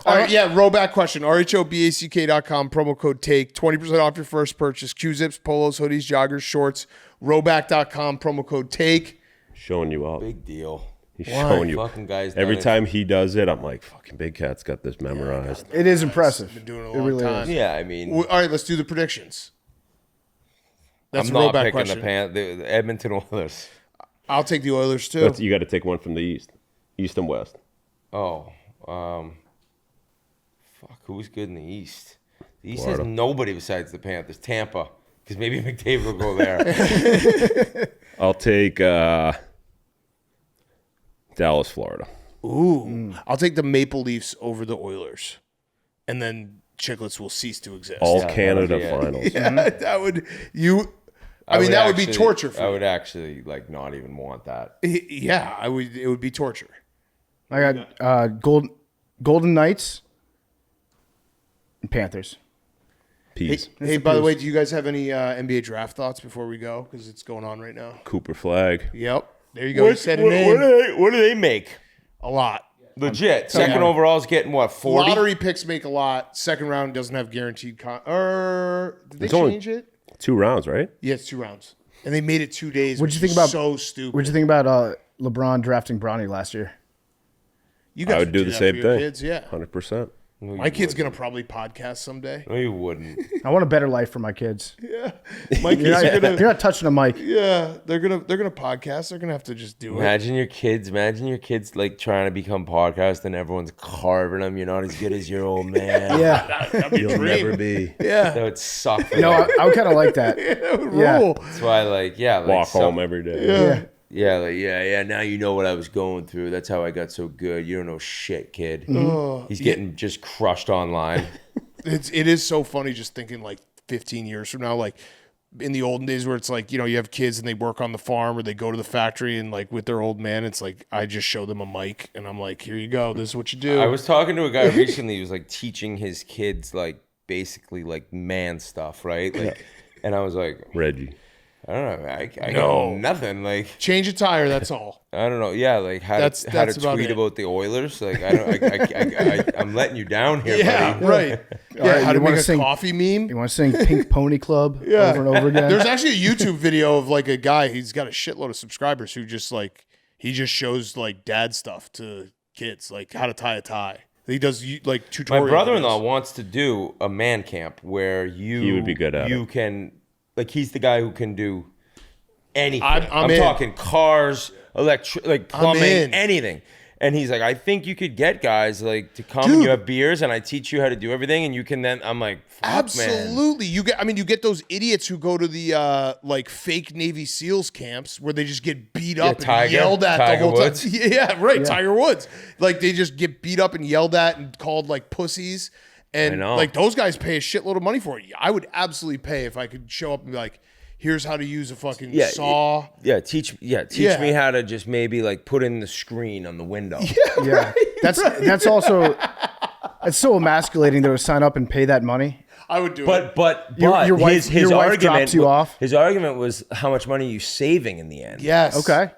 All right, yeah, rollback question. RHOBACK.com, promo code TAKE, 20% off your first purchase. Q-zips, polos, hoodies, joggers, shorts. Rollback.com, promo code TAKE. Showing you up. Big deal. He's showing you. Fucking guys. Every done it. time he does it, I'm like, fucking Big Cat's got this memorized. It is impressive. Been doing it a It long really time. is. Yeah, I mean, All right, let's do the predictions. That's I'm a not rollback picking question. the Edmonton Oilers. I'll take the Oilers too. You got to take one from the east and west. Oh, fuck. Who's good in the East? The East Florida. has nobody besides the Panthers. Tampa, because maybe McDavid will go there. I'll take Dallas, Florida. Ooh. I'll take the Maple Leafs over the Oilers. And then Chicklets will cease to exist. All Yeah, Canada that would be it. finals. Yeah, that would that would be torture for I me. would actually like not even want that. Yeah, I would. It would be torture. I got Golden Knights and Panthers. Peace. Hey, by the way, do you guys have any NBA draft thoughts before we go? Because it's going on right now. Cooper Flag. Yep. There you go. You said a name. What do they make? A lot. Legit. Second overall is getting what, 40? Lottery picks make a lot. Second round doesn't have guaranteed. Did they It's only- change it? 2 rounds, right? Yeah, it's 2 rounds. And they made it 2 days. What'd you which think about- is so stupid. What'd you think about LeBron drafting Bronny last year? You guys I would do the that same for your thing. Kids, yeah. 100%. No, My kid's gonna probably podcast someday. No, you wouldn't. I want a better life for my kids. My kids You're are not, gonna. you're not touching a mic. Yeah, they're gonna podcast. They're gonna have to just do it. Imagine your kids like trying to become podcast and everyone's carving them. You're not as good as your old man. Yeah. That'd be a You'll dream. never be. Yeah, That would suck for No, them. I would kind of like that. that would Yeah. rule. That's why, like, yeah. Like Walk home every day. Yeah. Yeah. Now you know what I was going through. That's how I got so good. You don't know shit, kid. He's getting just crushed online. It is so funny just thinking like 15 years from now, like in the olden days where it's like, you have kids and they work on the farm or they go to the factory and like with their old man, it's like I just show them a mic and I'm like, here you go. This is what you do. I was talking to a guy recently who was like teaching his kids like basically like man stuff, right? Like, and I was like, Reggie. I don't know. I know nothing. Like change a tire. That's all. I don't know. Yeah, like how to tweet about the Oilers. Like I'm letting you down here, buddy. Right. Yeah, how to make a coffee meme. You want to sing Pink Pony Club over and over again? There's actually a YouTube video of like a guy. He's got a shitload of subscribers who just like he just shows like dad stuff to kids, like how to tie a tie. He does like tutorials. My brother-in-law wants to do a man camp where he would be good at you it. Can. Like he's the guy who can do anything. I'm talking cars, like plumbing, anything. And he's like, I think you could get guys like to come and you have beers and I teach you how to do everything and you can then. I'm like, fuck, absolutely. Man. You get those idiots who go to the like fake Navy SEALs camps where they just get beat up and yelled at the whole time. Yeah, right. Tiger Woods. Like they just get beat up and yelled at and called like pussies. And like those guys pay a shitload of money for it. I would absolutely pay if I could show up and be like, here's how to use a fucking saw. Teach me how to just maybe like put in the screen on the window. Yeah. That's also it's so emasculating to sign up and pay that money. I would do it. But your wife drops you off. His argument was how much money are you saving in the end? Yes. Okay.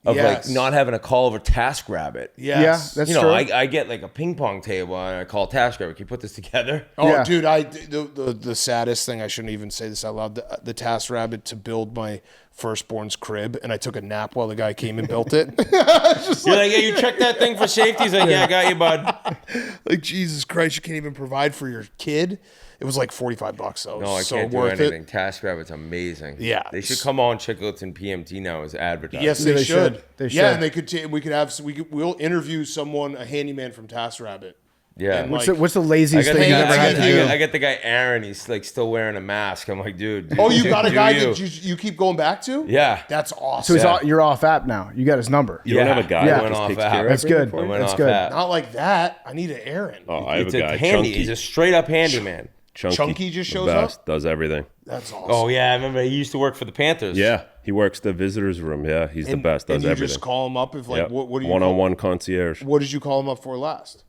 Of like not having to call over TaskRabbit. Yes. Yeah, that's true. true. I get like a ping pong table and I call TaskRabbit. Can you put this together? Oh, dude, the saddest thing, I shouldn't even say this out loud, the TaskRabbit to build my firstborn's crib, and I took a nap while the guy came and built it. You're like, yeah, you checked that thing for safety? He's like, yeah, I got you, bud. Like, Jesus Christ, you can't even provide for your kid. It was like $45 though. No, I can't do anything. TaskRabbit's amazing. Yeah, they should come on Chicklets PMT now as advertising. Yes, they should. They should. Yeah, and we'll interview someone, a handyman from TaskRabbit. Yeah. What's the laziest thing you ever had to do? I get the guy Aaron. He's like still wearing a mask. I'm like, dude. Oh, you got a guy that you keep going back to? Yeah. That's awesome. So you're off app now. You got his number. You don't have a guy that went just off takes app. care of That's good. everything? That's good. Not like that. I need an Aaron. Oh, I have It's a guy, handy. Chunky. He's a straight up handyman. Chunky just shows best, up? does everything. That's awesome. Oh, yeah. I remember he used to work for the Panthers. Yeah, he works the visitors room. Yeah, he's the best. Does and you everything. Just call him up if like what do you one-on-one concierge. What did you call him up for last?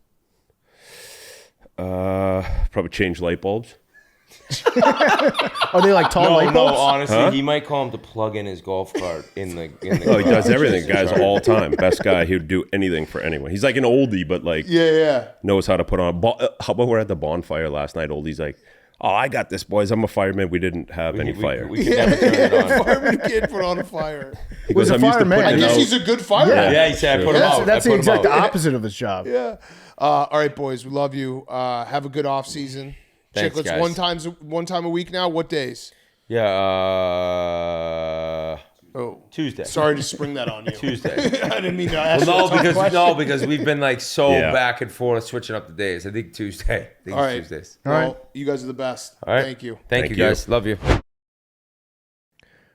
Probably change light bulbs. Are they like tall light bulbs? No, honestly, he might call him to plug in his golf cart in the Oh, he does everything, guys, all the time. Best guy. He would do anything for anyone. He's like an oldie, but like knows how to put on. How about we're at the bonfire last night? Oldie's like, oh, I got this, boys. I'm a fireman. We didn't have any fire. We could never turn it on. Fireman can't put on a fire. He goes, a fireman. I guess he's a good fireman. Yeah, he said I put him out. That's the exact opposite of his job. Yeah. All right, boys. We love you. Have a good off season. Thanks, Chicklets, guys. one time a week now. What days? Yeah. Tuesday. Sorry to spring that on you. Tuesday. I didn't mean to ask. Because we've been like back and forth switching up the days. I think Tuesday. All right. Tuesdays. Well, you guys are the best. All right. Thank you. Thank you, guys. Love you.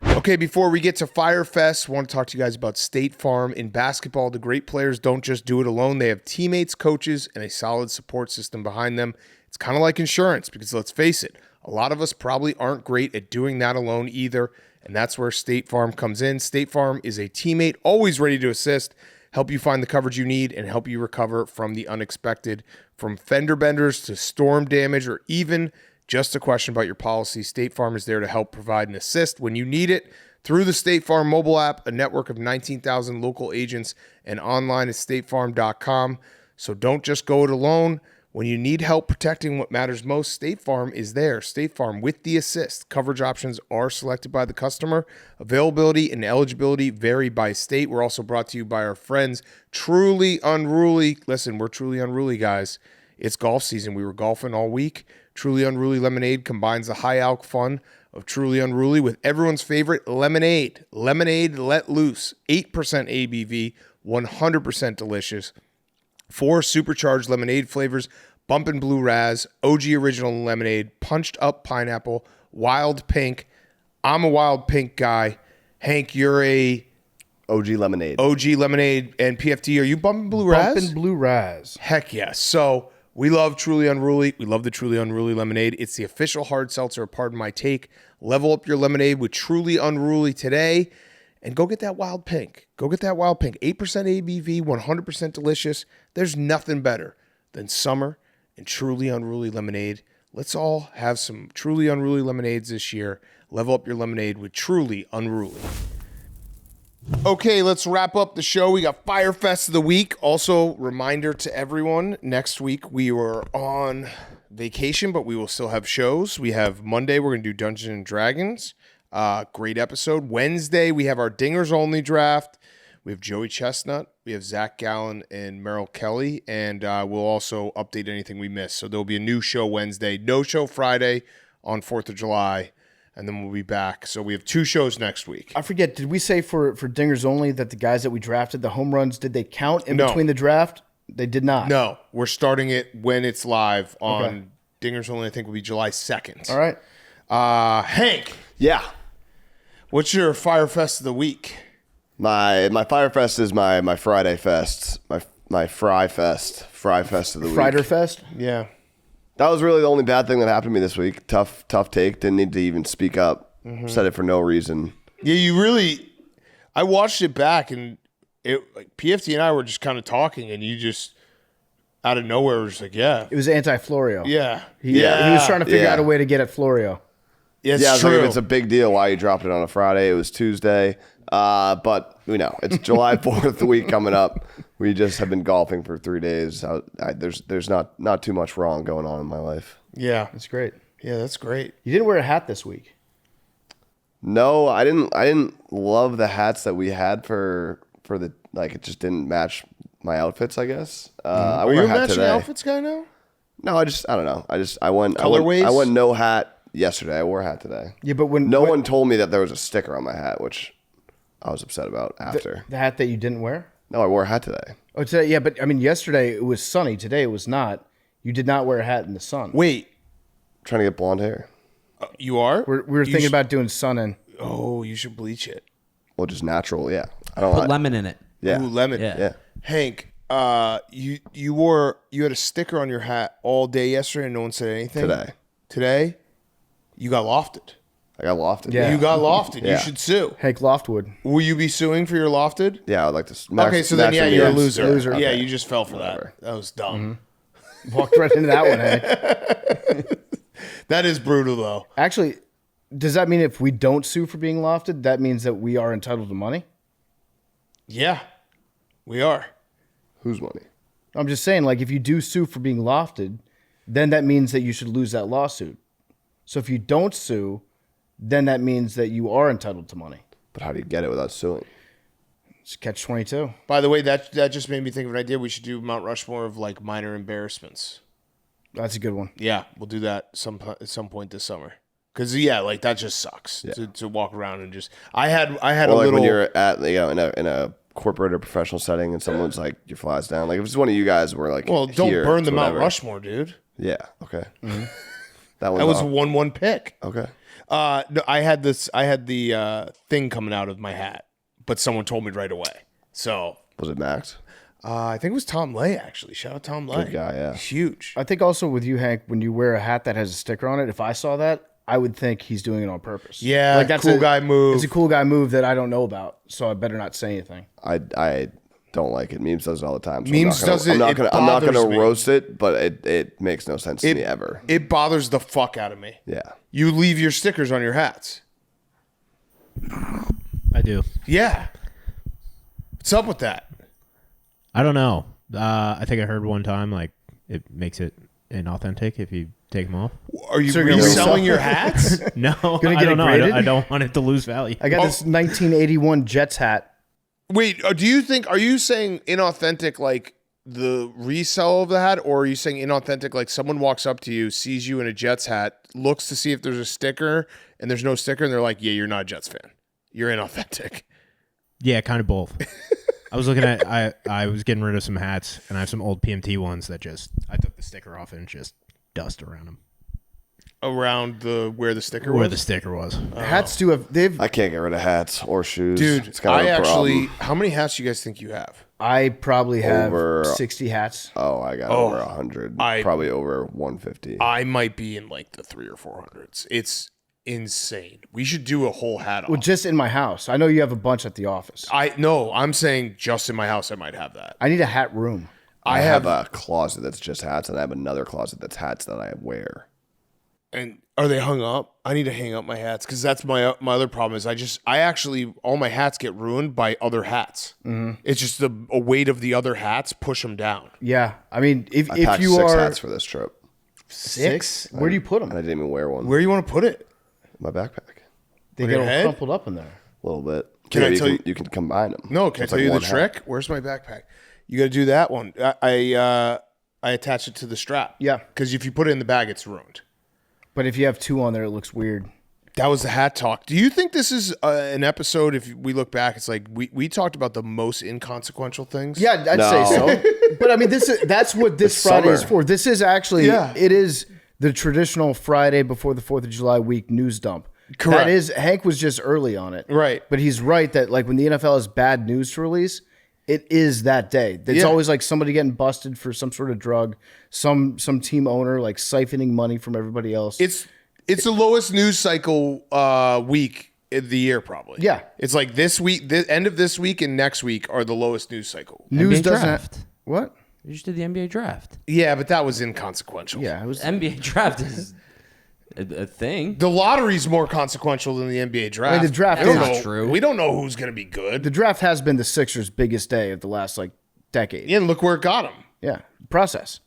Okay, before we get to Fyre Fest, I want to talk to you guys about State Farm. In basketball, the great players don't just do it alone. They have teammates, coaches, and a solid support system behind them. It's kind of like insurance because let's face it, a lot of us probably aren't great at doing that alone either, and that's where State Farm comes in. State Farm is a teammate always ready to assist, help you find the coverage you need, and help you recover from the unexpected. From fender benders to storm damage or even just a question about your policy, State Farm is there to help provide an assist when you need it. Through the State Farm mobile app, a network of 19,000 local agents, and online at statefarm.com. So don't just go it alone. When you need help protecting what matters most, State Farm is there. State Farm with the assist. Coverage options are selected by the customer. Availability and eligibility vary by state. We're also brought to you by our friends, Truly Unruly. Listen, we're Truly Unruly, guys. It's golf season. We were golfing all week. Truly Unruly Lemonade combines the high alc fun of Truly Unruly with everyone's favorite lemonade. Lemonade let loose. 8% ABV, 100% delicious. 4 supercharged lemonade flavors: Bumpin' Blue Raz, OG Original Lemonade, Punched Up Pineapple, Wild Pink. I'm a Wild Pink guy. Hank, you're a OG Lemonade. OG Lemonade and PFT. Are you bumping Blue Raz? Bumping Blue Raz. Heck yes. So we love Truly Unruly. We love the Truly Unruly Lemonade. It's the official hard seltzer of Pardon My Take. Level up your lemonade with Truly Unruly today. And go get that Wild Pink. Go get that Wild Pink. 8% ABV, 100% delicious. There's nothing better than summer and Truly Unruly Lemonade. Let's all have some Truly Unruly Lemonades this year. Level up your lemonade with Truly Unruly. Okay, let's wrap up the show. We got Fyre Fest of the week. Also, reminder to everyone, next week we were on vacation, but we will still have shows. We have Monday, we're going to do Dungeons and Dragons. Great episode. Wednesday, we have our Dingers Only draft. We have Joey Chestnut. We have Zach Gallen and Merrill Kelly. And we'll also update anything we missed. So there'll be a new show Wednesday. No show Friday on 4th of July. And then we'll be back. So we have 2 shows next week. I forget, did we say for Dingers Only that the guys that we drafted, the home runs, did they count in between the draft? They did not. No, we're starting it when it's live on Dingers Only, I think will be July 2nd. All right. Hank. Yeah. What's your Fyre Fest of the week? My Fyre Fest is my Friday fest. My Fry Fest of the week. Frider Fest? Yeah. That was really the only bad thing that happened to me this week. Tough take. Didn't need to even speak up. Said it for no reason. Yeah, I watched it back and PFT and I were just kind of talking and you just out of nowhere was like, yeah. It was anti-Florio. Yeah. He was trying to figure out a way to get at Florio. It's yeah, true. Like, if it's a big deal why you dropped it on a Friday. It was Tuesday. But it's July 4th, the week coming up. We just have been golfing for 3 days. There's not too much wrong going on in my life. Yeah. That's great. Yeah, that's great. You didn't wear a hat this week. No, I didn't love the hats that we had for the it just didn't match my outfits, I guess. I Are you wore a a hat matching today. outfits guy now? No, I don't know. I went no hat yesterday. I wore a hat today. Yeah, but when no one told me that there was a sticker on my hat, which I was upset about after. The hat that you didn't wear? No, I wore a hat today. Oh, today, yeah, but I mean, yesterday it was sunny. Today it was not. You did not wear a hat in the sun. Wait, I'm trying to get blonde hair. you are? We were thinking about doing sun in. Oh, you should bleach it. Well, just natural, yeah. I don't Put like. lemon in it. Yeah, Ooh, lemon. Yeah. Hank, you had a sticker on your hat all day yesterday and no one said anything? Today? You got lofted. I got lofted. Yeah. You got lofted. Yeah. You should sue. Hank Loftwood. Will you be suing for your lofted? Yeah, I'd like to. Okay, so then you're a loser. Loser. Yeah, Okay. you just fell for Whatever. that. That was dumb. Walked right into that one, Hank. That is brutal, though. Actually, does that mean if we don't sue for being lofted, that means that we are entitled to money? Yeah, we are. Whose money? I'm just saying, if you do sue for being lofted, then that means that you should lose that lawsuit. So if you don't sue, then that means that you are entitled to money. But how do you get it without suing? It's catch-22. By the way, that just made me think of an idea. We should do Mount Rushmore of minor embarrassments. That's a good one. Yeah, we'll do that at some point this summer. Because that just sucks to walk around and just. I had a little. When you're at in a corporate or professional setting and someone's your flies down. If it's one of you guys were well, don't here, burn the Mount whatever. Rushmore, dude. Yeah. Okay. Mm-hmm. That was a 1-1 pick. Okay. No, I had the thing coming out of my hat, but someone told me right away. So Was it Max? I think it was Tom Lay, actually. Shout out Tom Lay. Good guy, yeah. Huge. I think also with you, Hank, when you wear a hat that has a sticker on it, if I saw that, I would think he's doing it on purpose. Yeah, that's cool guy move. It's a cool guy move that I don't know about, so I better not say anything. I don't like it. Memes does it all the time. So Memes does it. I'm not bothers gonna me. roast it, but it makes no sense to me ever. It bothers the fuck out of me. Yeah. You leave your stickers on your hats. I do. Yeah. What's up with that? I don't know. I think I heard one time it makes it inauthentic if you take them off. Are you So you're gonna reselling your hats? No, Gonna I get don't it know. graded? I don't want it to lose value. I got this 1981 Jets hat. Wait, are you saying inauthentic like the resell of the hat, or are you saying inauthentic like someone walks up to you, sees you in a Jets hat, looks to see if there's a sticker, and there's no sticker, and they're like, yeah, you're not a Jets fan. You're inauthentic. Yeah, kind of both. I was looking at I was getting rid of some hats, and I have some old PMT ones that I took the sticker off and just dust around them. around where the sticker Where was? the sticker was. Hats do have. They've. I can't get rid of hats or shoes. Dude, it's kind of a problem. how many hats do you guys think you have? I probably have Over- 60 hats. Oh, I got over 100. Probably over 150. I might be in like the 300 or 400s. It's insane. We should do a whole hat off. Well, just in my house. I know you have a bunch at the office. I'm saying just in my house I might have that. I need a hat room. I have a closet that's just hats, and I have another closet that's hats that I wear. And are they hung up? I need to hang up my hats because that's my other problem is I actually all my hats get ruined by other hats. Mm-hmm. It's just a weight of the other hats push them down. Yeah, I mean, if packed you 6 are hats for this trip. 6, where do you put them? And I didn't even wear one. Where do you want to put it? My backpack. They on get your all head? crumpled up in there. A little bit. Can I tell you? You can combine them. No, can I It's tell like you the one hat. trick? Where's my backpack? You got to do that one. I attach it to the strap. Yeah. Because if you put it in the bag, it's ruined. But if you have 2 on there, it looks weird. That was the hat talk. Do you think this is an episode? If we look back, it's like we talked about the most inconsequential things. Yeah, I'd say so. But I mean, that's what this Friday is for. This is actually, it is the traditional Friday before the 4th of July week news dump. Correct. That is, Hank was just early on it. Right. But he's right that like when the NFL has bad news to release, it is that day. It's always like somebody getting busted for some sort of drug, some team owner like siphoning money from everybody else. It's the lowest news cycle week of the year, probably. Yeah. It's like this week, the end of this week and next week are the lowest news cycle. News NBA doesn't draft. what? You just did the NBA draft. Yeah, but that was inconsequential. Yeah, it was. NBA draft is a thing. The lottery's more consequential than the NBA draft. I mean, the draft We don't is know- true. We don't know who's going to be good. The draft has been the Sixers' biggest day of the last like decade. Yeah, and look where it got them. Yeah, process.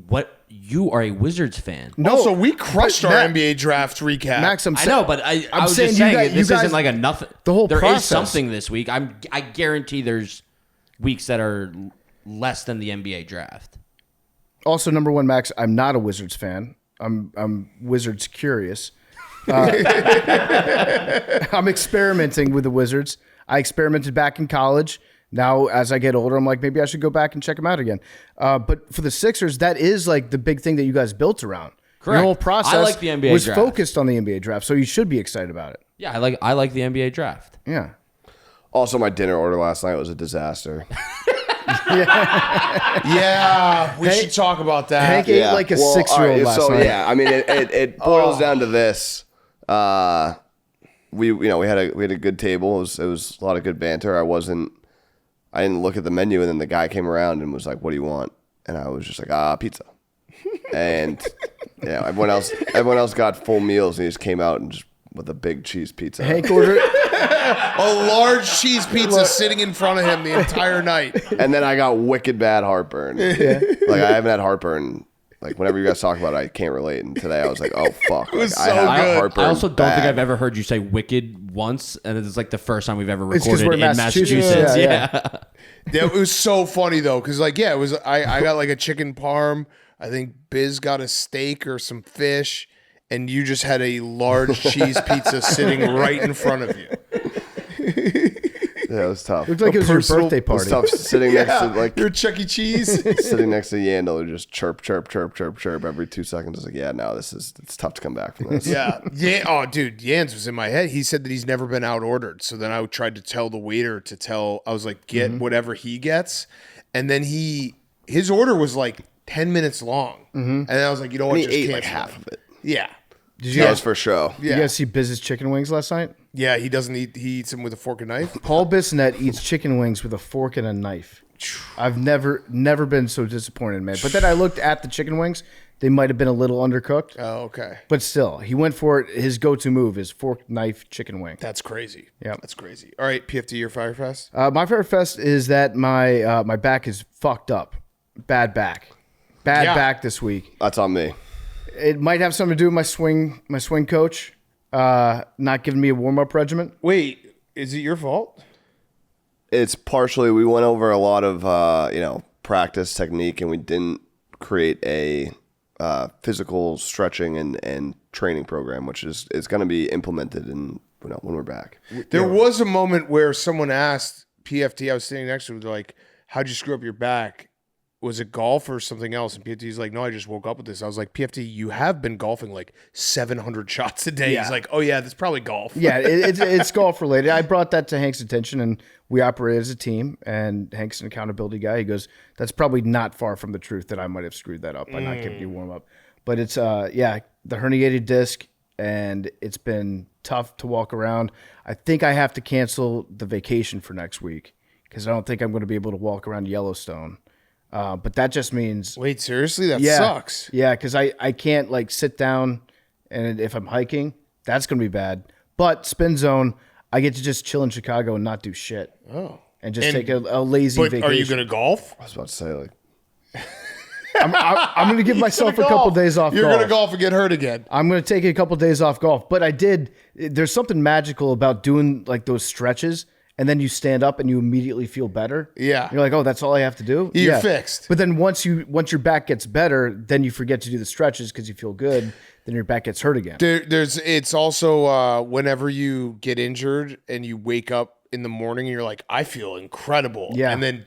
What, you are a Wizards fan? No, Also, we crushed but our Matt- NBA draft recap. Max, I'm I saying, know, but I I'm was saying just you saying guys- that this you guys- isn't like a nothing. the whole There is process. something this week. I guarantee there's weeks that are less than the NBA draft. Also, number one, Max, I'm not a Wizards fan. I'm Wizards curious. I'm experimenting with the Wizards. I experimented back in college. Now, as I get older, I'm like, maybe I should go back and check them out again. But for the Sixers, that is like the big thing that you guys built around. Correct. Your whole process I like the NBA was draft. focused on the NBA draft, so you should be excited about it. Yeah, I like the NBA draft. Yeah. Also, my dinner order last night was a disaster. Yeah, we should talk about that. Hank ate like a 6-year-old last night. Yeah, I mean, it boils down to this. We had a good table. It was a lot of good banter. I didn't look at the menu, and then the guy came around and was like, "What do you want?" And I was just like, pizza. And everyone else got full meals, and he just came out and just with a big cheese pizza. Hank ordered. A large cheese pizza sitting in front of him the entire night. And then I got wicked bad heartburn. Like, I haven't had heartburn. Like, whenever you guys talk about it, I can't relate. And today I was like, oh, fuck. was Like, so I have good. heartburn I also don't bad. think I've ever heard you say wicked once, and it's like the first time we've ever It's 'cause recorded we're in Massachusetts. Massachusetts. Yeah. Yeah, it was so funny though, because like, yeah, it was. I got like a chicken parm. I think Biz got a steak or some fish, and you just had a large cheese pizza sitting right in front of you. Yeah, it was tough. Looked like it was your birthday It was party. tough sitting next to, like, You're Chuck E. Cheese. sitting next to Yandle, who just chirp, chirp, chirp, chirp, chirp every 2 seconds. I was like, yeah, no, it's tough to come back from this. Yeah. Oh, dude, Yands was in my head. He said that he's never been out ordered. So then I tried to tell the waiter I was like, get whatever he gets. And then his order was like 10 minutes long. And then I was like, you know what? And he Just ate like cancel half it. of it. Yeah. Did you That guys, was for show. you guys see Biz's chicken wings last night? Yeah, he doesn't eat. He eats them with a fork and knife. Paul Bissonnette eats chicken wings with a fork and a knife. I've never been so disappointed, man. But then I looked at the chicken wings; they might have been a little undercooked. Oh, okay. But still, he went for it. His go-to move is fork, knife, chicken wing. That's crazy. Yeah, That's crazy. All right, PFT, your Fyre Fest. my favorite fest is that my my back is fucked up, bad back this week. That's on me. It might have something to do with my swing coach not giving me a warm-up regimen. Wait, is it your fault? It's partially, we went over a lot of, practice technique, and we didn't create a physical stretching and training program, which is going to be implemented when we're back. There was a moment where someone asked PFT, I was sitting next to him, they're like, how'd you screw up your back? was it golf or something else? And PFT's like, no, I just woke up with this. I was like, PFT, you have been golfing like 700 shots a day. Yeah. He's like, oh yeah, that's probably golf. Yeah, it's golf related. I brought that to Hank's attention, and we operate as a team. And Hank's an accountability guy. He goes, that's probably not far from the truth that I might have screwed that up by not giving you warm up. But it's the herniated disc, and it's been tough to walk around. I think I have to cancel the vacation for next week because I don't think I'm going to be able to walk around Yellowstone. But that just means... Wait, seriously? That sucks. Yeah, because I can't like sit down, and if I'm hiking, that's going to be bad. But Spin Zone, I get to just chill in Chicago and not do shit. Oh. And just take a lazy vacation. Are you going to golf? I was about to say, like, I'm going to give myself a couple days off You're golf. going to golf and get hurt again. I'm going to take a couple days off golf. But there's something magical about doing like those stretches, and then you stand up and you immediately feel better. Yeah. You're like, oh, that's all I have to do? You're fixed. But then once your back gets better, then you forget to do the stretches because you feel good. Then your back gets hurt again. It's also whenever you get injured and you wake up in the morning and you're like, I feel incredible. Yeah. And then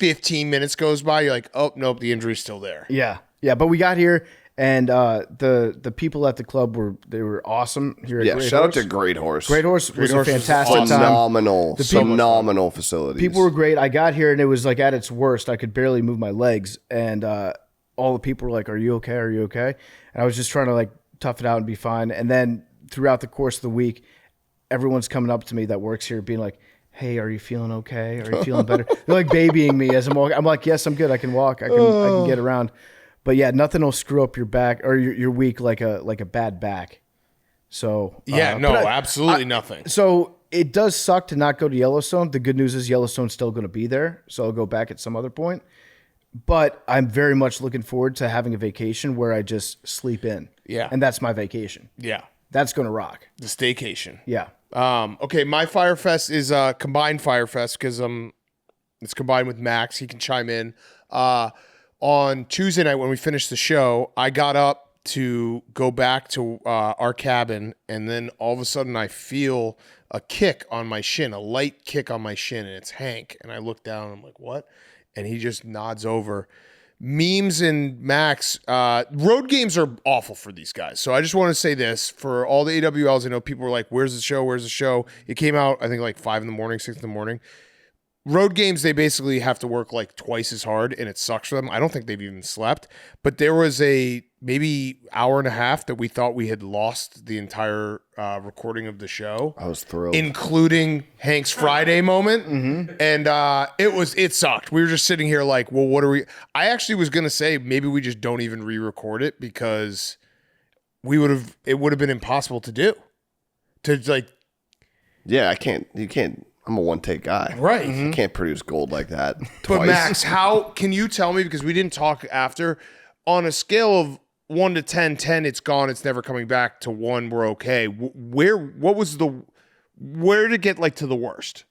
15 minutes goes by, you're like, oh, nope, the injury's still there. Yeah. Yeah. But we got here, and the people at the club were awesome here at Great shout Horse. out to Great Horse. Great Horse was a fantastic time. Phenomenal facilities. People were great. I got here and it was like at its worst. I could barely move my legs, and all the people were like, "Are you okay? Are you okay?" And I was just trying to like tough it out and be fine. And then throughout the course of the week, everyone's coming up to me that works here, being like, "Hey, are you feeling okay? Are you feeling better?" They're like babying me as I'm walking. I'm like, "Yes, I'm good. I can walk. I can get around." But yeah, nothing will screw up your back or your week like a bad back. So absolutely nothing. So it does suck to not go to Yellowstone. The good news is Yellowstone's still going to be there, so I'll go back at some other point. But I'm very much looking forward to having a vacation where I just sleep in. Yeah, and that's my vacation. Yeah, that's going to rock. The staycation. Yeah. Okay, my Fyre Fest is a combined Fyre Fest because it's combined with Max. He can chime in. On Tuesday night when we finished the show, I got up to go back to our cabin, and then all of a sudden I feel a kick on my shin, a light kick on my shin, and it's Hank. And I look down, and I'm like, what? And he just nods over. Memes and Max, road games are awful for these guys. So I just want to say this. For all the AWLs, I know people were like, where's the show? Where's the show? It came out, I think, like 5 in the morning, 6 in the morning. Road games, they basically have to work like twice as hard, and it sucks for them. I don't think they've even slept. But there was a maybe hour and a half that we thought we had lost the entire recording of the show. I was thrilled. Including Hank's Friday moment. Mm-hmm. And it sucked. We were just sitting here like, well, what are we... I actually was going to say maybe we just don't even re-record it because it would have been impossible to do. To like... Yeah, you can't... I'm a one-take guy. Right. You can't produce gold like that twice. But Max, how can you tell me, because we didn't talk after, on a scale of 1 to 10, 10, it's gone, it's never coming back, to 1, we're okay. Where did it get like to the worst?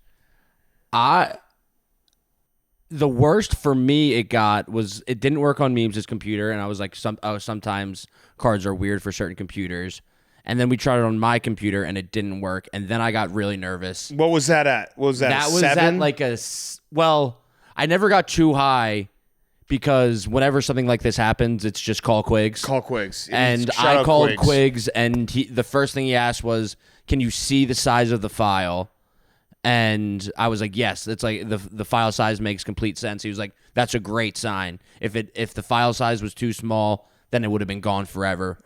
The worst for me it didn't work on Memes' computer, and I was like, sometimes cards are weird for certain computers. And then we tried it on my computer, and it didn't work. And then I got really nervous. What was that at? What was that? That was 7? at like I never got too high because whenever something like this happens, it's just call Quigs. Call Quigs. And I called Quigs, and the first thing he asked was, "Can you see the size of the file?" And I was like, "Yes." It's like the file size makes complete sense. He was like, "That's a great sign. If the file size was too small, then it would have been gone forever."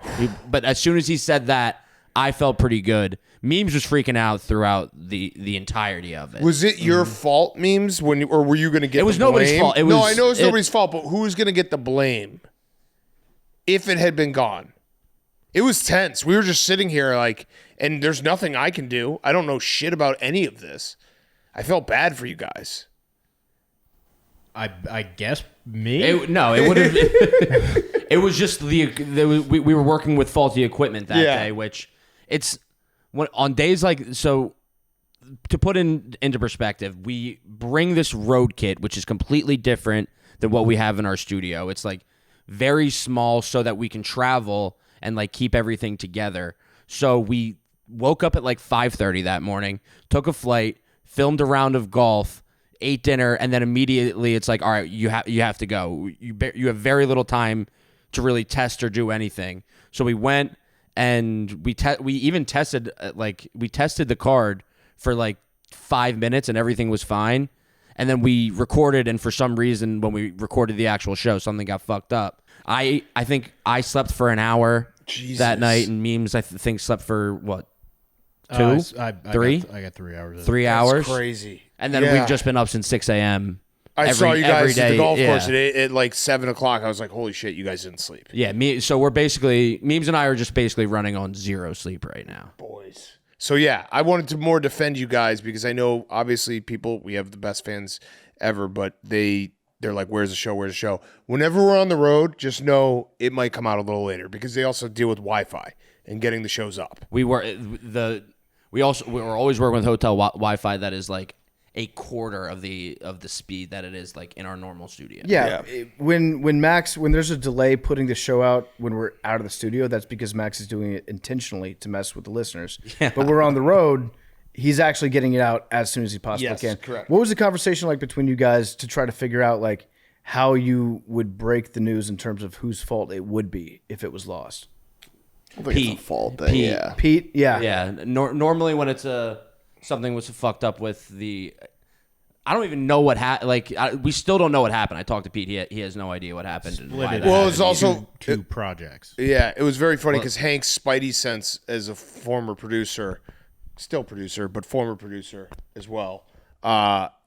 But as soon as he said that, I felt pretty good. Memes was freaking out throughout the entirety of it. Was it your fault, Memes, or were you going to get? It was the blame? nobody's fault. I know it's nobody's fault, but who was going to get the blame if it had been gone? It was tense. We were just sitting here like, and there's nothing I can do. I don't know shit about any of this. I felt bad for you guys. I guess me? It would have. It was just we were working with faulty equipment that day, which on days like, so to put into perspective, we bring this road kit, which is completely different than what we have in our studio. It's like very small so that we can travel and like keep everything together. So we woke up at like 5:30 that morning, took a flight, filmed a round of golf ate dinner, and then immediately it's like, all right, you have to go. You have very little time to really test or do anything. So we went and we even tested we tested the card for like 5 minutes and everything was fine. And then we recorded, and for some reason when we recorded the actual show, something got fucked up. I think I slept for an hour that night, and Memes I think slept for what? 2? 3? I got 3 hours. 3 hours. That's crazy. And then we've just been up since 6 a.m. I saw you guys at the golf yeah. course at like 7 o'clock. I was like, holy shit, you guys didn't sleep. Yeah, so we're basically, Memes and I are just basically running on 0 sleep right now. Boys. So yeah, I wanted to more defend you guys because I know obviously we have the best fans ever, but they're like, where's the show? Where's the show? Whenever we're on the road, just know it might come out a little later because they also deal with Wi-Fi and getting the shows up. We were always working with hotel Wi-Fi that is like a quarter of the speed that it is like in our normal studio. Yeah. When there's a delay putting the show out when we're out of the studio, that's because Max is doing it intentionally to mess with the listeners. Yeah. But we're on the road, he's actually getting it out as soon as he possibly can. Correct. What was the conversation like between you guys to try to figure out like how you would break the news in terms of whose fault it would be if it was lost? I think it's a fault thing. Pete, yeah. Yeah. Normally when it's something was fucked up with I don't even know what happened. We still don't know what happened. I talked to Pete. He has no idea what happened. And why that well, it's also two projects. Yeah, it was very funny because Hank's spidey sense as a former producer, still producer, but former producer as well.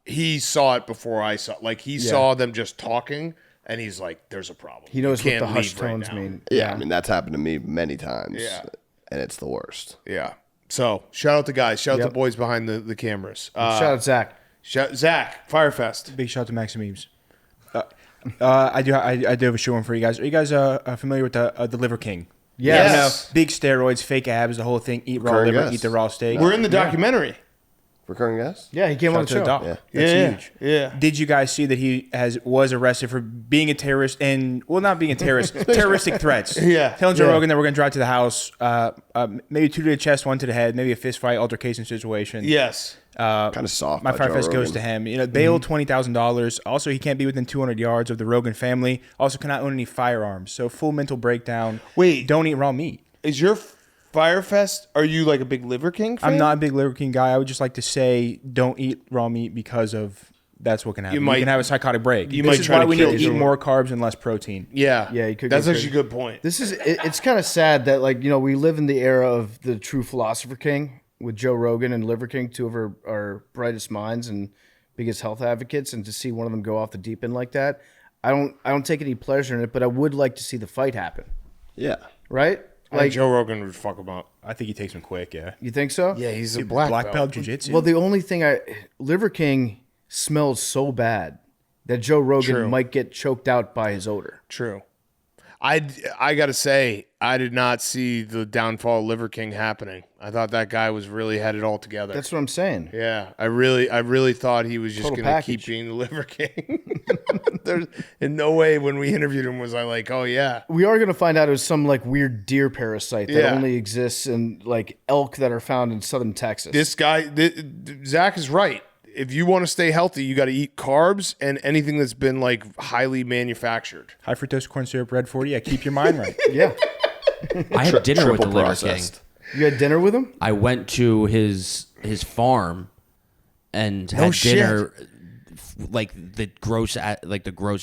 He saw it before I saw it. Like he saw them just talking, and he's like, "There's a problem." He knows what the hush tones mean. Yeah, I mean that's happened to me many times. Yeah, and it's the worst. Yeah. So shout out to guys. Shout out to boys behind the cameras. Shout out Zach. Zach, Firefest. Big shout out to Max and Memes. I do have a show one for you guys. Are you guys familiar with the Liver King? Yes. You know, big steroids, fake abs, the whole thing. Eat raw Recurring liver, guest. eat the raw steak. We're in the documentary. Recurring guest? Yeah, he came on the show. That's huge. Yeah. Did you guys see that he was arrested for being a terrorist and not being a terrorist, terroristic threats? Yeah. Telling Joe Rogan that we're going to drive to the house, maybe 2 to the chest, 1 to the head, maybe a fist fight, altercation situation. Yes. Kind of soft. My by Joe Firefest goes Rogan. to him. You know, bail $20,000. Also, he can't be within 200 yards of the Rogan family. Also, cannot own any firearms. So full mental breakdown. Wait. Don't eat raw meat. Is your Firefest, are you like a big Liver King fan? I'm not a big Liver King guy. I would just like to say don't eat raw meat because of that's what can happen. You can have a psychotic break. You this might is try why to we kill need to eat yourself. more carbs and less protein. Yeah. Yeah, you could That's go actually a good point. It's kind of sad that we live in the era of the true philosopher king with Joe Rogan and Liver King, two of our brightest minds and biggest health advocates, and to see one of them go off the deep end like that, I don't take any pleasure in it, but I would like to see the fight happen. Yeah. Right? Like Joe Rogan would fuck him up. I think he takes him quick, yeah. You think so? Yeah, he's a black belt jiu-jitsu. Well, the only thing Liver King smells so bad that Joe Rogan might get choked out by his odor. True. I got to say, I did not see the downfall of Liver King happening. I thought that guy had it all together. That's what I'm saying. Yeah, I really thought he was just Total going to keep being the Liver King. There's in no way when we interviewed him was I like, oh yeah. We are going to find out it was some like weird deer parasite that only exists in like elk that are found in southern Texas. This guy, Zach is right. If you want to stay healthy, you got to eat carbs and anything that's been like highly manufactured. High fructose corn syrup, red 40. Yeah, keep your mind right. Yeah. I had dinner with the Liver processed. King. You had dinner with him? I went to his farm and had dinner, like the gross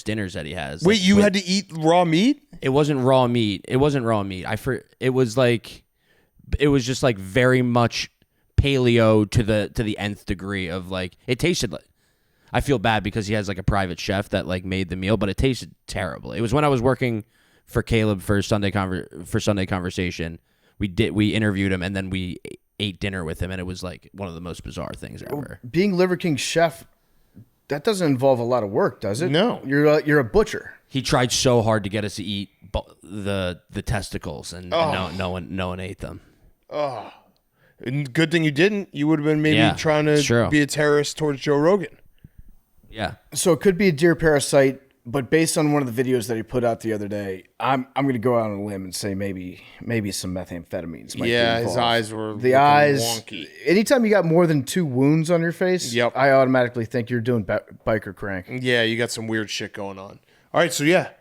dinners that he has. Wait, you had to eat raw meat? It wasn't raw meat. It was just like very much paleo to the nth degree of like it tasted like. I feel bad because he has like a private chef that like made the meal, but it tasted terrible. It was when I was working for Caleb for Sunday Conversation. We interviewed him and then we ate dinner with him, and it was like one of the most bizarre things ever. Being Liver King's chef, that doesn't involve a lot of work, does it? No. You're a butcher. He tried so hard to get us to eat the testicles, and no one ate them. Oh, and good thing you didn't. You would have been maybe trying to be a terrorist towards Joe Rogan. Yeah. So it could be a deer parasite But based on one of the videos that he put out the other day, I'm going to go out on a limb and say maybe some methamphetamines might be involved. His eyes were wonky. Anytime you got more than 2 wounds on your face, I automatically think you're doing biker crank. Yeah, you got some weird shit going on. All right, so yeah,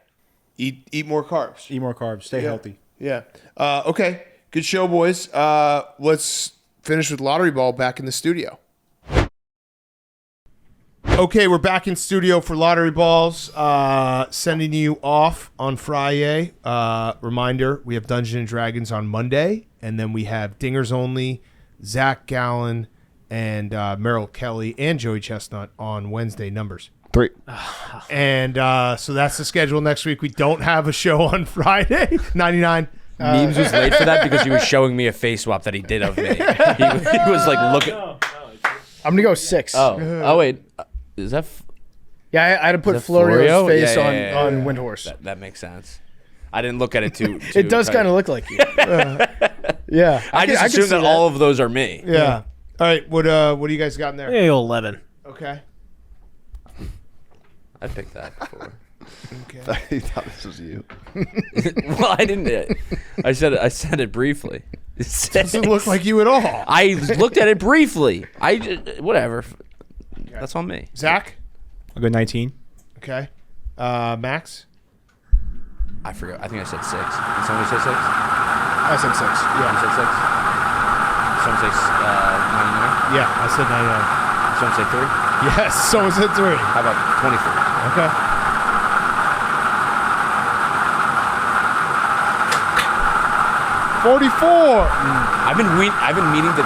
eat more carbs. Eat more carbs. Stay healthy. Yeah. Okay. Good show, boys. Let's finish with lottery ball back in the studio. Okay, we're back in studio for lottery balls. Sending you off on Friday. Reminder: we have Dungeons and Dragons on Monday, and then we have Dingers Only, Zach Gallen, and Merrill Kelly and Joey Chestnut on Wednesday. Numbers 3. And so that's the schedule next week. We don't have a show on Friday. 99. Memes was late for that because he was showing me a face swap that he did of me. He was like, look at. I'm going to go 6. Oh wait. Is that? Yeah, I had to put Florio's face on Windhorse. That makes sense. I didn't look at it too. It does kind of look like you. Yeah. I just assume that all of those are me. Yeah. All right. What do you guys got in there? Hey, 11. Okay. I picked that before. Okay. I thought this was you. Well, I didn't. I said it briefly. It doesn't look like you at all. I looked at it briefly. Whatever. Okay. That's on me. Zach? I'll go 19. Okay. Max? I forgot. I think I said 6. Did somebody say 6? I said 6. Yeah. You said 6? Did someone say 99? Yeah, I said 99. Did someone say 3? Yes, someone said 3. How about 23? Okay. I've been meaning to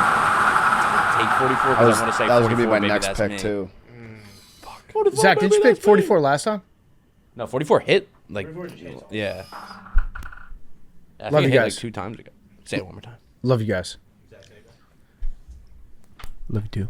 take 44 because I want to say 44. That was going to be my maybe next that's pick, me. too. Zach, did you pick 44 last time? No, 44 hit. Like, yeah. I Love think you it hit guys. like 2 times ago. Say it one more time. Love you guys. Love you too.